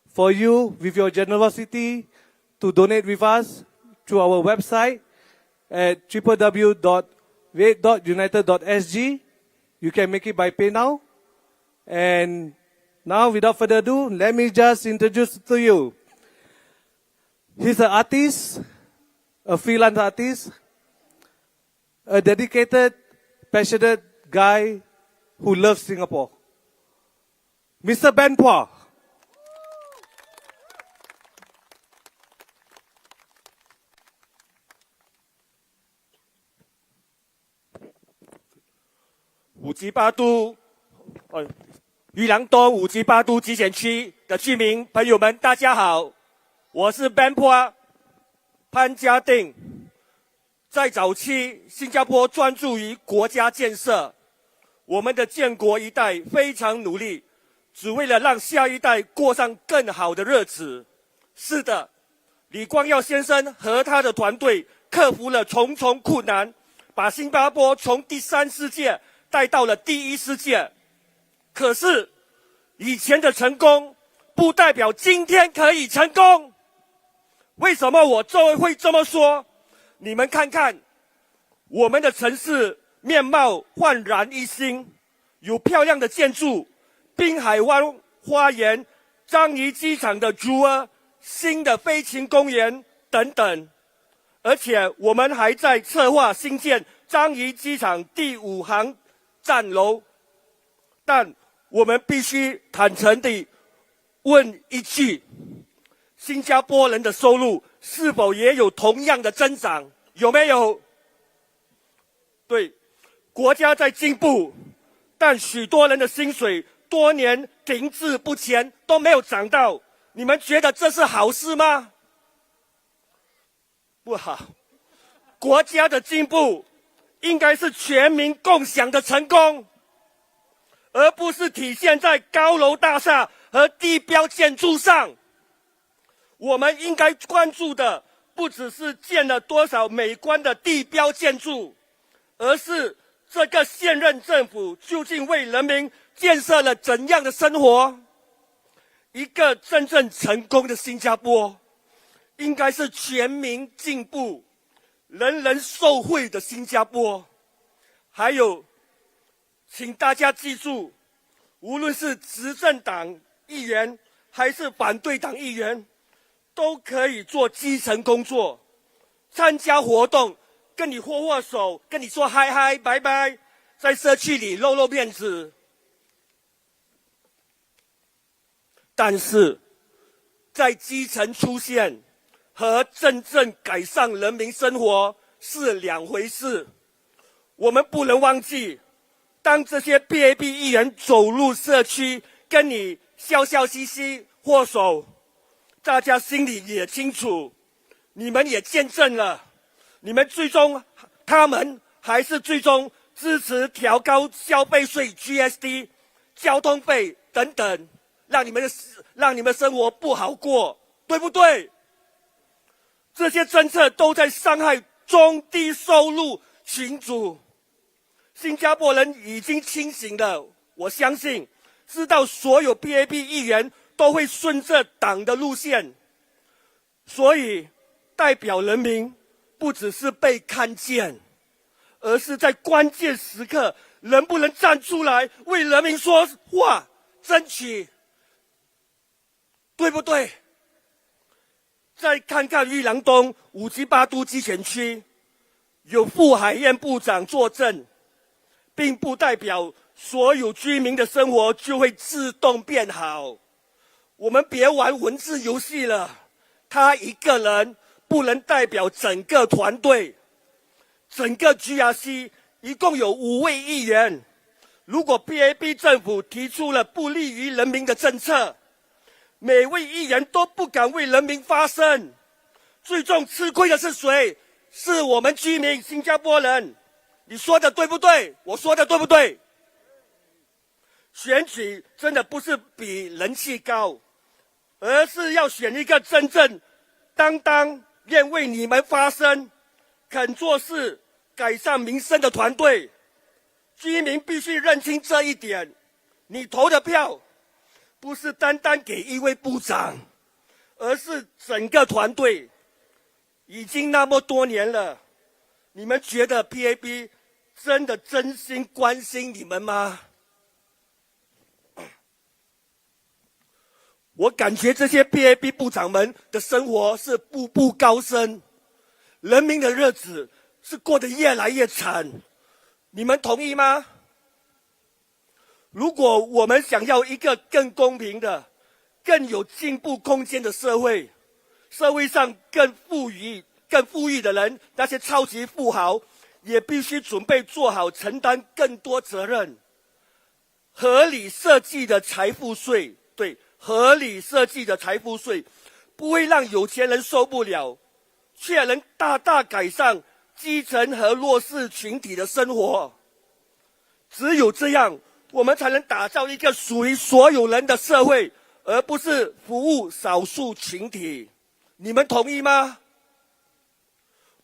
for you with your generosity to donate with us through our website at www.red.united.sg. You can make it by PayNow. And now, without further ado, let me just introduce to you. He's an artist, a freelance artist, a dedicated, passionate guy who loves Singapore. Mr. Ben Phua.裕廊东5级8都集选区的居民朋友们，大家好，我是 Ben Phua 潘家定。在早期，新加坡专注于国家建设，我们的建国一代非常努力，只为了让下一代过上更好的日子。是的，李光耀先生和他的团队克服了重重困难，把新加坡从第3世界带到了第1世界。可是，以前的成功不代表今天可以成功。为什么我会这么说？你们看看，我们的城市面貌焕然一新，有漂亮的建筑，滨海湾花园、樟宜机场的竹儿、新的飞禽公园等等。而且我们还在策划新建樟宜机场第5航站楼。但我们必须坦诚地问一句：新加坡人的收入是否也有同样的增长？有没有？对，国家在进步，但许多人的薪水多年停滞不前，都没有涨到。你们觉得这是好事吗？不好。国家的进步应该是全民共享的成功，而不是体现在高楼大厦和地标建筑上。我们应该关注的不只是建了多少美观的地标建筑，而是这个现任政府究竟为人民建设了怎样的生活。一个真正成功的新加坡，应该是全民进步、人人受惠的新加坡。还有，请大家记住，无论是执政党议员还是反对党议员，都可以做基层工作，参加活动，跟你握握手，跟你说嗨嗨拜拜，在社区里露露面子。但是，在基层出现和真正改善人民生活是两回事。我们不能忘记，当这些 PAP 议员走入社区，跟你笑嘻嘻握手，大家心里也清楚，你们也见证了，你们最终他们还是最终支持调高消费税 GST、交通费等等，让你们生活不好过，对不对？这些政策都在伤害中低收入群组。新加坡人已经清醒了，我相信知道所有 PAP 议员都会顺着党的路线，所以代表人民不只是被看见，而是在关键时刻能不能站出来为人民说话，争取，对不对？再看看裕廊东5级8都机选区，有傅海燕部长坐镇，并不代表所有居民的生活就会自动变好。我们别玩文字游戏了，他一个人不能代表整个团队。整个 GRC 一共有5位议员，如果 PAP 政府提出了不利于人民的政策，每位议员都不敢为人民发声，最终吃亏的是谁？是我们居民新加坡人。你说的对不对？我说的对不对？选举真的不是比人气高，而是要选一个真正担当愿为你们发声、肯做事、改善民生的团队。居民必须认清这一点，你投的票不是单单给一位部长，而是整个团队。已经那么多年了，你们觉得 PAP 真的真心关心你们吗？我感觉这些 PAP 部长们的生活是步步高升，人民的日子是过得越来越惨，你们同意吗？如果我们想要一个更公平的、更有进步空间的社会，社会上更富裕的人，那些超级富豪也必须准备做好承担更多责任。合理设计的财富税，对，合理设计的财富税不会让有钱人受不了，却能大大改善基层和弱势群体的生活。只有这样，我们才能打造一个属于所有人的社会，而不是服务少数群体。你们同意吗？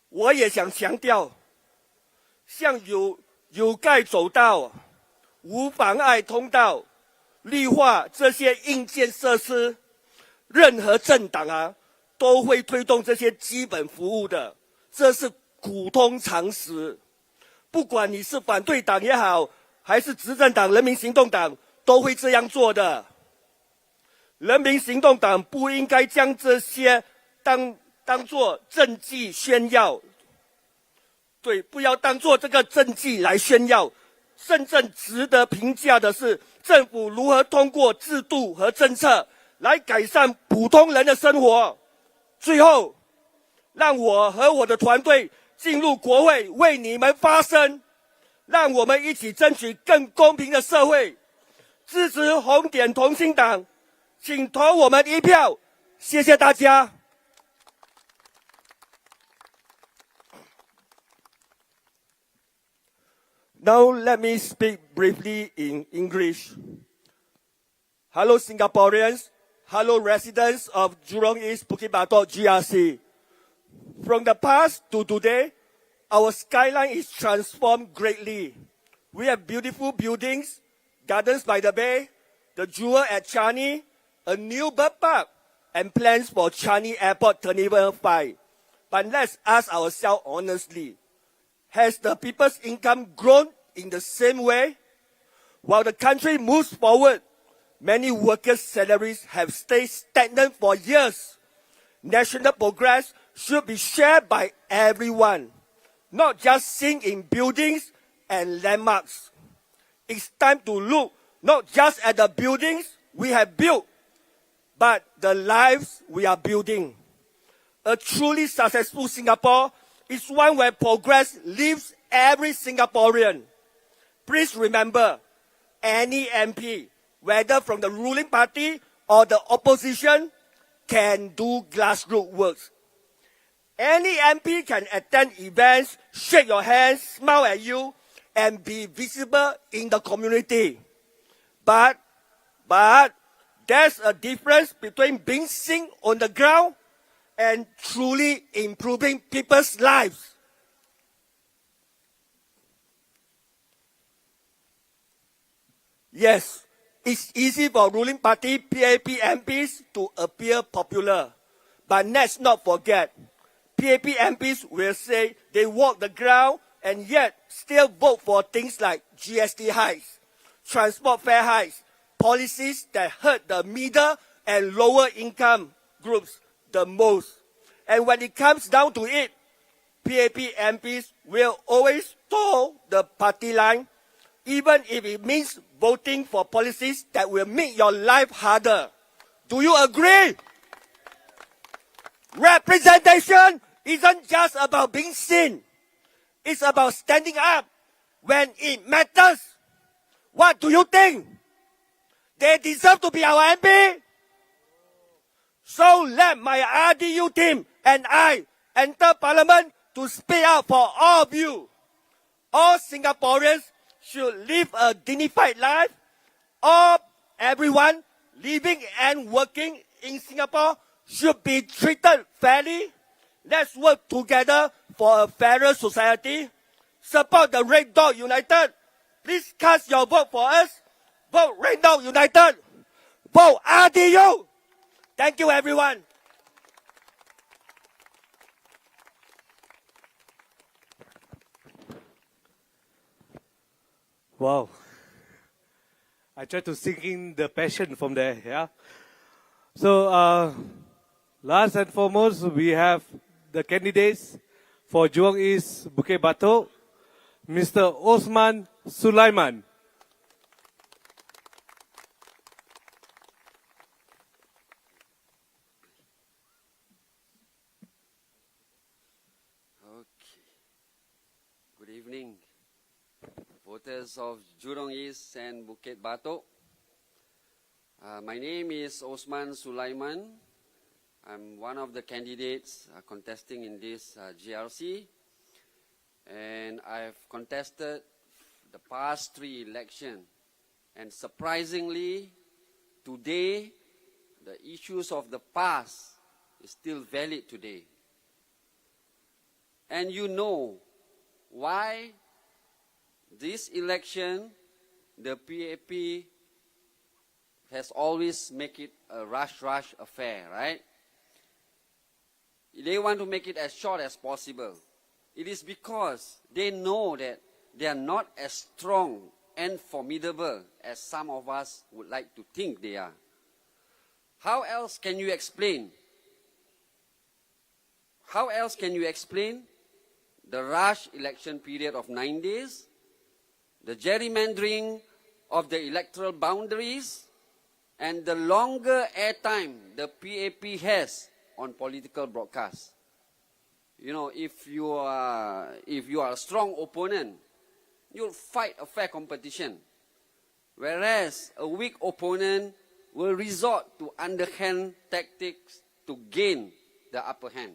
我也想强调，像有盖走道、无妨碍通道、绿化这些硬件设施，任何政党都会推动这些基本服务的，这是普通常识。不管你是反对党也好，还是执政党人民行动党，都会这样做的。人民行动党不应该将这些当作政绩炫耀，对，不要当作这个政绩来炫耀。真正值得评价的是，政府如何通过制度和政策来改善普通人的生活。最后，让我和我的团队进入国会为你们发声，让我们一起争取更公平的社会。支持红点同心党，请投我们一票，谢谢大家。Now let me speak briefly in English. Hello Singaporeans, hello residents of Jurong East-Bukit Batok GRC. From the past to today, our skyline is transformed greatly. We have beautiful buildings, gardens by the bay, the jewel at Changi, a new bird park, and plans for Changi Airport Terminal 5. But let's ask ourselves honestly, has the people's income grown in the same way? While the country moves forward, many workers' salaries have stayed stagnant for years. National progress should be shared by everyone, not just seen in buildings and landmarks. It's time to look not just at the buildings we have built, but the lives we are building. A truly successful Singapore is one where progress lifts every Singaporean. Please remember, any MP, whether from the ruling party or the opposition, can do grassroots work. Any MP can attend events, shake your hands, smile at you, and be visible in the community. But there's a difference between being seen on the ground and truly improving people's lives. Yes, it's easy for ruling party PAP MPs to appear popular. But let's not forget, PAP MPs will say they walk the ground and yet still vote for things like GST hikes, transport fare hikes, policies that hurt the middle and lower income groups the most. And when it comes down to it, PAP MPs will always toe the party line, even if it means voting for policies that will make your life harder. Do you agree? Representation isn't just about being seen. It's about standing up when it matters. What do you think? They deserve to be our MP? So let my RDU team and I enter Parliament to speak out for all of you. All Singaporeans should live a dignified life. Everyone living and working in Singapore should be treated fairly. Let's work together for a fairer society. Support the Red Dot United. Please cast your vote for us. Vote Red Dot United. Vote RDU. Thank you, everyone. Wow. I tried to sink in the passion from there, yeah. So, last and foremost, we have the candidates for Jurong East-Bukit Batok, Mr. Osman Sulaiman. Okay. Good evening, voters of Jurong East and Bukit Batok. My name is Osman Sulaiman. I'm one of the candidates contesting in this GRC, and I've contested the past 3 elections. And surprisingly, today, the issues of the past is still valid today. And you know why this election, the PAP has always make it a rush affair, right? They want to make it as short as possible. It is because they know that they are not as strong and formidable as some of us would like to think they are. How else can you explain? How else can you explain the rush election period of 9 days, the gerrymandering of the electoral boundaries, and the longer airtime the PAP has on political broadcasts? You know, if you are a strong opponent, you'll fight a fair competition. Whereas a weak opponent will resort to underhand tactics to gain the upper hand.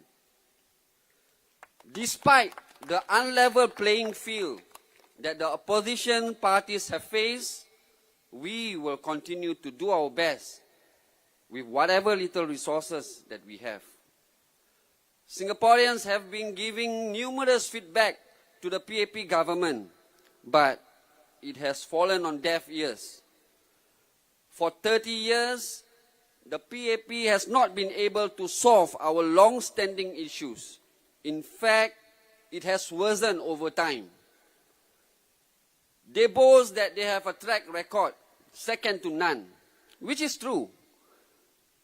Despite the unlevel playing field that the opposition parties have faced, we will continue to do our best with whatever little resources that we have. Singaporeans have been giving numerous feedback to the PAP government, but it has fallen on deaf ears. For 30 years, the PAP has not been able to solve our long-standing issues. In fact, it has worsened over time. They boast that they have a track record second to none, which is true.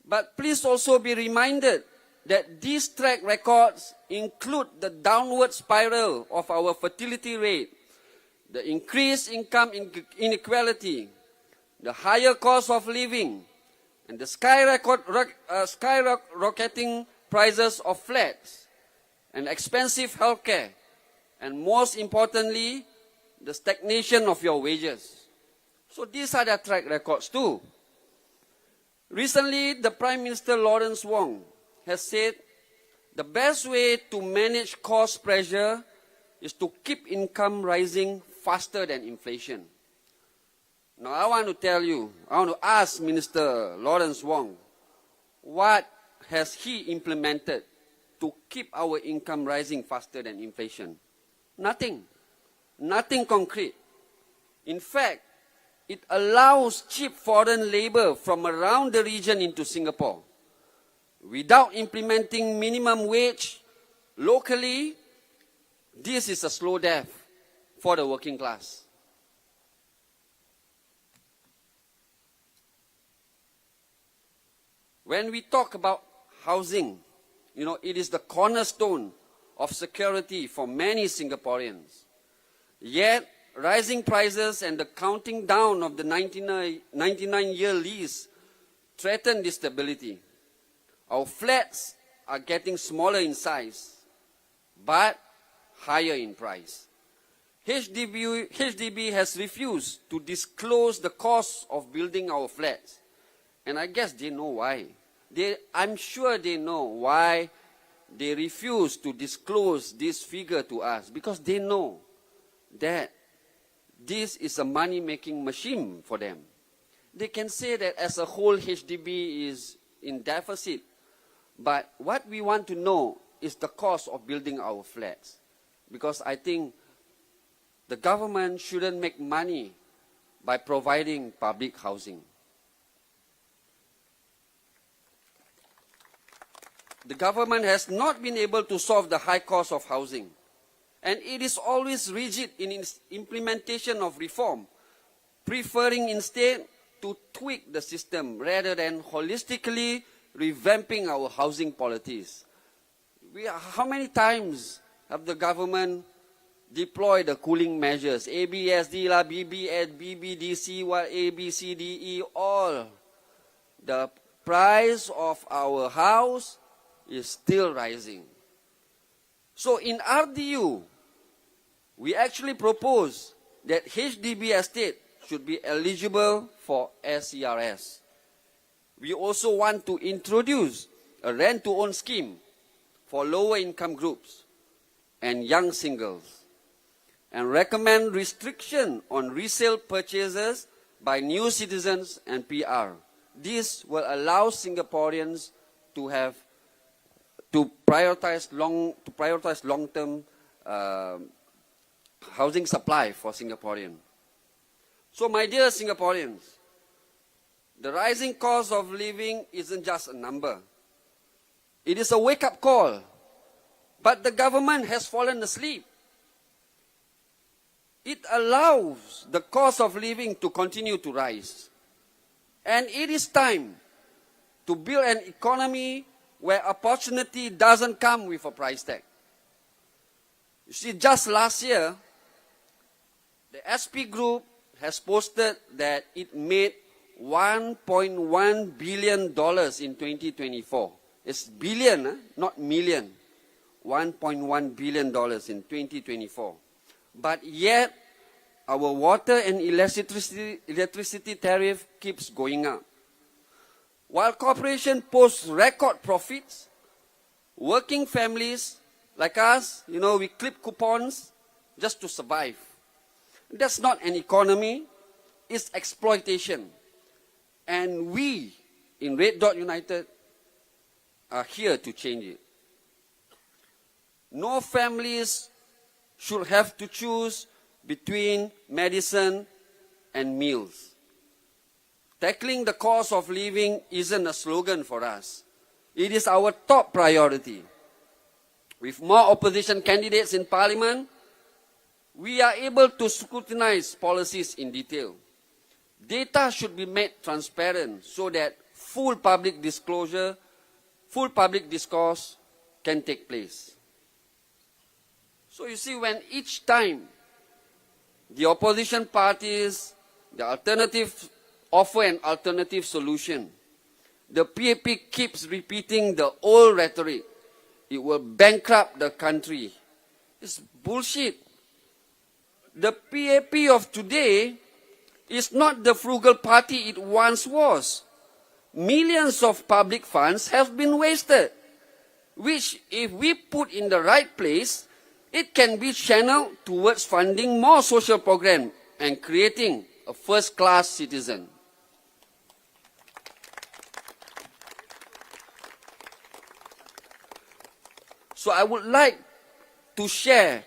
But please also be reminded that these track records include the downward spiral of our fertility rate, the increased income inequality, the higher cost of living, and the skyrocketing prices of flats, and expensive healthcare, and most importantly, the stagnation of your wages. So these are their track records too. Recently, the Prime Minister Lawrence Wong has said the best way to manage cost pressure is to keep income rising faster than inflation. Now, I want to ask Minister Lawrence Wong, what has he implemented to keep our income rising faster than inflation? Nothing. Nothing concrete. In fact, it allows cheap foreign labor from around the region into Singapore. Without implementing minimum wage locally, this is a slow death for the working class. When we talk about housing, it is the cornerstone of security for many Singaporeans. Yet, rising prices and the counting down of the 99-year lease threaten this stability. Our flats are getting smaller in size, but higher in price. HDB has refused to disclose the cost of building our flats. And I guess they know why. I'm sure they know why they refuse to disclose this figure to us, because they know that this is a money-making machine for them. They can say that as a whole HDB is in deficit, but what we want to know is the cost of building our flats. Because I think the government shouldn't make money by providing public housing. The government has not been able to solve the high cost of housing. And it is always rigid in its implementation of reform, preferring instead to tweak the system rather than holistically revamping our housing policies. How many times have the government deployed the cooling measures? ABSD, BBDC, ABCDE, all. The price of our house is still rising. So in RDU, we actually propose that HDB estate should be eligible for SERS. We also want to introduce a rent-to-own scheme for lower income groups and young singles, and recommend restriction on resale purchases by new citizens and PR. This will allow Singaporeans to prioritize long-term housing supply for Singaporeans. So, my dear Singaporeans, the rising cost of living isn't just a number. It is a wake-up call. But the government has fallen asleep. It allows the cost of living to continue to rise. And it is time to build an economy where opportunity doesn't come with a price tag. You see, just last year, the SP Group has posted that it made $1.1 billion in 2024. It's billion, not million. $1.1 billion in 2024. But yet, our water and electricity tariff keeps going up. While corporations post record profits, working families like us, we clip coupons just to survive. That's not an economy, it's exploitation. And we, in Red Dot United, are here to change it. No families should have to choose between medicine and meals. Tackling the cost of living isn't a slogan for us. It is our top priority. With more opposition candidates in Parliament, we are able to scrutinize policies in detail. Data should be made transparent so that full public discourse can take place. So you see, when each time the opposition parties, the alternative offer an alternative solution, the PAP keeps repeating the old rhetoric. It will bankrupt the country. It's bullshit. The PAP of today is not the frugal party it once was. Millions of public funds have been wasted. which if we put in the right place, it can be channeled towards funding more social programs and creating a first-class citizen. So I would like to share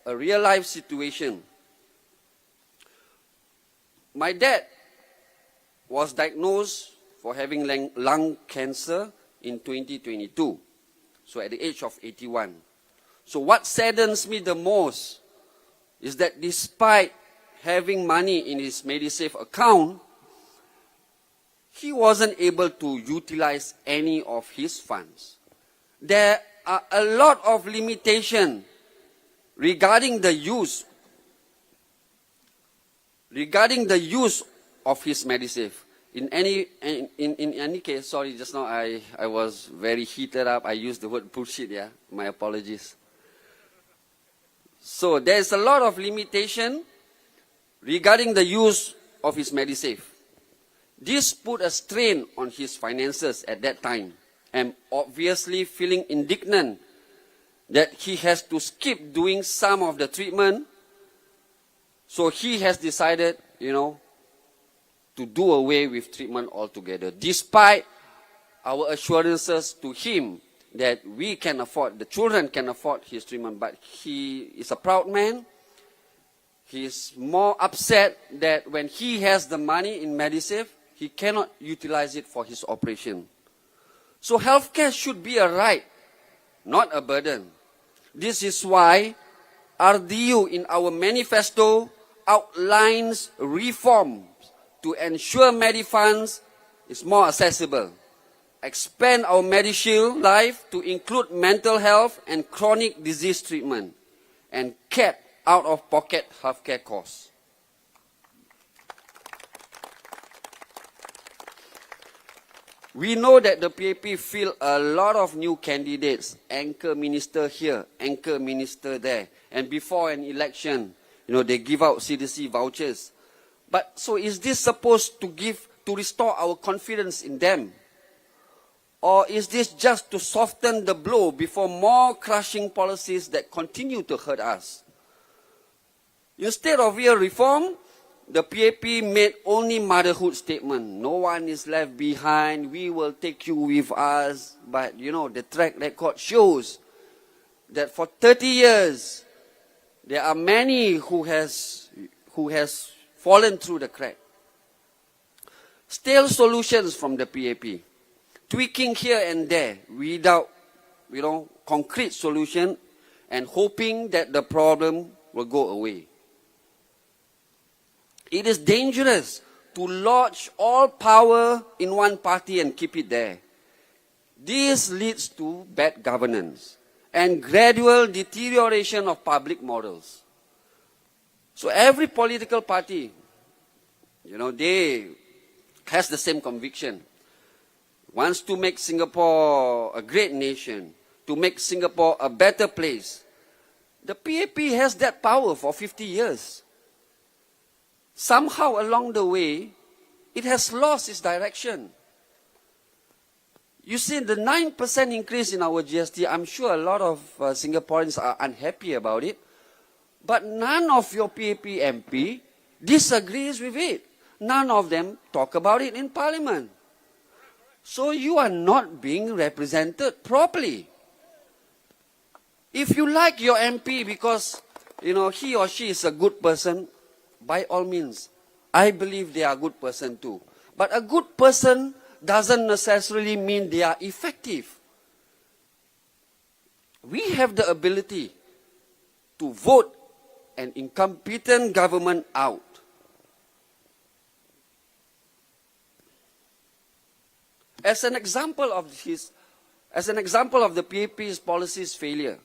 a real-life situation. My dad was diagnosed for having lung cancer in 2022, so at the age of 81. So what saddens me the most is that despite having money in his MediSave account, he wasn't able to utilize any of his funds. There are a lot of limitations regarding the use of his MediSave. In any case, sorry, just now I was very heated up. I used the word bullshit, yeah. My apologies. So there's a lot of limitation regarding the use of his MediSave. This put a strain on his finances at that time, and obviously feeling indignant that he has to skip doing some of the treatment. So he has decided, to do away with treatment altogether, despite our assurances to him that we can afford, the children can afford his treatment. But he is a proud man. He is more upset that when he has the money in MediSave, he cannot utilize it for his operation. So healthcare should be a right, not a burden. This is why RDU in our manifesto outlines reforms to ensure Medifunds is more accessible, expand our MediShield life to include mental health and chronic disease treatment, and cap out-of-pocket healthcare costs. We know that the PAP field a lot of new candidates, anchor minister here, anchor minister there, and before an election, they give out CDC vouchers. But so is this supposed to restore our confidence in them? Or is this just to soften the blow before more crushing policies that continue to hurt us? Instead of real reform, the PAP made only motherhood statement. No one is left behind. We will take you with us. But, the track record shows that for 30 years, there are many who has fallen through the crack. Stale solutions from the PAP, tweaking here and there without, concrete solution, and hoping that the problem will go away. It is dangerous to lodge all power in one party and keep it there. This leads to bad governance and gradual deterioration of public morals. So every political party, they has the same conviction. Wants to make Singapore a great nation, to make Singapore a better place. The PAP has that power for 50 years. Somehow along the way, it has lost its direction. You see, the 9% increase in our GST, I'm sure a lot of Singaporeans are unhappy about it. But none of your PAP MP disagrees with it. None of them talk about it in Parliament. So you are not being represented properly. If you like your MP because, he or she is a good person, by all means, I believe they are a good person too. But a good person doesn't necessarily mean they are effective. We have the ability to vote an incompetent government out. As an example of the PAP's policies failure,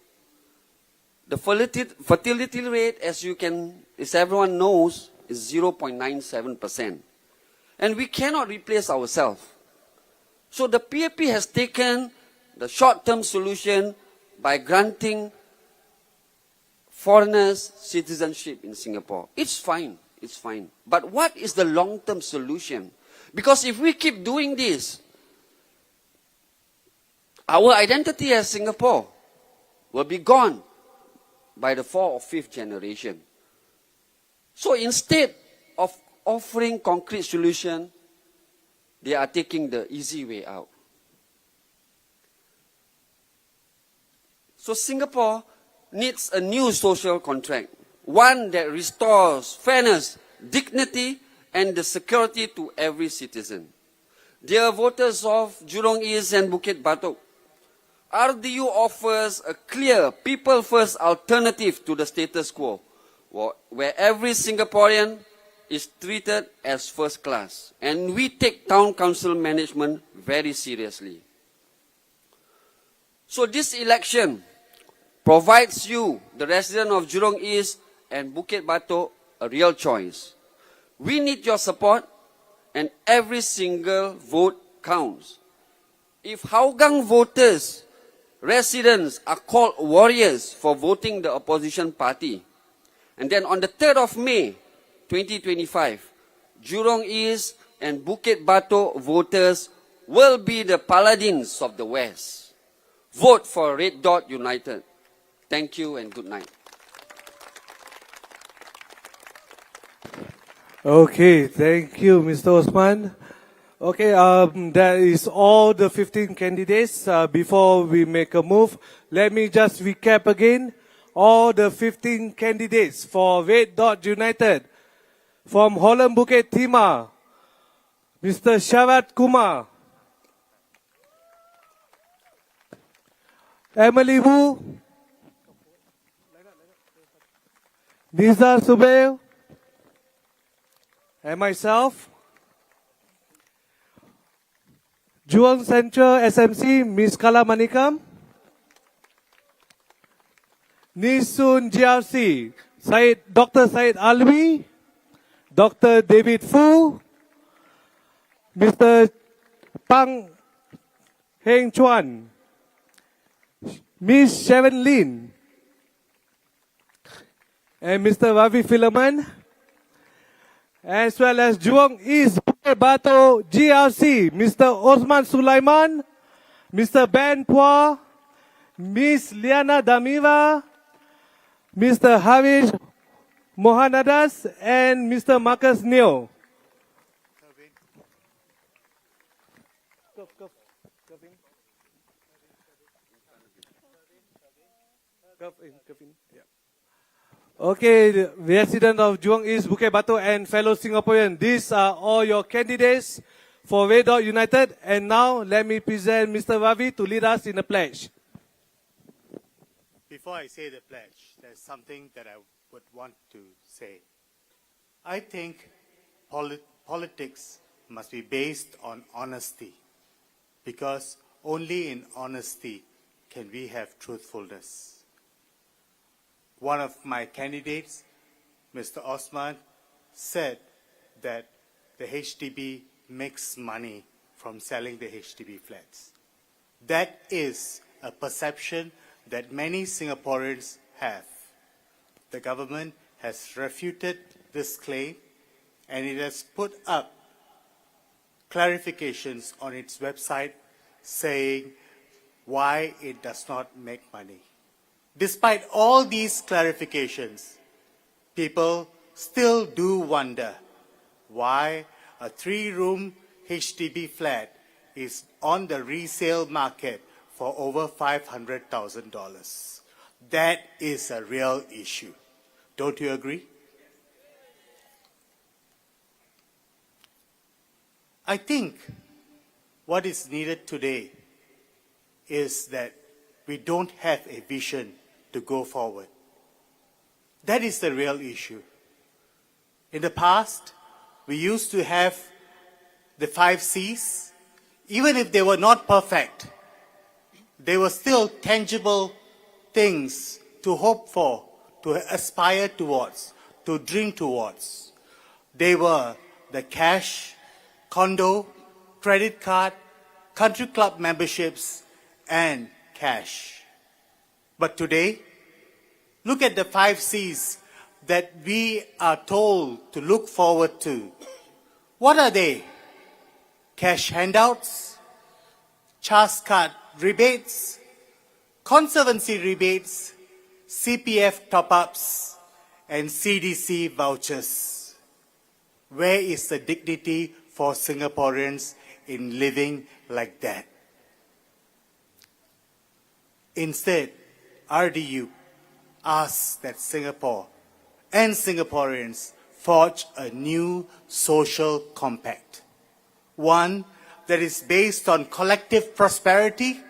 the fertility rate, as everyone knows, is 0.97%. And we cannot replace ourselves. So the PAP has taken the short-term solution by granting foreigners citizenship in Singapore. It's fine. But what is the long-term solution? Because if we keep doing this, Our identity as Singapore will be gone by the fourth or fifth generation. So instead of offering concrete solution, they are taking the easy way out. So Singapore needs a new social contract, one that restores fairness, dignity, and the security to every citizen. Dear voters of Jurong East and Bukit Batok, RDU offers a clear, people-first alternative to the status quo, where every Singaporean is treated as first class, and we take town council management very seriously. So this election provides you, the resident of Jurong East and Bukit Batok, a real choice. We need your support, and every single vote counts. If Hougang voters, residents are called warriors for voting the opposition party, and then on the 3rd of May, 2025, Jurong East and Bukit Batok voters will be the paladins of the West. Vote for Red Dot United. Thank you and good night. Okay, thank you, Mr. Osman. Okay, that is all the 15 candidates. Before we make a move, let me just recap again. All the 15 candidates for Red Dot United. From Holland Bukit Timah, Mr. Sharat Kumar. Emily Wu. Nizar Subail. And myself. Jurong Central SMC, Ms. Kala Manikam. Nisun GRC, Dr. Syed Alwi. Dr. David Fu, Mr. Pang Heng Chuan, Ms. Sharon Lin, and Mr. Ravi Philaman, as well as Jurong East-Bukit Batok GRC, Mr. Osman Sulaiman, Mr. Ben Pua, Ms. Liana Damira, Mr. Harish Mohanadas, and Mr. Marcus Neo. Okay, the resident of Jurong East, Bukit Batok, and fellow Singaporeans, these are all your candidates for Red Dot United. And now, let me present Mr. Ravi to lead us in the pledge. Before I say the pledge, there's something that I would want to say. I think politics must be based on honesty, because only in honesty can we have truthfulness. One of my candidates, Mr. Osman, said that the HDB makes money from selling the HDB flats. That is a perception that many Singaporeans have. The government has refuted this claim, and it has put up clarifications on its website saying why it does not make money. Despite all these clarifications, people still do wonder why a 3-room HDB flat is on the resale market for over $500,000. That is a real issue. Don't you agree? I think what is needed today is that we don't have a vision to go forward. That is the real issue. In the past, we used to have the 5 C's. Even if they were not perfect, they were still tangible things to hope for, to aspire towards, to dream towards. They were the cash, condo, credit card, country club memberships, and cash. But today, look at the 5 C's that we are told to look forward to. What are they? Cash handouts, CHAS card rebates, conservancy rebates, CPF top-ups, and CDC vouchers. Where is the dignity for Singaporeans in living like that? Instead, RDU asks that Singapore and Singaporeans forge a new social compact. One that is based on collective prosperity,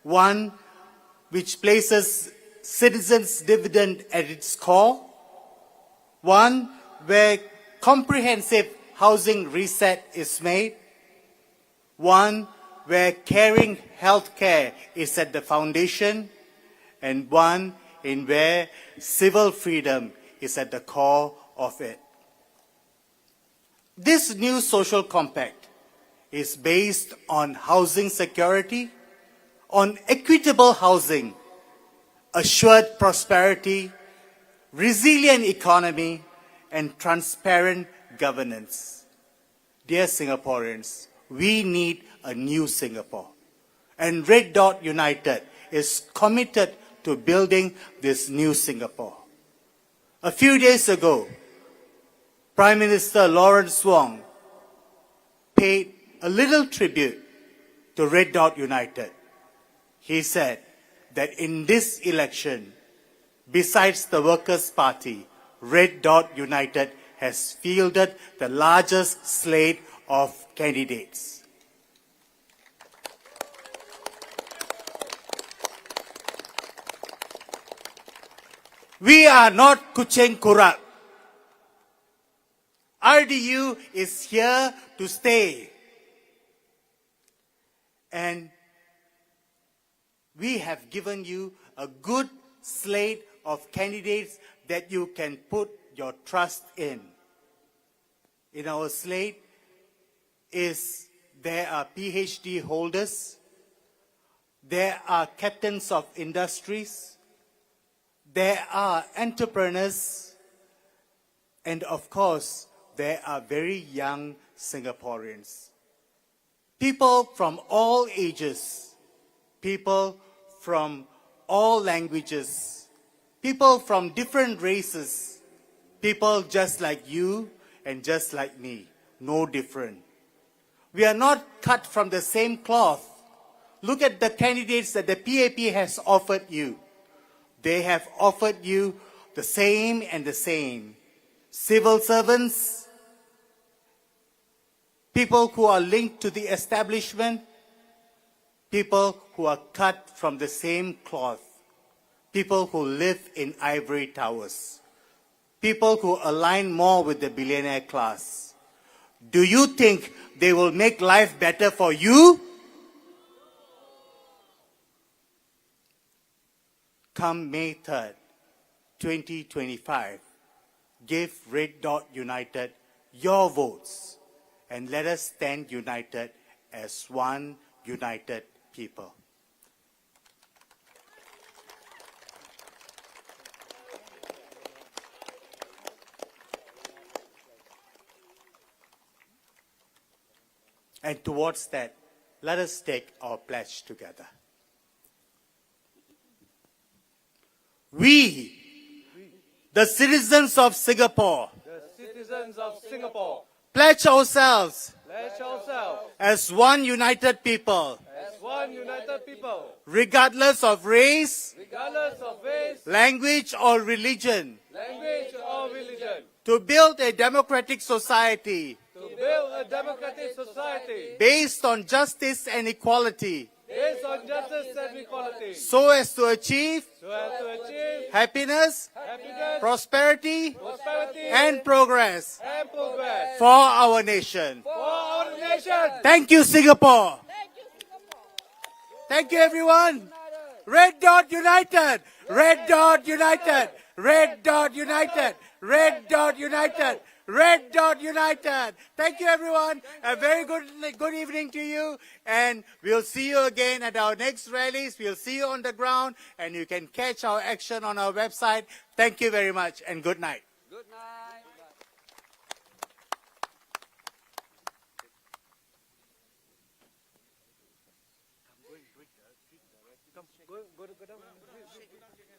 one which places citizens' dividend at its core, one where comprehensive housing reset is made, one where caring healthcare is at the foundation, and one in where civil freedom is at the core of it. This new social compact is based on housing security, on equitable housing, assured prosperity, resilient economy, and transparent governance. Dear Singaporeans, we need a new Singapore. And Red Dot United is committed to building this new Singapore. A few days ago, Prime Minister Lawrence Wong paid a little tribute to Red Dot United. He said that in this election, besides the Workers' Party, Red Dot United has fielded the largest slate of candidates. We are not kucing kurak. RDU is here to stay. And we have given you a good slate of candidates that you can put your trust in. In our slate there are PhD holders, there are captains of industries, there are entrepreneurs, and of course, there are very young Singaporeans. People from all ages, people from all languages, people from different races, people just like you and just like me, no different. We are not cut from the same cloth. Look at the candidates that the PAP has offered you. They have offered you the same and the same. Civil servants, people who are linked to the establishment, people who are cut from the same cloth, people who live in ivory towers, people who align more with the billionaire class. Do you think they will make life better for you? Come May 3rd, 2025, give Red Dot United your votes and let us stand united as one united people. And towards that, let us take our pledge together. We, the citizens of Singapore, pledge ourselves as one united people, regardless of race, language or religion, to build a democratic society based on justice and equality, so as to achieve happiness, prosperity, and progress for our nation. Thank you, Singapore. Thank you, everyone. Red Dot United. Red Dot United. Red Dot United. Red Dot United. Red Dot United. Thank you, everyone. A very good evening to you. And we'll see you again at our next rallies. We'll see you on the ground. And you can catch our action on our website. Thank you very much and good night. Good night. I'm going to break the Come, go down.